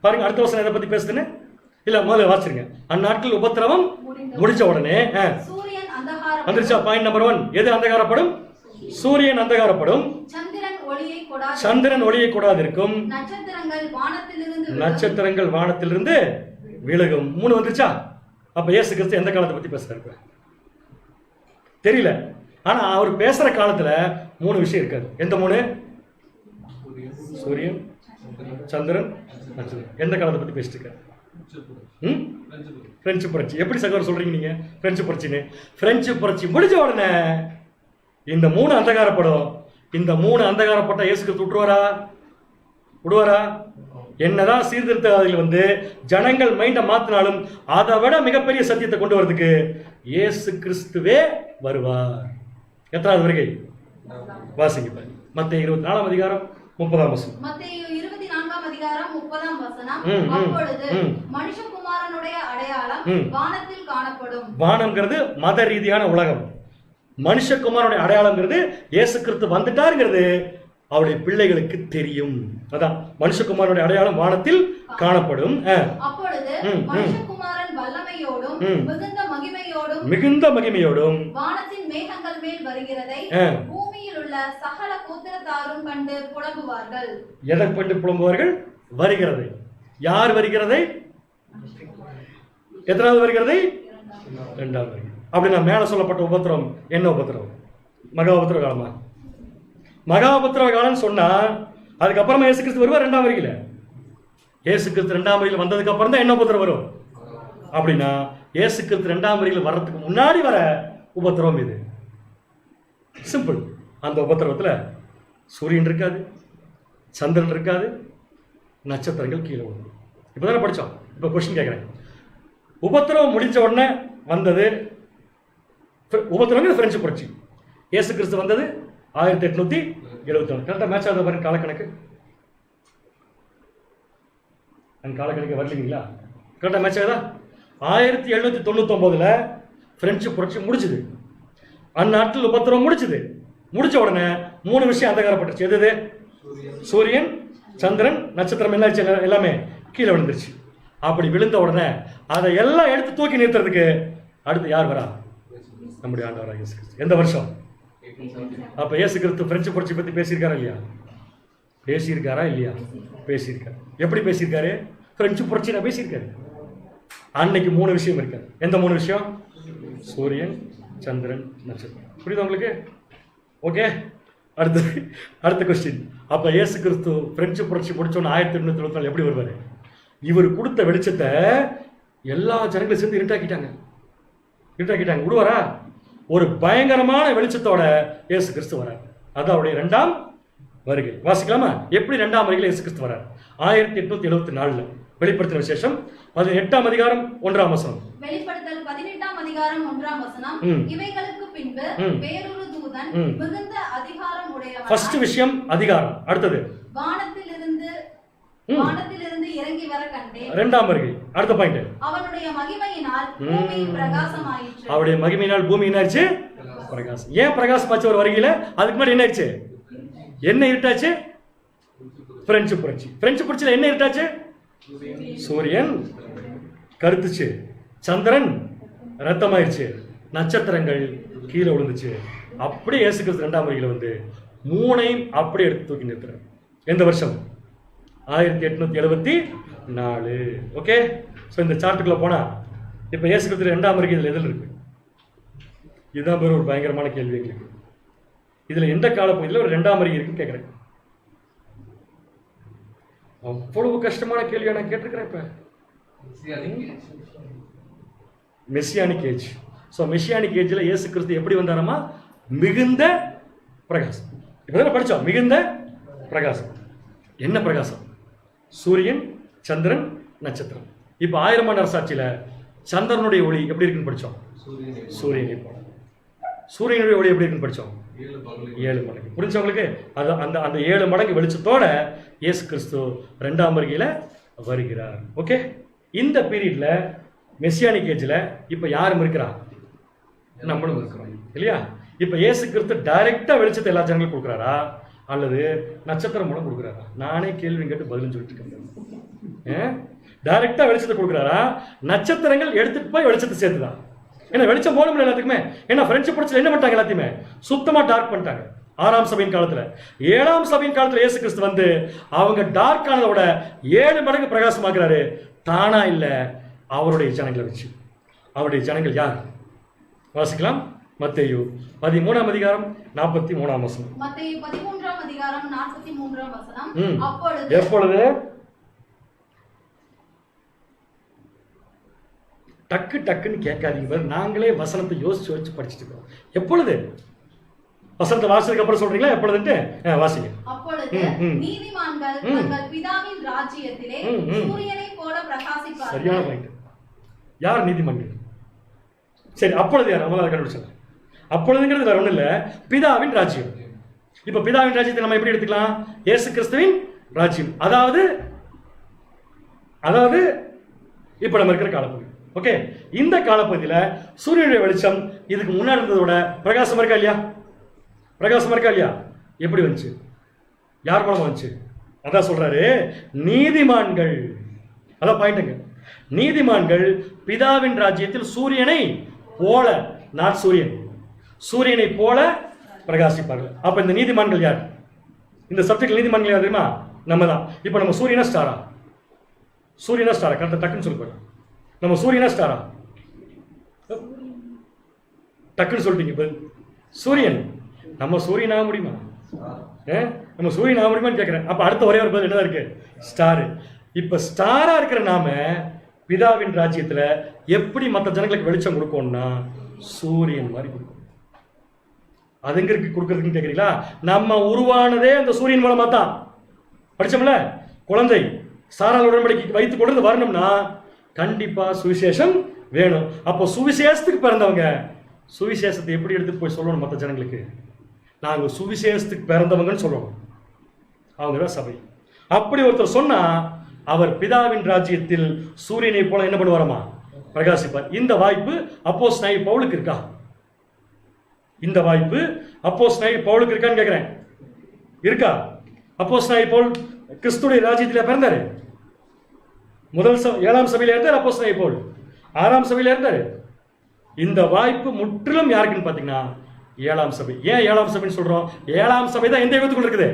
பாருங்க அடுத்த வருஷம் எதை பத்தி பேசுதுன்னு. இல்ல முதல்ல வாசிருங்க. அந்நாட்கள் உபத்திரவம் முடிஞ்ச உடனே வந்துருச்சா? Point number 1. எது அந்தகாரப்படும்? சூரியன் அந்தகாரப்படும், சந்திரன் ஒளியை கூடாதிருக்கும், நட்சத்திரங்கள் வானத்திலிருந்து விலகும். 3 வந்துருச்சா? அப்ப இயேசு கிறிஸ்து எந்த காலத்தை பத்தி பேசுறாரு தெரியல. ஆனா அவர் பேசுற காலத்துல 3 விஷயம் இருக்காது. எந்த 3? சூரியன், சந்திரன், நட்சத்திரம். எந்த காலத்தை பத்தி பேசிட்டு இருக்காரு? பிரெஞ்சு புரட்சி. எப்படி சகோதரர் சொல்றீங்க நீங்க பிரெஞ்சு புரட்சின்னு? பிரெஞ்சு புரட்சி முடிஞ்ச உடனே இந்த 3 அந்தகாரப்படும். இந்த 3 அந்தகாரப்பட்ட இயேசு கிறிஸ்து விடுவாரா? என்னதான் சீர்திருத்தவாதிகள் ஜனங்கள் மைண்ட மாத்தினாலும் அதை விட மிகப்பெரிய சத்தியத்தை கொண்டு வரதுக்கு இயேசு கிறிஸ்துவே வருவார். எத்தனாவது வருகை? வாசிங்க. மத்தேயு 24ஆம் அதிகாரம் 30ஆம் வசனம். மத்தேயு 24ஆம் அதிகாரம் 30ஆம் வசனம். அப்பொழுது மனுஷகுமாரனுடைய அடையாளம் வானத்தில் காணப்படும். வானம்ங்கிறது மத ரீதியான உலகம். மனுஷகுமாரனுடைய அடையாளம்ங்கிறது இயேசு கிறிஸ்து வந்துட்டாருங்கிறது அவருடைய பிள்ளைகளுக்கு தெரியும். அதான் மனுஷகுமாரனுடைய அடையாளம் வானத்தில் காணப்படும். அப்பொழுது மனுஷகுமாரன் வல்லமையோடும் மிகுந்த மகிமையோடும் வானத்தின் மேகங்கள் மேல் வருகிறதை பூமியில் உள்ள சகல கோத்திரத்தாரும் கண்டு புலம்புவார்கள். எதை கண்டு புலம்புவார்கள்? வருகிறதை. யார் வருகிறதை? எத்தனாவது வருகிறதை? 2ஆவது வருகிறது. அப்படின்னா மேல சொல்லப்பட்ட உபத்திரவம் என்ன உபத்திரவம்? மகா உபத்திரவ காலமா? மகா உபத்திரவ காலம் சொன்னா அதுக்கப்புறமா இயேசு கிறிஸ்து வருவார் 2ஆம் வருகையில. இயேசு கிறிஸ்து 2ஆம் வருகையில் வந்ததுக்கு அப்புறம் தான் என்ன உபத்திரவம் வரும்? அப்படின்னா இயேசு கிறிஸ்து 2ஆம் வருகையில் வர்றதுக்கு முன்னாடி வர உபத்திரவம் இது. சிம்பிள். அந்த உபத்திரவத்துல சூரியன் இருக்காது, சந்திரன் இருக்காது, நட்சத்திரங்கள் கீழே விழும். இப்பதானே படிச்சோம். இப்ப கொஸ்டின் கேட்கிறேன். உபத்திரவம் முடிஞ்ச உடனே வந்தது உபத்திரவம் பிரெஞ்சு புரட்சி. இயேசு கிறிஸ்து வந்தது 1871. கரெக்டா மேட்ச் ஆகுது பாருங்க காலக்கணக்கு. அந்த காலக்கணக்கு வரலீங்களா? கரெக்டா மேட்ச் ஆகுதா? 1799 பிரெஞ்சு புரட்சி முடிச்சுது. அந்நாட்டில் உபத்திரவம் முடிச்சுது. முடிச்ச உடனே 3 விஷயம் அந்தகாரப்பட்டுருச்சு. எது? சூரியன், சந்திரன், நட்சத்திரம் என்னாச்சு? எல்லாமே கீழே விழுந்துருச்சு. அப்படி விழுந்த உடனே அதை எல்லாம் எடுத்து தூக்கி நிறுத்துறதுக்கு அடுத்து யார் வரா? நம்முடைய ஆண்டவராக இயேசு கிறிஸ்து. எந்த வருஷம்? அப்ப இயேசு கிறிஸ்து பிரெஞ்சு புரட்சி பத்தி பேசியிருக்காரா இல்லையா? பேசியிருக்காரா இல்லையா? பேசியிருக்காரு. எப்படி பேசியிருக்காரு? பிரெஞ்சு புரட்சி நான் பேசியிருக்காரு. அன்னைக்கு 3 விஷயம் இருக்காது. எந்த 3 விஷயம்? சூரியன், சந்திரன், நட்சத்திரம். புரியுது உங்களுக்கு? ஓகே. அடுத்த கொஸ்டின். அப்ப இயேசு கிறிஸ்து பிரெஞ்சு புரட்சி முடிச்சோன்னு 1824 எப்படி வருவாரு? இவர் கொடுத்த வெளிச்சத்தை எல்லா ஜனங்களும் சேர்ந்து இருட்டாக்கிட்டாங்க. விடுவாரா? ஒரு பயங்கரமான வெளிச்சத்தோட இயேசு கிறிஸ்து வரார். அது அவருடைய 2ஆம் வருகை. வாசிக்கலாமா? எப்படி 2ஆம் வருகையில் இயேசு கிறிஸ்து வரார்? 1874 வெளிப்படுத்தின விசேஷம் 18ஆம் அதிகாரம் 1ஆம் வசனம். வெளிப்படுத்தல் 18ஆம் அதிகாரம் 1ஆம் வசனம். இவைகளுக்கு பின்பு வேறொரு தூதன் மிகுந்த அதிகாரம் உடையவனாய். ஃபர்ஸ்ட் விஷயம் அதிகாரம். அடுத்தது வானத்திலிருந்து இறங்கி வர கண்டேன். 2ஆம் வருகை. அடுத்த பாயிண்ட். அவனுடைய மகிமையினால் பூமி பிரகாசமாயிற்று. அவருடைய மகிமையினால் பூமி என்னாச்சு? பிரகாசம். ஏன் பிரகாசமாச்சு ஒரு வருகையில? அதுக்கு முன்னாடி என்ன ஆயிடுச்சு? என்ன இருட்டாச்சு? பிரெஞ்சு புரட்சியில என்ன இருட்டாச்சு? சூரியன் கருத்துச்சு, சந்திரன் ரத்தமாயிருச்சு, நட்சத்திரங்கள் கீழே விழுந்துச்சு. அப்படியே இயேசு கிறிஸ்து 2ஆம் வருகையில வந்து 3ஐயும் அப்படியே எடுத்து தூக்கி நிறுத்துறார். எந்த வருஷம்? 1874. ஓகே. ஸோ இந்த சார்ட்டுக்குள்ள போனா இப்போ இயேசு கிறிஸ்து 2ஆம் வருகை இதில் எதில் இருக்கு? இதுதான் பேர் ஒரு பயங்கரமான கேள்வி எங்களுக்கு. இதுல எந்த காலப்பகுதியில் ஒரு 2ஆம் வருகை இருக்குன்னு கேட்குறேன். அவ்வளவு கஷ்டமான கேள்வியை நான் கேட்டிருக்கிறேன். இப்ப மெசியானிக் ஏஜ். ஸோ மெசியானிக் ஏஜ்ல இயேசு கிறிஸ்து எப்படி வந்தாரமா? மிகுந்த பிரகாசம். இப்பதான் படிச்சோம். மிகுந்த பிரகாசம். என்ன பிரகாசம்? சூரியன், சந்திரன், நட்சத்திரம். இப்ப 1000 ஆண்டு அரசாட்சியில சந்திரனுடைய ஒளி எப்படி இருக்குன்னு படிச்சோம். சூரியனை போல. சூரியனுடைய ஒளி எப்படி இருக்குன்னு படிச்சோம். 7 மடங்கு. புரிஞ்சவங்களுக்கு? அது அந்த அந்த 7 மடங்கு வெளிச்சத்தோட இயேசு கிறிஸ்து 2ஆம் வருகையில வருகிறார். ஓகே. இந்த பீரியட்ல மெசியானிக் ஏஜ்ல இப்ப யாரும் இருக்கிறா? நம்மளும் இருக்கிறோம் இல்லையா? இப்ப இயேசு கிறிஸ்து டைரக்டா வெளிச்சத்தை எல்லா ஜனங்களும் கொடுக்குறாரா அல்லது நட்சத்திரம் மூலம் கொடுக்குறாரா? நானே கேள்வி கேட்டு பதிலும் சொல்லிட்டு இருக்கேன். டைரக்டா வெளிச்சத்தை கொடுக்குறாரா? நட்சத்திரங்கள் எடுத்துட்டு போய் வெளிச்சத்தை சேர்த்துதான். ஏன்னா வெளிச்சம் போட முடியல எல்லாத்துக்குமே. ஏன்னா பிரெஞ்சு புரட்சியில் என்ன பண்ணிட்டாங்க? எல்லாத்தையுமே சுத்தமா டார்க் பண்ணிட்டாங்க. 6ஆம் சபையின் காலத்துல. 7ஆம் சபையின் காலத்துல இயேசு கிறிஸ்து வந்து அவங்க டார்க் ஆனதோட 7 மடங்கு பிரகாசமாக்குறாரு. தானா இல்ல, அவருடைய ஜனங்களை வச்சு. அவருடைய ஜனங்கள் யார்? வாசிக்கலாம். மத்தேயு 13ஆம் அதிகாரம் 43ஆம் வசனம். மத்தேயு 13ஆம் அதிகாரம் 43ஆம் வசனம். எப்பொழுது? டக்குன்னு கேட்காதீங்க. நாங்களே வசனத்தை யோசிச்சு படிச்சுட்டு இருக்கோம். எப்பொழுது? வசனத்தை வாசிச்சதுக்கு அப்புறம் சொல்றீங்களா எப்பொழுதுட்டு? வாசிங்க. அப்பொழுது நீதிமான்கள் தங்கள் பிதாவின் ராஜ்யத்திலே சூரியனைப் போல பிரகாசிப்பார்கள். சரியான பாயிண்ட். யார் நீதிமான்கள்? சரி, அப்பொழுது யார்? நம்மளால கண்டுபிடிச்சலாம். அப்பொழுதுங்கிறது வேற ஒண்ணும் இல்ல, பிதாவின் ராஜ்யம். இப்ப பிதாவின் ராஜ்யத்தை நம்ம எப்படி எடுத்துக்கலாம்? இயேசு கிறிஸ்துவின் ராஜ்யம். அதாவது இப்ப நம்ம இருக்கிற காலப்பகுதி. ஓகே. இந்த காலப்பகுதியில சூரியனுடைய வெளிச்சம் இதுக்கு முன்னாடி இருந்ததோட பிரகாசம் இருக்கா இல்லையா? பிரகாசம் இருக்கா இல்லையா? எப்படி வந்துச்சு? யார் மூலமா வந்துச்சு? அதான் சொல்றாரு நீதிமான்கள். அதான் பாயிண்ட்ங்க. நீதிமான்கள் பிதாவின் ராஜ்யத்தில் சூரியனை போல, நாட் சூரியனை போல பிரகாசிப்பார்கள். அப்ப இந்த நீதிமான்கள் யார்? இந்த சப்ஜெக்ட் நீதிமான்கள் யார் தெரியுமா? நம்ம தான். இப்ப நம்ம சூரியனா ஸ்டாரா? கரெக்டா டக்குன்னு சொல்லி போயிடும். நம்ம சூரியனா ஸ்டாரா? டக்குன்னு சொல்லிட்டீங்க. சூரியன். நம்ம சூரியன் ஆக முடியுமா? நம்ம சூரியன் ஆக முடியுமான்னு கேட்கிறேன். அப்ப அடுத்த ஒரே ஒரு பதில் என்னதான் இருக்கு? ஸ்டாரு. இப்ப ஸ்டாரா இருக்கிற நாம பிதாவின் ராஜ்யத்துல எப்படி மற்ற ஜனங்களுக்கு வெளிச்சம் கொடுக்கணும்னா சூரியன் மாதிரி கொடுக்கும். அது எங்க இருக்கு கொடுக்கறதுன்னு கேக்குறீங்களா? நம்ம உருவானதே அந்த சூரியன் மூலமா தான். படிச்சோம்ல, குழந்தை சாரால் உடன்படிக்கை வைத்துக் கொண்டு வரணும்னா கண்டிப்பா சுவிசேஷம் வேணும். அப்போ சுவிசேஷத்துக்கு பிறந்தவங்க சுவிசேஷத்தை எப்படி எடுத்துட்டு போய் சொல்லணும் மற்ற ஜனங்களுக்கு? நாங்க சுவிசேஷத்துக்கு பிறந்தவங்கன்னு சொல்லணும். அவங்க தான் சபை. அப்படி ஒருத்தர் சொன்னா அவர் பிதாவின் ராஜ்யத்தில் சூரியனை போல என்ன பண்ணுவாரமா? பிரகாசிப்பார். இந்த வாய்ப்பு அப்போஸ்தலனாகிய பவுலுக்கு இருக்கா? இந்த வாய்ப்பு அப்போஸ்தலனாகிய பவுலுக்கு இருக்கான்னு கேட்கிறேன். இருக்கா? அப்போஸ்தலனாகிய பவுல் கிறிஸ்துடைய ராஜ்யத்தில் பிறந்தாரு. முதல் 7ஆம் சபையில இருந்தார் அப்போஸ்தலனாகிய பவுல். 6ஆம் சபையில இருந்தாரு. இந்த வாய்ப்பு முற்றிலும் யாருக்குன்னு பாத்தீங்கன்னா 7ஆம் சபை. ஏன் 7ஆம் சபைன்னு சொல்றோம்? 7ஆம் சபை தான் எந்த யுகத்துக்குள்ள இருக்குது?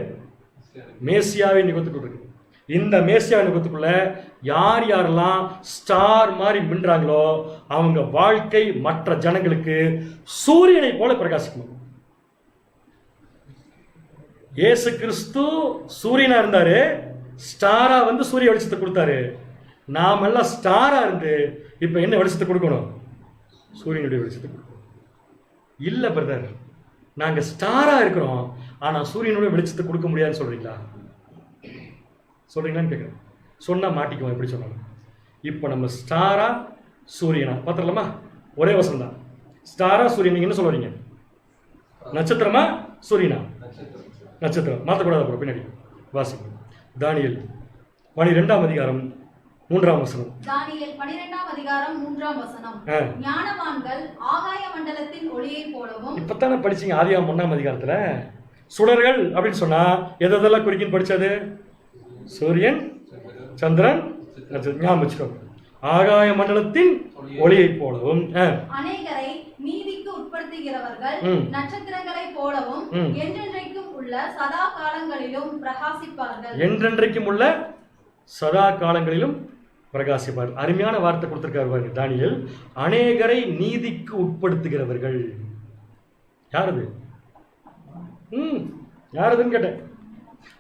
மேசியாவின் யுகத்துக்குள்ள இருக்குது. இந்த மேசியாவின் யுகத்துக்குள்ள யார் யாரெல்லாம் ஸ்டார் மாதிரி மின்றாங்களோ அவங்க வாழ்க்கை மற்ற ஜனங்களுக்கு சூரியனை போல பிரகாசிக்கும். இயேசு கிறிஸ்து சூரியனா இருந்தாரு, ஸ்டாரா வந்து சூரிய வெளிச்சத்தை கொடுத்தாரு. நாம எல்லாம் ஸ்டாரா இருந்து இப்ப என்ன வெளிச்சத்தை கொடுக்கணும்? சூரியனுடைய வெளிச்சத்தை கொடுக்கணும். இல்ல பிரதர், நாங்க ஸ்டாரா இருக்கிறோம், ஆனா சூரியனுடைய வெளிச்சத்தை கொடுக்க முடியாதுன்னு சொல்றீங்களா? சொல்றீங்களான்னு கேட்குறேன். சொன்னா மாட்டிக்குவோம். எப்படி சொன்னாலும் இப்போ நம்ம ஸ்டாரா சூரியனா பார்த்துடலாமா? ஒரே வசனம் தான். ஸ்டாரா சூரியன். நீங்க என்ன சொல்றீங்க? நட்சத்திரமா சூரியனா? நட்சத்திரம். மாற்றக்கூடாது. அப்புறம் பின்னாடி வாசிக்கும். தானியேல் 12ஆம் அதிகாரம் 3ஆம் வசனம். தானியேல் 12ஆம் அதிகாரம் 3ஆம் வசனம். ஞானவான்கள் ஆகாய மண்டலத்தின் ஒளியை போலவும். இப்பதானே படிச்சீங்க ஆதியாகமம் 1ஆம் அதிகாரத்துல. சுடர்கள் அப்படின்னு சொன்னா எதெல்லாம் குறிக்குன்னு படிச்சது? சூரியன், சந்திரன், ஞாபகம் வச்சுக்கோ. ஆகாய மண்டலத்தின் ஒளியை போலவும் அநேகரை நீதிக்கு உட்படுத்துகிறவர்கள் நட்சத்திரங்களை போலவும் என்றென்றைக்கும் உள்ள சதா காலங்களிலும் பிரகாசிப்பார்கள். என்றென்றைக்கும் உள்ள சதா காலங்களிலும் பிரகாசிப்பார். அருமையான வார்த்தை கொடுத்திருக்காரு தானியேல். அநேகரை நீதிக்கு உட்படுத்துகிறவர்கள். யாரது? யாரதுன்னு கேட்டேன்.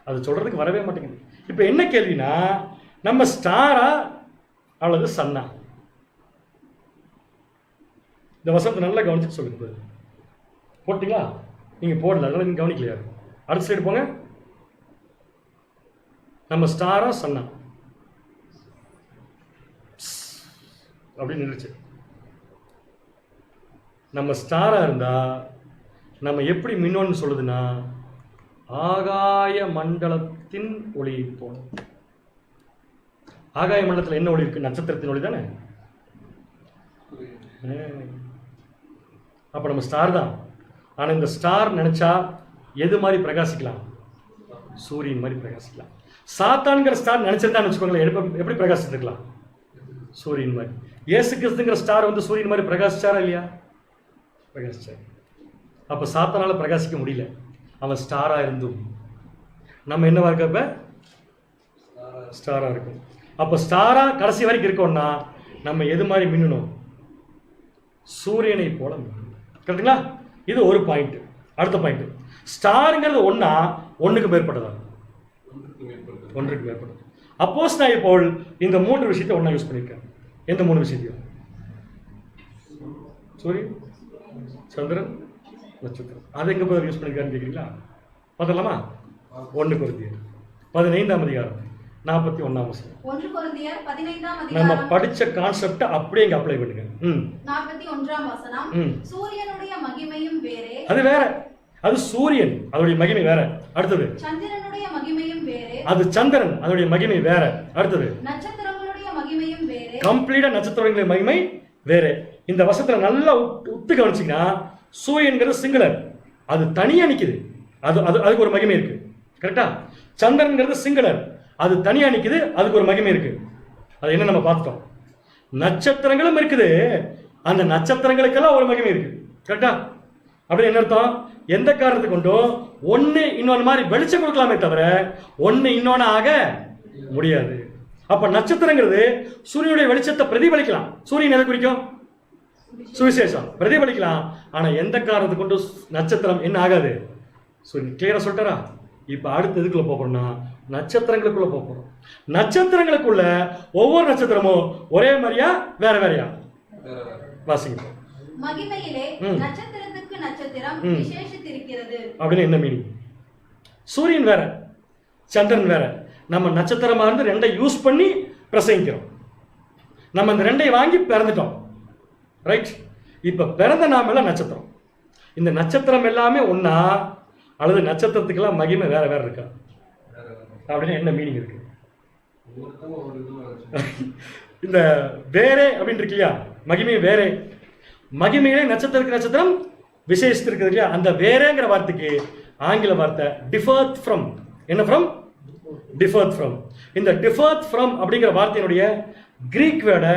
அது சொல்றதுக்கு வரவே மாட்டேங்குது. இப்ப என்ன கேள்வினா, நம்ம ஸ்டாரா அல்லது சன்னா? இந்த வசனத்தை நல்லா கவனிச்சு சொல்லுங்க. போட்டீங்களா? நீங்க போடல, அதனால நீங்க கவனிக்கலையா? அடுத்த சைடு போங்க. நம்ம ஸ்டாரா சன்னா அப்படின்னு நினைச்சு. நம்ம ஸ்டாரா இருந்தா நம்ம எப்படி மின்னோன்னு சொல்லுதுன்னா, ஆகாய மண்டலத்தின் ஒளி போல. ஆகாய மண்டலத்தில் என்ன ஒளி இருக்கு? நட்சத்திரத்தின் ஒளி தானே. அப்ப நம்ம ஸ்டார் தான். ஆனா இந்த ஸ்டார் நினைச்சா எது மாதிரி பிரகாசிக்கலாம்? சூரியன் மாதிரி பிரகாசிக்கலாம். சாத்தான்கிற ஸ்டார் நினைச்சிருந்தான்னு வச்சுக்கோங்களேன், எப்படி பிரகாசிச்சிருக்கலாம்? சூரியன் மாதிரி. இயேசு கிறிஸ்துங்கிற ஸ்டார் வந்து சூரியன் மாதிரி பிரகாசிச்சாரா இல்லையா? பிரகாசிச்சார். அப்ப சாத்தானால பிரகாசிக்க முடியல. அவன் ஸ்டாரா இருந்தும் நம்ம என்னவா இருக்கப்ப? ஸ்டாரா இருக்கும். அப்ப ஸ்டாரா கடைசி வரைக்கும் இருக்கோம்னா நம்ம எது மாதிரி மின்னணும்? சூரியனை போல மின்னணும். கரெக்டுங்களா? இது ஒரு பாயிண்ட். அடுத்த பாயிண்ட், ஸ்டாருங்கிறது ஒன்னா ஒன்றுக்கு மேற்பட்டதா? ஒன்றுக்கு மேற்பட்டது. அப்போஸ்தலனாகிய பவுல் இந்த 3 விஷயத்தை ஒன்னா யூஸ் பண்ணியிருக்காங்க. எந்த 3 விஷயத்தையும்? சூரியன், சந்திரன், நட்சத்திரம். அதை எங்க போய் யூஸ் பண்ணிருக்கான்னு கேட்குறீங்களா? பார்த்தலாமா? 1 கொரிந்தியர் 15ஆம் அதிகாரம் 41ஆம் வசனம். 1 கொரிந்தியர் 15ஆம் அதிகாரம். நம்ம படிச்ச கான்செப்ட் அப்படியே இங்க அப்ளை பண்ணுங்க. 41ஆம் வசனம். சூரியனுடைய மகிமையும் வேறே. அது வேற. அது சூரியன், அதோட மகிமை வேற. அடுத்தது சந்திரனுடைய மகிமையும் வேறே. அது சந்திரன், அதோட மகிமை வேற. அடுத்தது நட்சத்திரங்களுடைய மகிமையும் வேறே. கம்ப்ளீட்டா நட்சத்திரங்களுடைய மகிமை வேற. இந்த வசனத்துல நல்லா உத்து கவனிச்சீங்கன்னா, சூரியன்கிறது சிங்குலர், அது தனியா நிக்குது. அதுக்கு ஒரு மகிமை இருக்கு. கரெக்டா? சந்திரன்கிறது சிங்குலர், அது தனியா நிக்குது, அதுக்கு ஒரு மகிமை இருக்கு. அது என்ன நம்ம பார்த்துட்டோம். நட்சத்திரங்களும் இருக்குது, அந்த நட்சத்திரங்களுக்கெல்லாம் ஒரு மகிமை இருக்கு. கரெக்டா? அப்படி என்ன அர்த்தம்? எந்த காரணத்தை கொண்டும் ஒன்னு இன்னொன்னு மாதிரி வெளிச்சம் கொடுக்கலாமே தவிர ஒன்னு இன்னொன்னு ஆக முடியாது. அப்ப நட்சத்திரங்கிறது சூரியனுடைய வெளிச்சத்தை பிரதிபலிக்கலாம். சூரியன் எதை குறிக்கும்? சுவிசேஷம். பிரதிபலிக்கலாம். ஆனா எந்த காரணத்தை கொண்டு நட்சத்திரம் என்ன ஆகாது? கிளியரா சொல்லிட்டாரா? இப்ப அடுத்த எதுக்குள்ள போறோம்னா, நட்சத்திரங்களுக்குள்ள போறோம். நட்சத்திரங்களுக்குள்ள ஒவ்வொரு நட்சத்திரமும் ஒரே மாதிரியா வேற வேறையா? வாசிங்க. மகிமையிலே நட்சத்திரத்துக்கு நட்சத்திரம் விசேஷித்திருக்கிறது. அப்படின்னு என்ன மீனிங்? சூரியன் வேற, சந்திரன் வேற. நம்ம நட்சத்திரமா இருந்து 2 யூஸ் பண்ணி பிரசங்கிக்கிறோம். நம்ம இந்த 2 வாங்கி பிறந்துட்டோம். ரைட்? இப்ப பிறந்த நாம எல்லாம் நட்சத்திரம். இந்த நட்சத்திரம் எல்லாமே ஒன்னா அல்லது நட்சத்திரத்துக்கெல்லாம் மகிமை வேற வேற இருக்கா? அப்படின்னு என்ன மீனிங் இருக்கு? இந்த வேறே அப்படின்னு இருக்கு இல்லையா? மகிமை வேறே. மகிமையிலே நட்சத்திரத்துக்கு நட்சத்திரம் விசேஷித்து இல்லையா, அந்த வேறேங்கிற வார்த்தைக்கு ஆங்கில வார்த்தை டிஃபர்ட் ஃப்ரம். என்ன ஃப்ரம்? Deferred from. இந்த டிஃபர்ட் ஃப்ரம் அப்படிங்கிற வார்த்தையினுடைய கிரீக் வேர்டை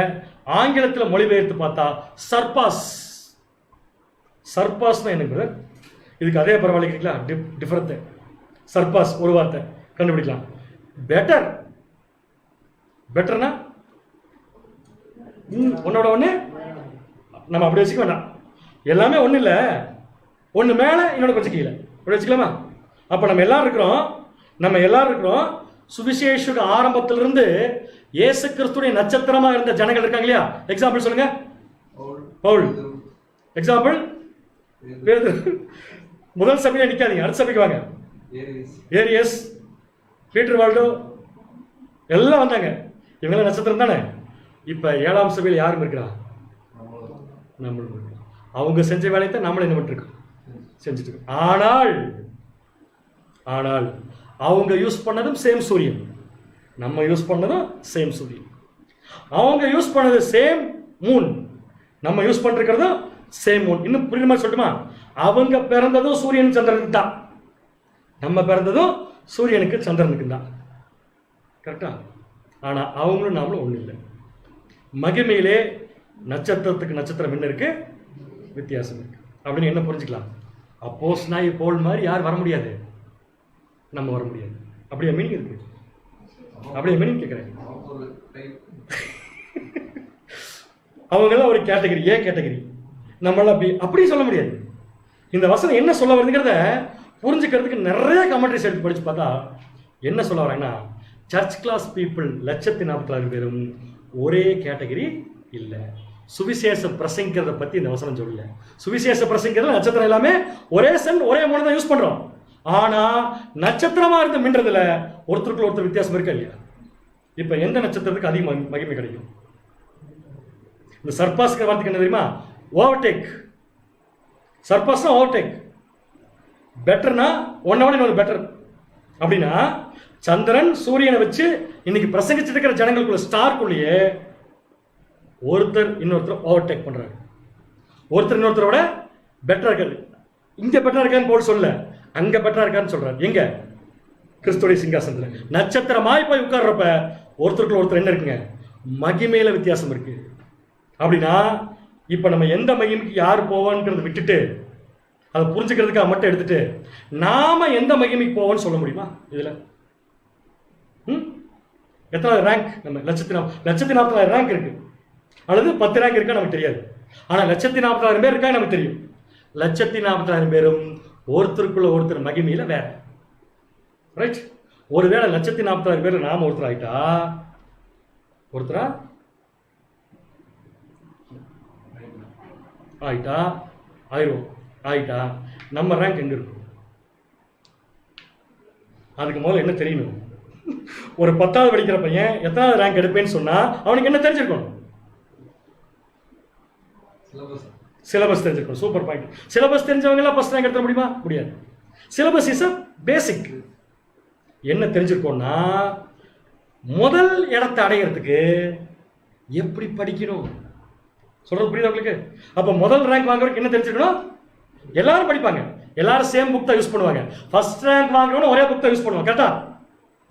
ஆங்கிலத்தில் மொழிபெயர்த்து பார்த்தா சர்பாஸ். சர்பாஸ்னா எனக்கு இதுக்கு அதே பரவாயில்லைங்களா? டிஃபரண்ட். சர்பாஸ் ஒரு வார்த்தை கண்டுபிடிக்கலாம். பெட்டர். பெட்டர்னா ஒன்னோட ஒன்று நம்ம அப்படி வச்சுக்க வேண்டாம். எல்லாமே ஒன்றும் இல்லை, ஒன்று மேலே இன்னொன்று கொஞ்சம் கீழே அப்படி வச்சுக்கலாமா? அப்போ நம்ம எல்லாரும் இருக்கிறோம் சுவிசேஷ ஆரம்பத்திலிருந்து இயேசு கிறிஸ்துடைய நட்சத்திரமா இருந்த ஜனங்கள் இருக்காங்க இல்லையா? எக்ஸாம்பிள் சொல்லுங்க. பவுல். எக்ஸாம்பிள் முதல் சபையில நிக்காதீங்க, அடுத்த சபைக்கு வாங்க. ஏரியஸ், பீட்டர் வால்டோ எல்லாம் வந்தாங்க. இவங்க நட்சத்திரம் தானே. இப்ப 7ஆம் சபையில் யாரும் இருக்கிறா? நம்மளும் இருக்கிறோம். அவங்க செஞ்ச வேலையை தான் நம்மளும் என்ன பண்ணிருக்கோம்? செஞ்சுட்டு இருக்கோம். ஆனால் அவங்க யூஸ் பண்ணதும் சேம் சூரியன், நம்ம யூஸ் பண்ணதும் சேம் சூரியன். அவங்க யூஸ் பண்ணது சேம் மூன், நம்ம யூஸ் பண்ணிருக்கிறதும் சேம் மூன். இன்னும் புரியுற மாதிரி சொல்லட்டுமா? அவங்க பிறந்ததும் சூரியன் சந்திரனுக்கு தான், நம்ம பிறந்ததும் சூரியனுக்கு சந்திரனுக்கு தான். கரெக்டா? ஆனா அவங்களும் நாமளும் ஒண்ணு இல்லை. மகிமையிலே நட்சத்திரத்துக்கு நட்சத்திரம் என்ன இருக்கு? வித்தியாசம் இருக்கு. அப்படின்னு என்ன புரிஞ்சுக்கலாம்? அப்போஸ்தலனாகிய பவுல் மாதிரி யார் வர முடியாது? நம்ம வர முடியாது. அப்படியே மீனிங் இருக்கு. அப்படியே மீனிங் கேட்கிறேன். அவங்கெல்லாம் ஒரு கேட்டகரி, ஏ கேட்டகரி. நம்மளாம் அப்படி சொல்ல முடியாது. இந்த வசனம் என்ன சொல்ல வருதுங்கிறத புரிஞ்சுக்கிறதுக்கு நிறைய கமெண்ட்ரிஸ் எடுத்து படிச்சு பார்த்தா என்ன சொல்ல வராங்கன்னா, சர்ச் கிளாஸ் பீப்புள் 146,000 பேரும் ஒரே கேட்டகரி இல்லை. சுவிசேஷ பிரசங்கிறத பத்தி இந்த வசனம் சொல்லல. சுவிசேஷ பிரசங்கிறது நட்சத்திரம் எல்லாமே ஒரே சன் ஒரே மூணு தான் யூஸ் பண்றோம். ஆனா நட்சத்திரமா இருந்து மின்றதுல ஒருத்தருக்குள்ள ஒருத்தர் வித்தியாசம் இருக்கா இல்லையா? இப்ப எந்த நட்சத்திரத்துக்கு அதிக மகிமை கிடைக்கும்? இந்த சர்பாஸ்கிற வார்த்தைக்கு என்ன தெரியுமா? ஓவர்டேக். சர்பாஸ்னா ஓவர்டேக். பெட்டர்னா ஒன்னோட இன்னொரு பெட்டர். அப்படின்னா சந்திரன் சூரியனை வச்சு இன்னைக்கு பிரசங்கிச்சுட்டு இருக்கிற ஜனங்களுக்குள்ள ஸ்டார்க்குள்ளேயே ஒருத்தர் இன்னொருத்தர் ஓவர்டேக் பண்றாரு. ஒருத்தர் இன்னொருத்தரோட பெட்டரா இருக்காரு. இங்க பெட்டரா இருக்கான்னு போல் சொல்ல, அங்க பெட்டரா இருக்கான்னு சொல்றாரு. எங்க? கிறிஸ்துடைய சிங்காசனத்துல நட்சத்திரமாய் போய் உட்கார்றப்ப ஒருத்தருக்குள்ள ஒருத்தர் என்ன இருக்குங்க? மகிமையில வித்தியாசம் இருக்கு. அப்படின்னா இப்ப நம்ம எந்த மகிமைக்கு யார் போவான்ங்கிறத விட்டுட்டு அதை புரிஞ்சுக்கிறதுக்காக மட்டும் எடுத்துட்டு நாம எந்த மகிமைக்கு போவோம்னு சொல்ல முடியுமா? இதுல எத்தனை ரேங்க்? நம்ம 1,40,000 ரேங்க் இருக்கு, அல்லது 10 ரேங்க் இருக்கா நமக்கு தெரியாது. ஆனா 1,40,000 பேர் இருக்கா நமக்கு தெரியும். 1,40,000 பேரும் ஒருத்தருக்குள்ள ஒருத்தர் மகிமையில வேற. ரைட்? ஒருவேளை 1,40,000 பேர் நாம ஒருத்தர் ஆயிட்டா நம்ம ரேங்க் எங்க இருக்கும்? அதுக்கு முதல்ல என்ன தெரியணும்? ஒரு 10வது படிக்கிற பையன் எத்தனாவது ரேங்க் எடுப்பேன்னு சொன்னா அவனுக்கு என்ன தெரிஞ்சிருக்கணும்? சிலபஸ் தெரிஞ்சிருக்கணும். Super point. சிலபஸ் தெரிஞ்சவங்க எல்லாம் ஃபர்ஸ்ட் ரேங்க் எடுத்துட முடியுமா? முடியாது. சிலபஸ் இஸ் a பேசிக். என்ன தெரிஞ்சிருக்கோம்னா முதல் இடத்தை அடையிறதுக்கு எப்படி படிக்கணும்? சொல்றது புரியுதா உங்களுக்கு? அப்ப முதல் ரேங்க் வாங்குறதுக்கு என்ன தெரிஞ்சிருக்கணும்? எல்லாரும் படிப்பாங்க, எல்லாரும் சேம் புக் தான் யூஸ் பண்ணுவாங்க. ஃபர்ஸ்ட் ரேங்க் வாங்குறவங்க ஒரே புக் தான் யூஸ் பண்ணுவாங்க. கரெக்டா?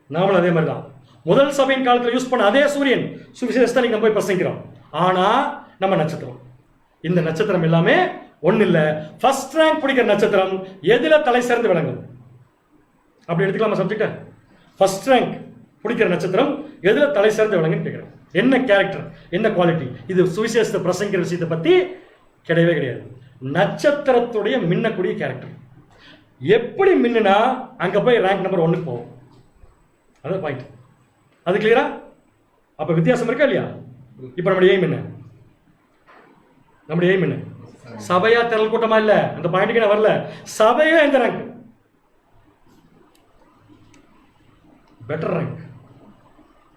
நாமளும் அதே மாதிரி தான். முதல் சபையின் காலத்தில் யூஸ் பண்ண அதே சூரியன் சுவிசேஷத்தை நீங்க போய் பிரசங்கிக்கிறோம். ஆனா நம்ம நட்சத்திரம், இந்த நட்சத்திரம் எல்லாமே ஒண்ணு இல்ல. ஃபர்ஸ்ட் ரேங்க் பிடிக்கிற நட்சத்திரம் எதுல தலை சிறந்து விளங்கும்? அப்படி எடுத்துக்கலாமா சப்ஜெக்ட்? ஃபர்ஸ்ட் ரேங்க் பிடிக்கிற நட்சத்திரம் எதுல தலை சிறந்து விளங்குன்னு கேட்கிறேன். என்ன கேரக்டர், என்ன குவாலிட்டி? இது சுவிசேஷத்தை பிரசங்கிற விஷயத்தை பத்தி கிடையவே கிடையாது. நட்சத்திரத்துடைய மின்னக்கூடிய கேரக்டர் எப்படி மின்னுனா அங்க போய் ரேங்க் நம்பர் 1க்கு போகும். அதான் பாயிண்ட். அது கிளியரா? அப்ப வித்தியாசம் இருக்கா இல்லையா? இப்ப நம்முடைய எய்ம் என்ன? நம்முடைய எய்ம் என்ன? சபையா திரள் கூட்டமா இல்ல, அந்த பாயிண்ட்டுக்கு நான் வரல. சபையா எந்த rank? Better rank.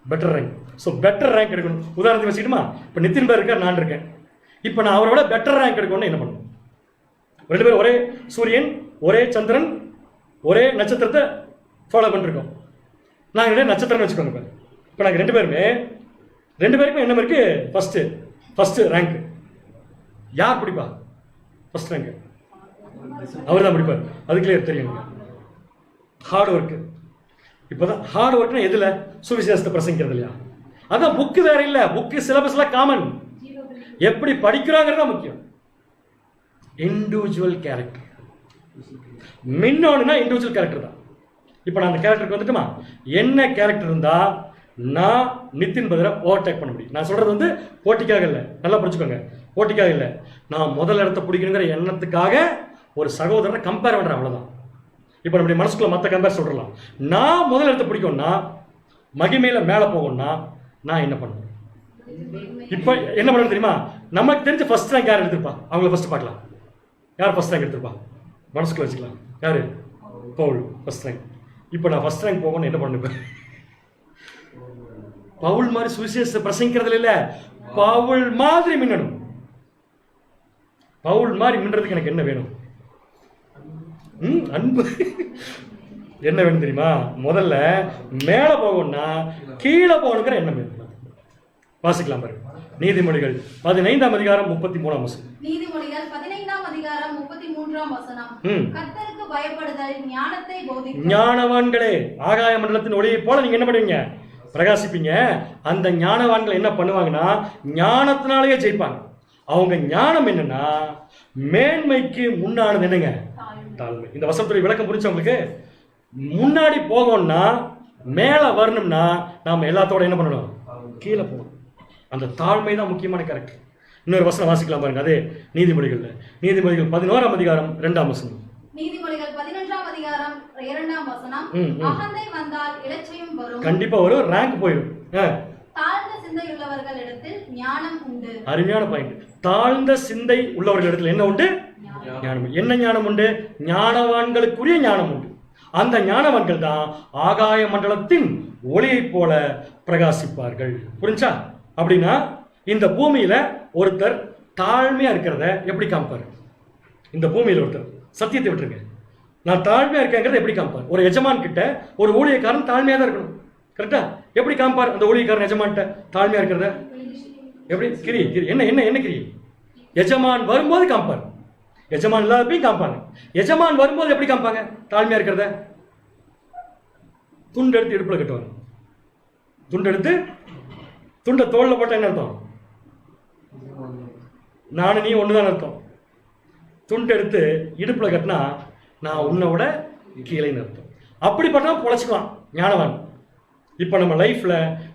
Better rank. So better rank எடுக்கணும். உதாரணத்துக்கு வச்சுக்கிட்டுமா, இப்போ நிதின் பேர் இருக்கார், நான் இருக்கேன். இப்போ நான் அவரோட பெட்டர் ரேங்க் எடுக்கணும்னு என்ன பண்ணணும்? 2 பேரும் ஒரே சூரியன், ஒரே சந்திரன், ஒரே நட்சத்திரத்தை ஃபாலோ பண்ணிருக்கோம். நாங்கள் நட்சத்திரம் வச்சுக்கோங்க. இப்போ நாங்கள் 2 பேருக்குமே என்ன இருக்கு? First rank. யார் பிடிப்பா ஃபர்ஸ்ட் ரேங்க்? அவர் தான் முடிப்பார். அது கிளியர் தெரியும். Hard work. இப்போதான் ஹார்ட் ஒர்க்னா எதுல? சுவிசேஷத்தை பிரசங்கிக்கிறது இல்லையா? அதான் புக்கு வேற இல்லை, புக்கு சிலபஸ்லாம் காமன். எப்படி படிக்கிறாங்கிறது தான் முக்கியம். இண்டிவிஜுவல் கேரக்டர் மின்னோன்னா இண்டிவிஜுவல் கேரக்டர் தான். இப்போ நான் அந்த கேரக்டருக்கு வந்துட்டுமா, என்ன கேரக்டர் இருந்தா நான் நித்தின் பதிலாக ஓவர்டேக் பண்ண முடியும். நான் சொல்றது வந்து போட்டிக்காக இல்லை, நல்லா புரிஞ்சுக்கோங்க, போட்டிக்காக இல்லை. நான் முதல் இடத்த பிடிக்கணுங்கிற எண்ணத்துக்காக ஒரு சகோதரனை கம்பேர் பண்றேன், அவ்வளவுதான். இப்போ நம்முடைய மனசுக்குள்ள மற்ற கம்பேர் சொல்றலாம். நான் முதல் இடத்த பிடிக்கும்னா, மகிமையில மேலே போகணும்னா நான் என்ன பண்ணுவேன்? இப்போ என்ன பண்ணணும் தெரியுமா? நமக்கு தெரிஞ்ச ஃபர்ஸ்ட் ரேங்க் யார் எடுத்திருப்பா? அவங்கள ஃபர்ஸ்ட் பார்க்கலாம். யார் ஃபர்ஸ்ட் ரேங்க் எடுத்திருப்பா? மனசுக்குள்ள வச்சுக்கலாம். யாரு? Pavul first rank. இப்போ நான் ஃபர்ஸ்ட் ரேங்க் போகணும்னு என்ன பண்ணுவேன்? பவுல் மாதிரி சுவிசேஷத்தை பிரசங்கிக்கிறதுல இல்ல, பவுல் மாதிரி மின்னணும். பவுல் மாதிரி மின்றதுக்கு எனக்கு என்ன வேணும்? அன்பு. என்ன வேணும் தெரியுமா? முதல்ல மேல போகணும்னா கீழே போகணுங்கிற எண்ணம் வேணும். வாசிக்கலாம் பாருங்க. நீதிமொழிகள் 15ஆம் அதிகாரம் 33ஆம் வசனம். நீதிமொழிகள் 15ஆம் அதிகாரம் 33ஆம் வசனம். கர்த்தருக்கு பயப்படுதல் ஞானத்தை போதிக்கும். ஞானவான்களே, ஆகாய மண்டலத்தின் ஒளியை போல நீங்க என்ன பண்ணுவீங்க? பிரகாசிப்பீங்க. அந்த ஞானவான்கள் என்ன பண்ணுவாங்கன்னா ஞானத்தினாலேயே ஜெயிப்பாங்க. அவங்க ஞானம் என்னன்னா மேன்மைக்கு முன்னானது என்னங்க? தாழ்மை. இந்த வசனத்துடைய விளக்கம் புரிஞ்சு உங்களுக்கு? முன்னாடி போகணும்னா, மேல வரணும்னா நாம எல்லாத்தோட என்ன பண்ணணும்? கீழே போகணும். அந்த தாழ்மை தான் முக்கியமான கேரக்டர். இன்னொரு வசனம் வாசிக்கலாம் பாருங்க. அதே நீதிமொழிகள் 11ஆம் அதிகாரம் 2ஆம் வசனம். நீதிமொழிகள் 11ஆம் அதிகாரம் 2ஆம் வசனம். அகந்தை வந்தால் இலச்சையும் வரும். கண்டிப்பா வரும், ரேங்க் போயிடும். தாழ்ந்த சிந்தை உள்ளவர்களிடத்தில் ஞானம் உண்டு. அருமையான பாயிண்ட். தாழ்ந்த சிந்தை உள்ளவர்களிடத்தில் என்ன உண்டு? ஞானம். என்ன ஞானம் உண்டு? ஞானவான்களுக்குரிய ஞானம் உண்டு. அந்த ஞானவான்கள் தான் ஆகாய மண்டலத்தின் ஒளியை போல பிரகாசிப்பார்கள். புரிஞ்சா? அப்படின்னா இந்த பூமியில ஒருத்தர் தாழ்மையா இருக்கிறத எப்படி காமிப்பாரு? இந்த பூமியில ஒருத்தர் சத்தியத்தை விட்டுருங்க, நான் தாழ்மையா இருக்கேங்கிறத எப்படி காமிப்பார்? ஒரு எஜமான் கிட்ட ஒரு ஊழியக்காரன் தாழ்மையா தான் இருக்கணும். கரெக்டா? எப்படி காமிப்பார் அந்த ஊழியக்காரன் எஜமான்கிட்ட தாழ்மையா இருக்கிறத? எப்படி? கிரி கிரி என்ன என்ன என்ன கிரி? எஜமான் வரும்போது காமிப்பார், எஜமான் இல்லாதப்பையும் காமிப்பாங்க. எஜமான் வரும்போது எப்படி காமிப்பாங்க தாழ்மையா இருக்கிறத? துண்டு எடுத்து இடுப்புல கட்டுவாங்க. துண்டு எடுத்து துண்டை தோல்ல போட்ட என்ன அர்த்தம்? நானும் நீ ஒண்ணுதான் அர்த்தம். துண்டு எடுத்து இடுப்புல கட்டினா நான் உன்னை விட கீழேன்னு அர்த்தம். அப்படிப்பட்ட பொழைச்சிக்கலாம் ஞானவான். இப்ப நம்ம லைஃப்ல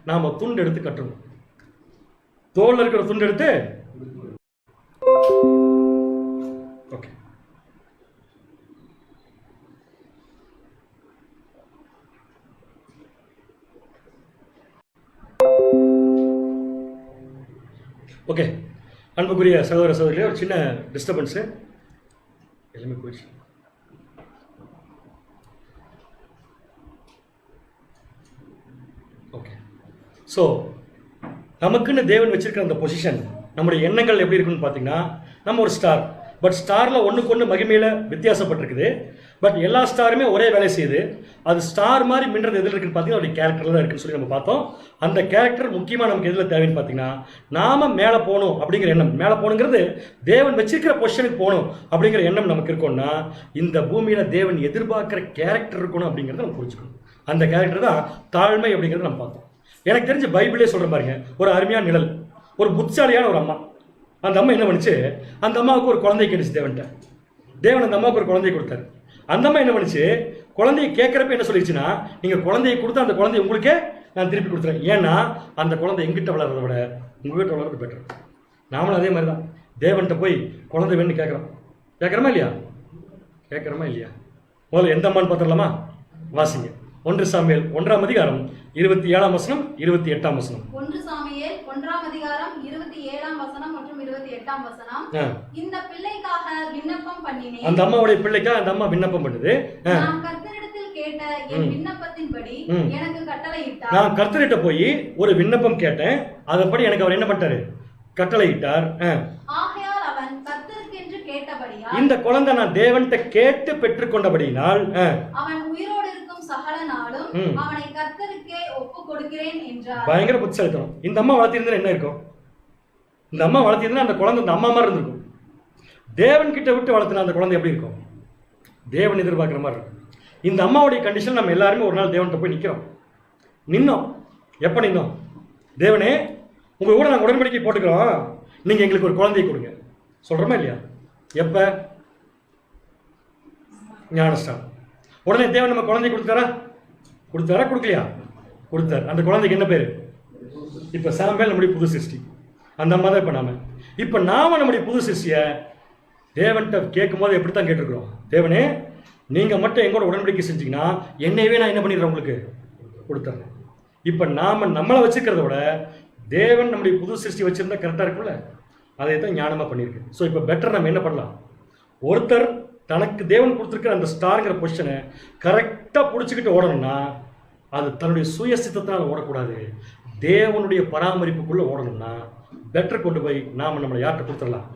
நாம துண்டு எடுத்து கட்டணும். தோல்ல இருக்கிற துண்டு எடுத்து ஓகே. ஓகே, அன்புக்குரிய சகோதர சகோதரிகளே, ஒரு சின்ன டிஸ்டர்பன்ஸு எல்லாமே போயிடுச்சு. ஓகே, ஸோ நமக்குன்னு தேவன் வச்சிருக்கிற அந்த பொசிஷன், நம்முடைய எண்ணங்கள் எப்படி இருக்குன்னு பார்த்தீங்கன்னா, நம்ம ஒரு ஸ்டார். பட் ஸ்டாரில் ஒன்றுக்கு ஒன்று மகிமையில் வித்தியாசப்பட்டிருக்குது. பட் எல்லா ஸ்டாருமே ஒரே வேலை செய்யுது. அது ஸ்டார் மாதிரி மின்றது எதில் இருக்குன்னு பார்த்தீங்கன்னா அவருடைய கேரக்டரில் தான் இருக்குன்னு சொல்லி நம்ம பார்த்தோம். அந்த கேரக்டர் முக்கியமாக நமக்கு எதில் தேவைன்னு பார்த்தீங்கன்னா, நாம மேலே போகணும் அப்படிங்கிற எண்ணம். மேலே போகணுங்கிறது தேவன் வச்சிருக்கிற பொசிஷனுக்கு போகணும் அப்படிங்கிற எண்ணம் நமக்கு இருக்கணும்னா, இந்த பூமியில் தேவன் எதிர்பார்க்குற கேரக்டர் இருக்கணும் அப்படிங்கிறத நம்ம புரிஞ்சுக்கணும். அந்த கேரக்டர் தான் தாழ்மை அப்படிங்கிறத நம்ம பார்த்தோம். எனக்கு தெரிஞ்ச பைபிளே சொல்கிற பாருங்க, ஒரு அருமையான நிழல். ஒரு புத்திசாலியான ஒரு அம்மா. அந்த அம்மா என்ன பண்ணுச்சு? அந்த அம்மாவுக்கு ஒரு குழந்தை கேட்டுச்சு தேவன்ட்ட. தேவன் அந்த அம்மாவுக்கு ஒரு குழந்தையை கொடுத்தாரு. அந்த அம்மா என்ன பண்ணுச்சு? குழந்தையை கேட்குறப்ப என்ன சொல்லிடுச்சுன்னா, நீங்கள் குழந்தையை கொடுத்தா அந்த குழந்தைய உங்களுக்கே நான் திருப்பி கொடுத்துறேன். ஏன்னா அந்த குழந்தை எங்கிட்ட வளர்றதை விட உங்ககிட்ட வளர்றது பெட்டர். நாமளும் அதே மாதிரி தான் தேவன்கிட்ட போய் குழந்தை வேணும்னு கேட்குறோமா இல்லையா? கேட்குறோமா இல்லையா? முதல்ல எந்த அம்மான்னு பார்த்துடலாமா? வாசிங்க. 1 சாமுவேல் 1ஆம் அதிகாரம் 27ஆம் வசனம் 28ஆம் வசனம். 1 சாமுவேல் 1ஆம் அதிகாரம் 27ஆம் வசனம் மற்றும் 28ஆம் வசனம். இந்த பிள்ளைக்காக விண்ணப்பம் பண்ணினேன். அந்த அம்மாவுடைய பிள்ளைக்காக அந்த அம்மா விண்ணப்பம் பண்ணுது. நான் கர்த்தரிடத்தில் கேட்ட என் விண்ணப்பத்தின்படி எனக்கு கட்டளையிட்டார். நான் கர்த்தரிட்ட போய் ஒரு விண்ணப்பம் கேட்டேன், அதன்படி எனக்கு அவர் என்ன பண்ணிட்டாரு? கட்டளையிட்டார். ஆகையால் அவன் கர்த்தருக்கென்று கேட்டபடியால், இந்த குழந்தை நான் தேவன்கிட்ட கேட்டு பெற்றுக்கொண்டபடியினால் அவன் உயிரோடு இருக்கும் சகல நாளும் அவனை கர்த்தருக்கே ஒப்பு கொடுக்கிறேன் என்றார். பயங்கர புத்திசாலித்தனம். இந்த அம்மா வளர்த்திருந்தா என்ன இருக்கும்? இந்த அம்மா வளர்த்திருந்தா அந்த குழந்தை அந்த அம்மா மாதிரி இருந்திருக்கும். தேவன் கிட்ட விட்டு வளர்த்துன அந்த குழந்தை எப்படி இருக்கும்? தேவன் எதிர்பார்க்குற மாதிரி இருக்கும். இந்த அம்மாவுடைய கண்டிஷன் நம்ம எல்லாருமே ஒரு நாள் தேவன்கிட்ட போய் நின்னோம். எப்போ நின்னோம்? தேவனே, உங்கள் கூட நாங்கள் உடன்படிக்கை போட்டுக்கிறோம், நீங்கள் எங்களுக்கு ஒரு குழந்தையை கொடுங்க சொல்கிறோமா இல்லையா? எப்போ? ஞானஸ்தானம். உடனே தேவன் நம்ம குழந்தை கொடுத்தாரா கொடுக்கலையா? கொடுத்தார். அந்த குழந்தைக்கு என்ன பேர்? இப்போ சாம்பல் நம்முடைய புது சிருஷ்டி. அந்த அம்மா தான் இப்போ நாம நம்முடைய புது சிருஷ்டியை தேவன்கிட்ட கேட்கும் போது எப்படி தான் கேட்டிருக்கிறோம்? தேவனே, நீங்கள் மட்டும் எங்கூட உடன்படிக்கை செஞ்சீங்கன்னா என்னையவே நான் என்ன பண்ணிடுறேன் உங்களுக்கு கொடுத்துறேன். இப்போ நாம் நம்மளை வச்சுக்கிறத விட தேவன் நம்முடைய புது சிருஷ்டி வச்சுருந்தா கரெக்டாக இருக்கும்ல? அதை தான் ஞானமாக பண்ணியிருக்கு. ஸோ இப்போ பெட்டர் நம்ம என்ன பண்ணலாம்? ஒருத்தர் தனக்கு தேவன் கொடுத்துருக்கிற அந்த ஸ்டாருங்கிற பொசிஷனை கரெக்டாக பிடிச்சிக்கிட்டு ஓடணும்னா அது தன்னுடைய சுயசித்தத்தினால் ஓடக்கூடாது. தேவனுடைய பராமரிப்புக்குள்ளே ஓடணும்னா பெட்டர் கொண்டு போய் நாம் நம்மளை யார்கிட்ட கொடுத்துடலாம்?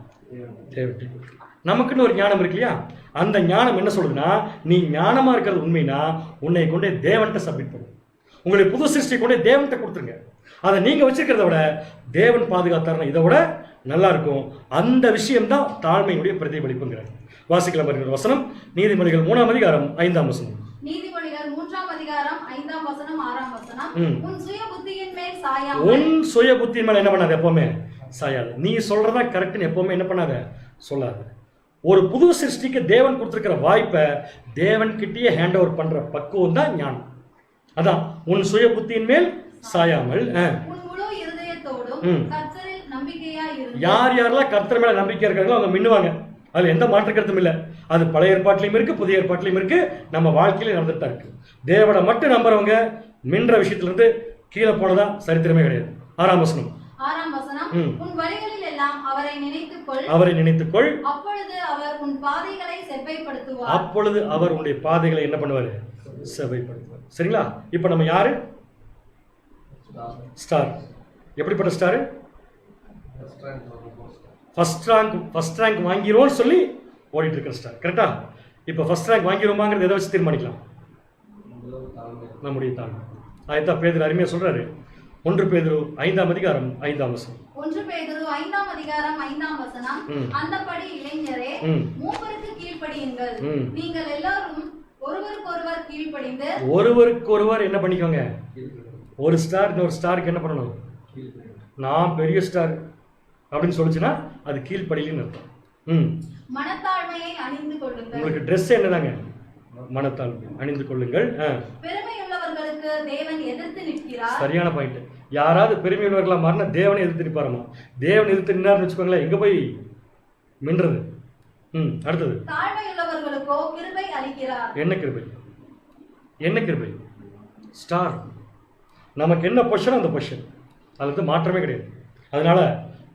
தேவன். நமக்குன்னு ஒரு ஞானம் இருக்கு இல்லையா? அந்த ஞானம் என்ன சொல்லுதுன்னா, நீ ஞானமாக இருக்கிறது உண்மைனா உன்னை கொண்டே தேவன்கிட்ட சப்மிட் பண்ணும். உங்களுடைய புது சிருஷ்டி கொண்டே தேவன்கிட்ட கொடுத்துருங்க. அதை நீங்கள் வச்சிருக்கிறத விட தேவன் பாதுகாத்தாருன்னா இதை விட நல்லா இருக்கும். அந்த விஷயம்தான் தாழ்மையுடைய பிரதிபலிப்புங்கிற. வாசிக்கலாம் வருகிற வசனம் நீதிமொழிகள் 3ஆம் அதிகாரம் 5ஆம் வசனம். நீதிமொழிகள் 3ஆம் அதிகாரம் 5ஆம் வசனம் 6ஆம் வசனம். உன் சுய புத்தியின் மேல் சாயாமல். உன் சுய புத்தியின் மேல் என்ன பண்ணாத? எப்பவுமே சாயாது. நீ சொல்றதா கரெக்ட்னு எப்பவுமே என்ன பண்ணாத? சொல்லாத. ஒரு புது சிருஷ்டிக்கு தேவன் கொடுத்திருக்கிற வாய்ப்பை தேவன் கிட்டேயே ஹேண்ட் ஓவர் பண்ற பக்குவம் தான் ஞானம். அதான் உன் சுய புத்தியின் மேல் சாயாமல் உன் முழு இருதயத்தோடும் கர்த்தரில் நம்பிக்கையாய் இரு. யார் யாரெல்லாம் கர்த்தர் மேல நம்பிக்கை இருக்காங்களோ அவங்க மின்னுவாங்க. அதுல எந்த மாற்று கருத்தும் இல்லை. அது பழைய ஏற்பாட்டிலையும் இருக்கு, புதிய ஏற்பாட்டிலையும் இருக்கு, நம்ம வாழ்க்கையில நடந்துட்டு தான் இருக்கு. தேவனை மட்டும் நம்புறவங்க மின்ற விஷயத்துல இருந்து கீழே போனதா சரித்திரமே கிடையாது. 6ஆம் வசனம். உன் வழிகளில் எல்லாம் அவரை நினைத்துக்கொள். அவரை நினைத்துக்கொள். அப்பொழுது அவர் உன் பாதைகளை செவ்வைப்படுத்துவார். அப்பொழுது அவர் உன்னுடைய பாதைகளை என்ன பண்ணுவாரு? செவ்வைப்படுத்துவார். சரிங்களா? இப்ப நம்ம யாரு? ஸ்டார். எப்படிப்பட்ட ஸ்டார்? ஃபர்ஸ்ட் ரேங்க் வாங்கிடுவோம்னு சொல்லி ஓடிட்டு இருக்கிற ஸ்டார். கரெக்டா? இப்போ ஃபர்ஸ்ட் ரேங்க் வாங்கிடுவோமாங்கிறது எதை வச்சு தீர்மானிக்கலாம்? நம்முடைய தாழ்மை. அதைத்தான் பேதுரு அருமையா சொல்றாரு. 1 பேதுரு 5ஆம் அதிகாரம் 5ஆம் வசனம். 1 பேதுரு 5ஆம் அதிகாரம் 5ஆம் வசனம். அந்தபடி இளைஞரே, மூப்பருக்கு கீழ்ப்படியுங்கள். நீங்கள் எல்லாரும் ஒருவருக்கொருவர் கீழ்ப்படிந்து. ஒருவருக்கொருவர் என்ன பண்ணிக்கோங்க? ஒரு ஸ்டார் இன்னொரு ஸ்டாருக்கு என்ன பண்ணணும்? நான் பெரிய ஸ்டார் அப்படின்னு சொல்லிச்சுன்னா அது கீழ்ப்படியின்னு அர்த்தம். மனத்தாழ்மையை அணிந்து கொள்ளுங்கள். உங்களுக்கு ட்ரெஸ் என்னதாங்க? மனத்தாழ்மை அணிந்து கொள்ளுங்கள். பெருமையுள்ளவர்களுக்கு தேவன் எதிர்த்து நிற்கிறார். சரியான பாயிண்ட். யாராவது பெருமையுள்ளவர்களா மாறினா தேவனை எதிர்த்து நிற்பாரமா? தேவன் எதிர்த்து நின்னார்னு வச்சுக்கோங்களேன், எங்க போய் மின்றது. அடுத்தது தாழ்மையுள்ளவர்களுக்கோ கிருபை அளிக்கிறார். என்ன கிருபை? என்ன கிருபை? ஸ்டார். நமக்கு என்ன பொசிஷன் அந்த பொசிஷன், அது வந்து மாற்றமே கிடையாது. அதனால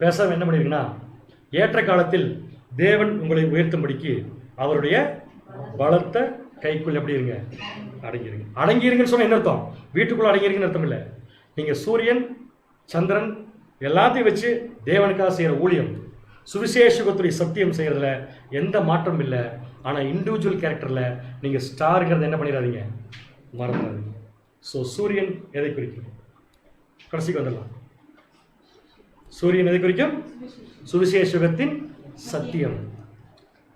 பேசாம என்ன பண்ணிருக்குன்னா, ஏற்ற காலத்தில் தேவன் உங்களை உயர்த்தும்படிக்கு அவருடைய பலத்த கைக்குள் எப்படி இருங்க? அடங்கிருங்க. அடங்கிருங்கன்னு சொன்ன என்ன அர்த்தம்? வீட்டுக்குள்ள அடங்கிருங்கன்னு அர்த்தம் இல்லை. நீங்க சூரியன் சந்திரன் எல்லாத்தையும் வச்சு தேவனுக்காக செய்யற ஊழியம், சுவிசேஷத்துடைய சத்தியம் செய்யறதுல எந்த மாற்றம் இல்லை. ஆனா இண்டிவிஜுவல் கேரக்டர்ல நீங்க ஸ்டாருங்கிறத என்ன பண்ணிடாதீங்க, மறந்துடாதீங்க. ஸோ சூரியன் எதை குறிக்கும்? கடைசிக்கு வந்துடலாம். சூரியன் எதை குறிக்கும்? சுவிசேஷத்தின் சத்தியம்.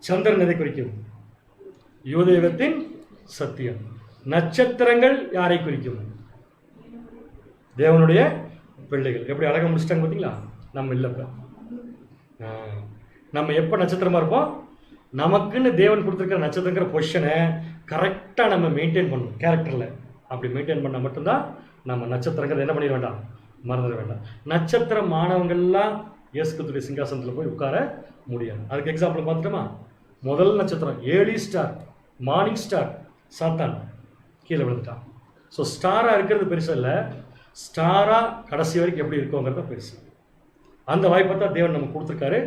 சந்திரன் எதை குறிக்கும்? யூதயுகத்தின் சத்தியம். நட்சத்திரங்கள் யாரை குறிக்கும்? தேவனுடைய பிள்ளைகள். எப்படி அழகாக முடிச்சிட்டாங்க பார்த்தீங்களா? நம்ம இல்லைப்ப நம்ம எப்போ நட்சத்திரமா இருப்போம்? நமக்குன்னு தேவன் கொடுத்துருக்கிற நட்சத்திரங்கிற பொசிஷனை கரெக்டாக நம்ம மெயின்டைன் பண்ணணும் கேரக்டரில். அப்படி மெயின்டைன் பண்ணால் மட்டும்தான் நம்ம நட்சத்திரங்கிறத என்ன பண்ணிட வேண்டாம், மறந்துட வேண்டாம். நட்சத்திர மாணவங்கள்லாம் இயேசு கிறிஸ்துவின் சிங்காசனத்தில் போய் உட்கார முடியாது. அதுக்கு எக்ஸாம்பிள் பார்த்துட்டோமா? முதல் நட்சத்திரம் ஏர்லி ஸ்டார், மார்னிங் ஸ்டார், சாத்தான் கீழே விழுந்துட்டான். ஸோ ஸ்டாராக இருக்கிறது பெருசு இல்லை, ஸ்டாராக கடைசி வரைக்கும் எப்படி இருக்கோங்கிறத பெருசு. அந்த வாய்ப்பை தான் தேவன் நமக்கு கொடுத்துருக்காரு.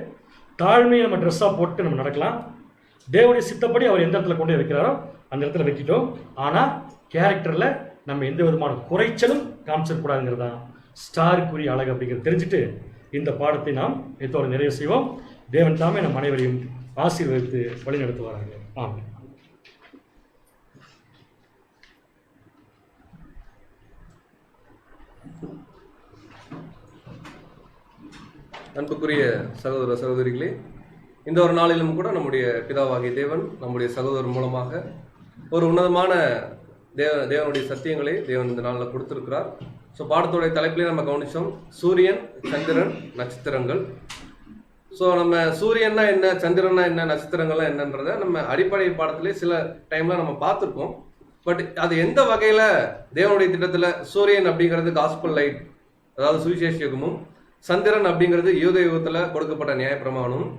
தாழ்மையை நம்ம ட்ரெஸ்ஸாக போட்டு நம்ம நடக்கலாம். தேவனுடைய சித்தப்படி அவர் எந்த இடத்துல கொண்டு வைக்கிறாரோ அந்த இடத்துல வைக்கிட்டோம். ஆனால் கேரக்டரில் நம்ம எந்த விதமான குறைச்சலும் காமிச்சிடக்கூடாதுங்கிறது தான் ஸ்டாருக்குரிய அழகு அப்படிங்கிறது தெரிஞ்சுட்டு இந்த பாடத்தை நாம் இதோட நிறைவு செய்வோம். தேவன் தாமே நம் அனைவரையும் ஆசீர்வதித்து வழி நடத்துவார்கள். ஆமாம். அன்புக்குரிய சகோதர சகோதரிகளே, இந்த ஒரு நாளிலும் கூட நம்முடைய பிதாவாகிய தேவன் நம்முடைய சகோதரர் மூலமாக ஒரு உன்னதமான தேவனுடைய சத்தியங்களை தேவன் இந்த நாளில் கொடுத்திருக்கிறார். ஸோ பாடத்துடைய தலைப்பிலே நம்ம கவனிச்சோம் சூரியன், சந்திரன், நட்சத்திரங்கள். ஸோ நம்ம சூரியன்னா என்ன, சந்திரன்னா என்ன, நட்சத்திரங்கள்லாம் என்னன்றதை நம்ம அடிப்படை பாடத்திலே சில டைம்ல நம்ம பார்த்துருக்கோம். பட் அது எந்த வகையில தேவனுடைய திட்டத்துல சூரியன் அப்படிங்கிறது காஸ்பல் லைட், அதாவது சுவிசேஷமும், சந்திரன் அப்படிங்கிறது யூத யுகத்துல கொடுக்கப்பட்ட நியாயப்பிரமாணமும்,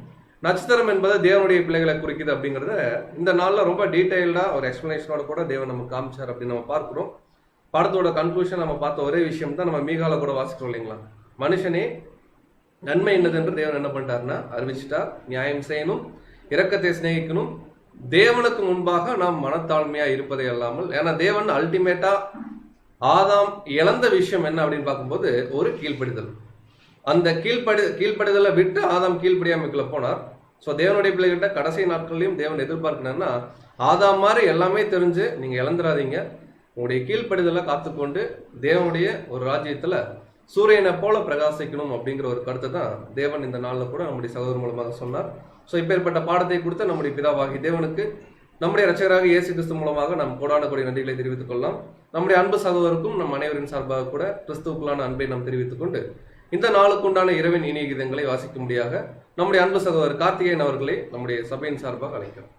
நட்சத்திரம் என்பது தேவனுடைய பிள்ளைகளை குறிக்குது அப்படிங்கிறத இந்த நாளில் ரொம்ப டீட்டெயில்டா ஒரு எக்ஸ்பிளனேஷனோட கூட தேவன் நமக்கு காமிச்சார் அப்படின்னு நம்ம பார்க்கிறோம். படத்தோட கன்க்ளூஷன் நம்ம பார்த்த ஒரே விஷயம் தான் நம்ம மீகால கூட வாசிக்கிறோம் இல்லைங்களா. மனுஷனே நன்மை என்னது என்று தேவன் என்ன பண்ணிட்டாருன்னா அறிவிச்சிட்டார். நியாயம் செய்யணும், இரக்கத்தை சிநேகிக்கணும், தேவனுக்கு முன்பாக நாம் மனத்தாழ்மையா இருப்பதை அல்லாமல். ஏன்னா தேவன் அல்டிமேட்டா ஆதாம் இழந்த விஷயம் என்ன அப்படின்னு பார்க்கும்போது ஒரு கீழ்ப்படிதல். அந்த கீழ்ப்படிதலை விட்டு ஆதாம் கீழ்ப்படியாமைக்குள்ள போனார். ஸோ தேவனுடைய பிள்ளைகிட்ட கடைசி நாட்கள்லையும் தேவன் எதிர்பார்க்கணும்னா ஆதாம் மாதிரி எல்லாமே தெரிஞ்சு நீங்க இழந்துடாதீங்க, உங்களுடைய கீழ்ப்படிதலை காத்துக்கொண்டு தேவனுடைய ஒரு ராஜ்யத்துல சூரியனை போல பிரகாசிக்கணும் அப்படிங்கிற ஒரு கருத்தை தான் தேவன் இந்த நாளில் கூட நம்முடைய சகோதரர் மூலமாக சொன்னார். ஸோ இப்பேற்பட்ட பாடத்தை கொடுத்த நம்முடைய பிதாவாகி தேவனுக்கு நம்முடைய இரட்சகராக இயேசு கிறிஸ்து மூலமாக நாம் கோடான கோடி நன்றிகளை தெரிவித்துக் கொள்ளலாம். நம்முடைய அன்பு சகோதரருக்கும் நம் அனைவரின் சார்பாக கூட கிறிஸ்துவுக்குள்ளான அன்பை நாம் தெரிவித்துக் கொண்டு இந்த நாளுக்குண்டான இரவின் இனிய கீதங்களை வாசிக்கும்படியாக நம்முடைய அன்பு சகோதரர் கார்த்திகேயன் அவர்களை நம்முடைய சபையின் சார்பாக அழைக்கிறோம்.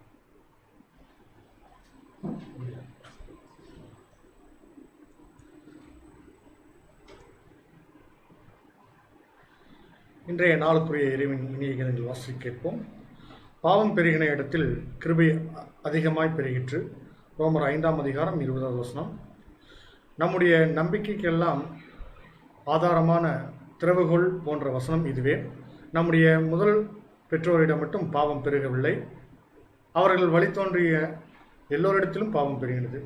இன்றைய நாளுக்குரிய இறைவன் இனிய கீதங்கள் வாசி கேட்போம். பாவம் பெருகின இடத்தில் கிருபை அதிகமாய் பெருகிற்று. ரோமர் 5ஆம் அதிகாரம் 20வது வசனம். நம்முடைய நம்பிக்கைக்கெல்லாம் ஆதாரமான திறவுகோல் போன்ற வசனம் இதுவே. நம்முடைய முதல் பெற்றோரிடம் மட்டும் பாவம் பெருகவில்லை, அவர்கள் வழி தோன்றிய எல்லோரிடத்திலும் பாவம் பெருகினது.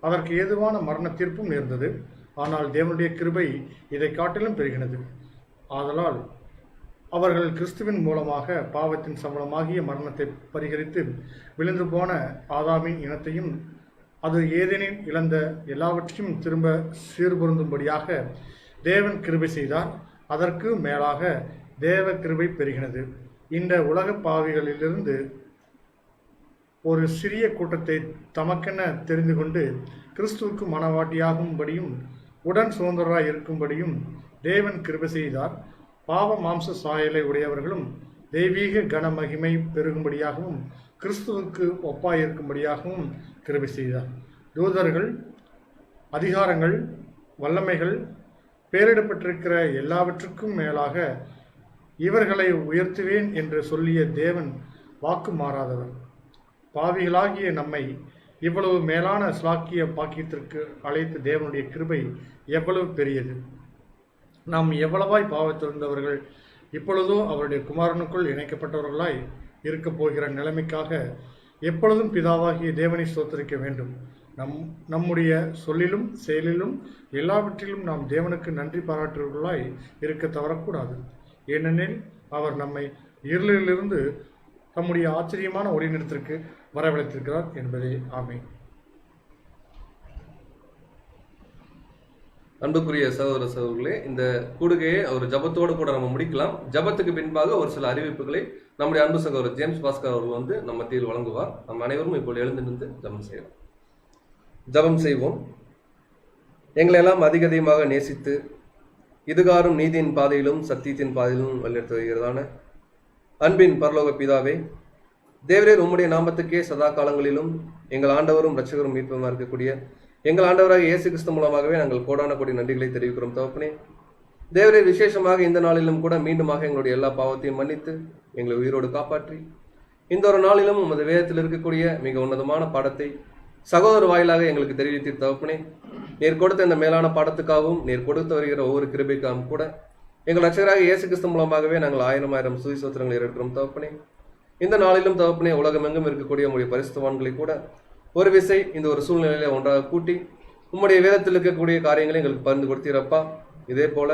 அதற்கு ஏதுவான மரண தீர்ப்பும் நேர்ந்தது. ஆனால் தேவனுடைய கிருபை இதை காட்டிலும் பெருகினது. ஆதலால் அவர்கள் கிறிஸ்துவின் மூலமாக பாவத்தின் சம்பளமாகிய மரணத்தை பரிகரித்து விழுந்து போன ஆதாமின் இனத்தையும் அது ஏதேனில் இழந்த எல்லாவற்றையும் திரும்ப சீர்பொருந்தும்படியாக தேவன் கிருபை செய்தார். அதற்கு மேலாக தேவ கிருபை பெருகினது. இந்த உலக பாவிகளிலிருந்து ஒரு சிறிய கூட்டத்தை தமக்கென தெரிந்து கொண்டு கிறிஸ்துவுக்கு மனவாட்டியாகும்படியும் உடன் சுதந்திரராய் இருக்கும்படியும் தேவன் கிருபை செய்தார். பாவ மாம்ச சாயலை உடையவர்களும் தெய்வீக கனமகிமை பெருகும்படியாகவும் கிறிஸ்துவுக்கு ஒப்பாயிருக்கும்படியாகவும் கிருபை செய்தார். தூதர்கள், அதிகாரங்கள், வல்லமைகள், பேரிடப்பட்டிருக்கிற எல்லாவற்றுக்கும் மேலாக இவர்களை உயர்த்துவேன் என்று சொல்லிய தேவன் வாக்கு மாறாதவர். பாவிகளாகிய நம்மை இவ்வளவு மேலான ஸ்லாக்கிய பாக்கியத்திற்கு அழைத்த தேவனுடைய கிருபை எவ்வளவு பெரியது! நாம் எவ்வளவாய் பாவத்திருந்தவர்கள் இப்பொழுதோ அவருடைய குமாரனுக்குள் இணைக்கப்பட்டவர்களாய் இருக்கப் போகிற நிலைமைக்காக எப்பொழுதும் பிதாவாகிய தேவனை ஸ்தோத்திரிக்க வேண்டும். நம்முடைய சொல்லிலும் செயலிலும் எல்லாவற்றிலும் நாம் தேவனுக்கு நன்றி பாராட்டுவர்களாய் இருக்க தவறக்கூடாது. ஏனெனில் அவர் நம்மை இருளிலிருந்து தம்முடைய ஆச்சரியமான ஒளிநிறத்திற்கு வரவழைத்திருக்கிறார் என்பதே. ஆமென். அன்புக்குரிய சகோதர சகோதரர்களே, இந்த கூடுகையை ஒரு ஜபத்தோடு கூட நம்ம முடிக்கலாம். ஜபத்துக்கு பின்பாக ஒரு சில அறிவிப்புகளை நம்முடைய அன்பு சகோதரர் ஜேம்ஸ் பாஸ்கர் அவர்கள் நம்ம மத்தியில் வழங்குவார். நம்ம அனைவரும் இப்போது எழுந்து நின்று ஜபம் செய்யலாம். ஜபம் செய்வோம். எங்களை எல்லாம் அதிகமாக நேசித்து இதுகாரும் நீதியின் பாதையிலும் சத்தியத்தின் பாதையிலும் வழிநடத்தி வருகிறதான அன்பின் பரலோக பிதாவே, தேவரீர் உம்முடைய நாமத்துக்கே சதா காலங்களிலும் எங்கள் ஆண்டவரும் இரட்சகரும் மீட்புமா இருக்கக்கூடிய எங்கள் ஆண்டவராக இயேசு கிறிஸ்து மூலமாகவே நாங்கள் கோடான கோடி நன்றிகளை தெரிவிக்கிறோம். தகப்பனே, தேவரே, விசேஷமாக இந்த நாளிலும் கூட மீண்டுமாக எங்களுடைய எல்லா பாவத்தையும் மன்னித்து எங்களை உயிரோடு காப்பாற்றி இந்த ஒரு நாளிலும் உமது வேதத்தில் இருக்கக்கூடிய மிக உன்னதமான பாடத்தை சகோதர வாயிலாக எங்களுக்கு தெரிவித்து தகப்பனே, நீர் கொடுத்த இந்த மேலான பாடத்துக்காகவும் நீர் கொடுத்து வருகிற ஒவ்வொரு கிருபைக்காகவும் கூட எங்கள் இரட்சகராக இயேசு கிறிஸ்து மூலமாகவே நாங்கள் 1000 சுவிசோத்திரங்களை எடுக்கிறோம். தகப்பனே, இந்த நாளிலும் தகப்பனே, உலகமெங்கும் இருக்கக்கூடிய உங்களுடைய பரிசுத்தவான்களை கூட ஒரு விசை இந்த ஒரு சூழ்நிலையில ஒன்றாக கூட்டி உம்முடைய வேதத்தில் இருக்கக்கூடிய காரியங்களை எங்களுக்கு பகிர்ந்து கொடுத்தீரப்பா. இதே போல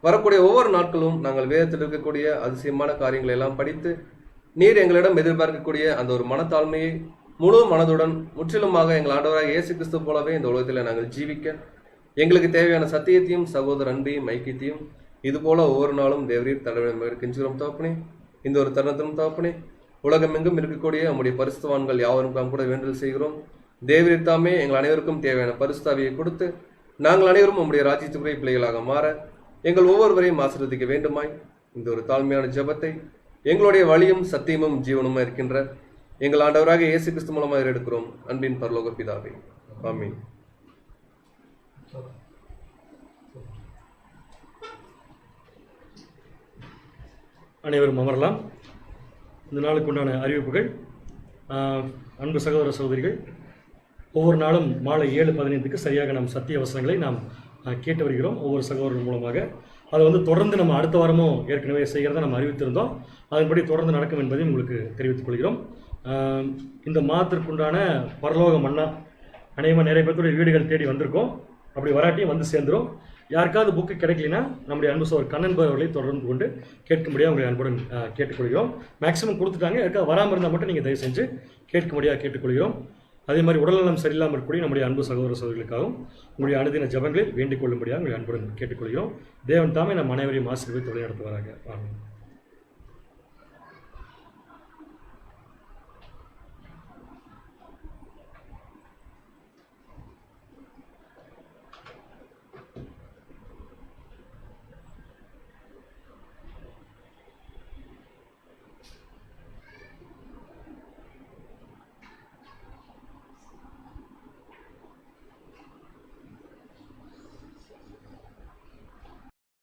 வரக்கூடிய ஒவ்வொரு நாட்களும் நாங்கள் வேதத்தில் இருக்கக்கூடிய அதிசயமான காரியங்களை எல்லாம் படித்து நீர் எங்களிடம் எதிர்பார்க்கக்கூடிய அந்த ஒரு மனத்தாழ்மையை முழு மனதுடன் முற்றிலுமாக எங்கள் ஆண்டவராக இயேசு கிறிஸ்து போலவே இந்த உலகத்தில் நாங்கள் ஜீவிக்க எங்களுக்கு தேவையான சத்தியத்தையும் சகோதர அன்பையும் ஐக்கியத்தையும் இது போல ஒவ்வொரு நாளும் தேவரீர் தடவை கெஞ்சுகிறோம் தகப்பனே. இந்த ஒரு தருணத்திலும் தகப்பனே, உலகமெங்கும் இருக்கக்கூடிய நம்முடைய பரிசுத்தவான்கள் யாவருக்கும் கூட வேண்டுதல் செய்கிறோம். தேவரீர் தாமே எங்கள் அனைவருக்கும் தேவையான பரிசுத்தாவியை கொடுத்து நாங்கள் அனைவரும் நம்முடைய ராஜ்யத்துக்குரிய பிள்ளைகளாக மாற எங்கள் ஒவ்வொருவரையும் ஆசீர்வதிக்க வேண்டுமாய் இந்த ஒரு தாழ்மையான ஜெபத்தை எங்களுடைய வழியும் சத்தியமும் ஜீவனுமா இருக்கின்ற எங்கள் ஆண்டவராக இயேசு கிறிஸ்து மூலமாக எடுக்கிறோம். அன்பின் பரலோக பிதாவே, ஆமென். அனைவரும் அமரலாம். இந்த நாளுக்கு உண்டான அறிவிப்புகள். அன்பு சகோதர சகோதரிகள், ஒவ்வொரு நாளும் மாலை 7:15 சரியாக நாம் சத்திய வசனங்களை நாம் கேட்டு வருகிறோம் ஒவ்வொரு சகோதரர்கள் மூலமாக. அதை தொடர்ந்து நம்ம அடுத்த வாரமும் ஏற்கனவே செய்கிறத நம்ம அறிவித்திருந்தோம். அதன்படி தொடர்ந்து நடக்கும் என்பதையும் உங்களுக்கு தெரிவித்துக் கொள்கிறோம். இந்த மாதத்திற்குண்டான பரலோக மன்னா அநேகமாக நிறைய பேருடைய வீடுகள் தேடி வந்திருக்கோம். அப்படி வராட்டியும் வந்து சேர்ந்துடும். யாருக்காவது புக்கு கிடைக்கலனா நம்முடைய அன்பு சகோதரர் கண்ணன் அவர்களை தொடர்ந்து கொண்டு கேட்கும்படியாக உங்களுடைய அன்புடன் கேட்டுக்கொள்கிறோம். மேக்ஸிமம் கொடுத்துட்டாங்க. யாருக்காவது வராமல் இருந்தால் மட்டும் நீங்கள் தயவு செஞ்சு கேட்கும்படியாக கேட்டுக்கொள்கிறோம். அதே மாதிரி உடல்நலம் சரியில்லாமல் இருக்கக்கூடிய நம்முடைய அன்பு சகோதர சகோதரிகளுக்காகவும் உங்களுடைய அனுதின ஜெபங்களில் வேண்டிக் கொள்ளும்படியாக உங்களுடைய அன்புடன் கேட்டுக்கொள்கிறோம். தேவன் தாமே நம் அனைவரையும் ஆசீர்வதித்து வழி நடத்துவாராக. ஆமென்.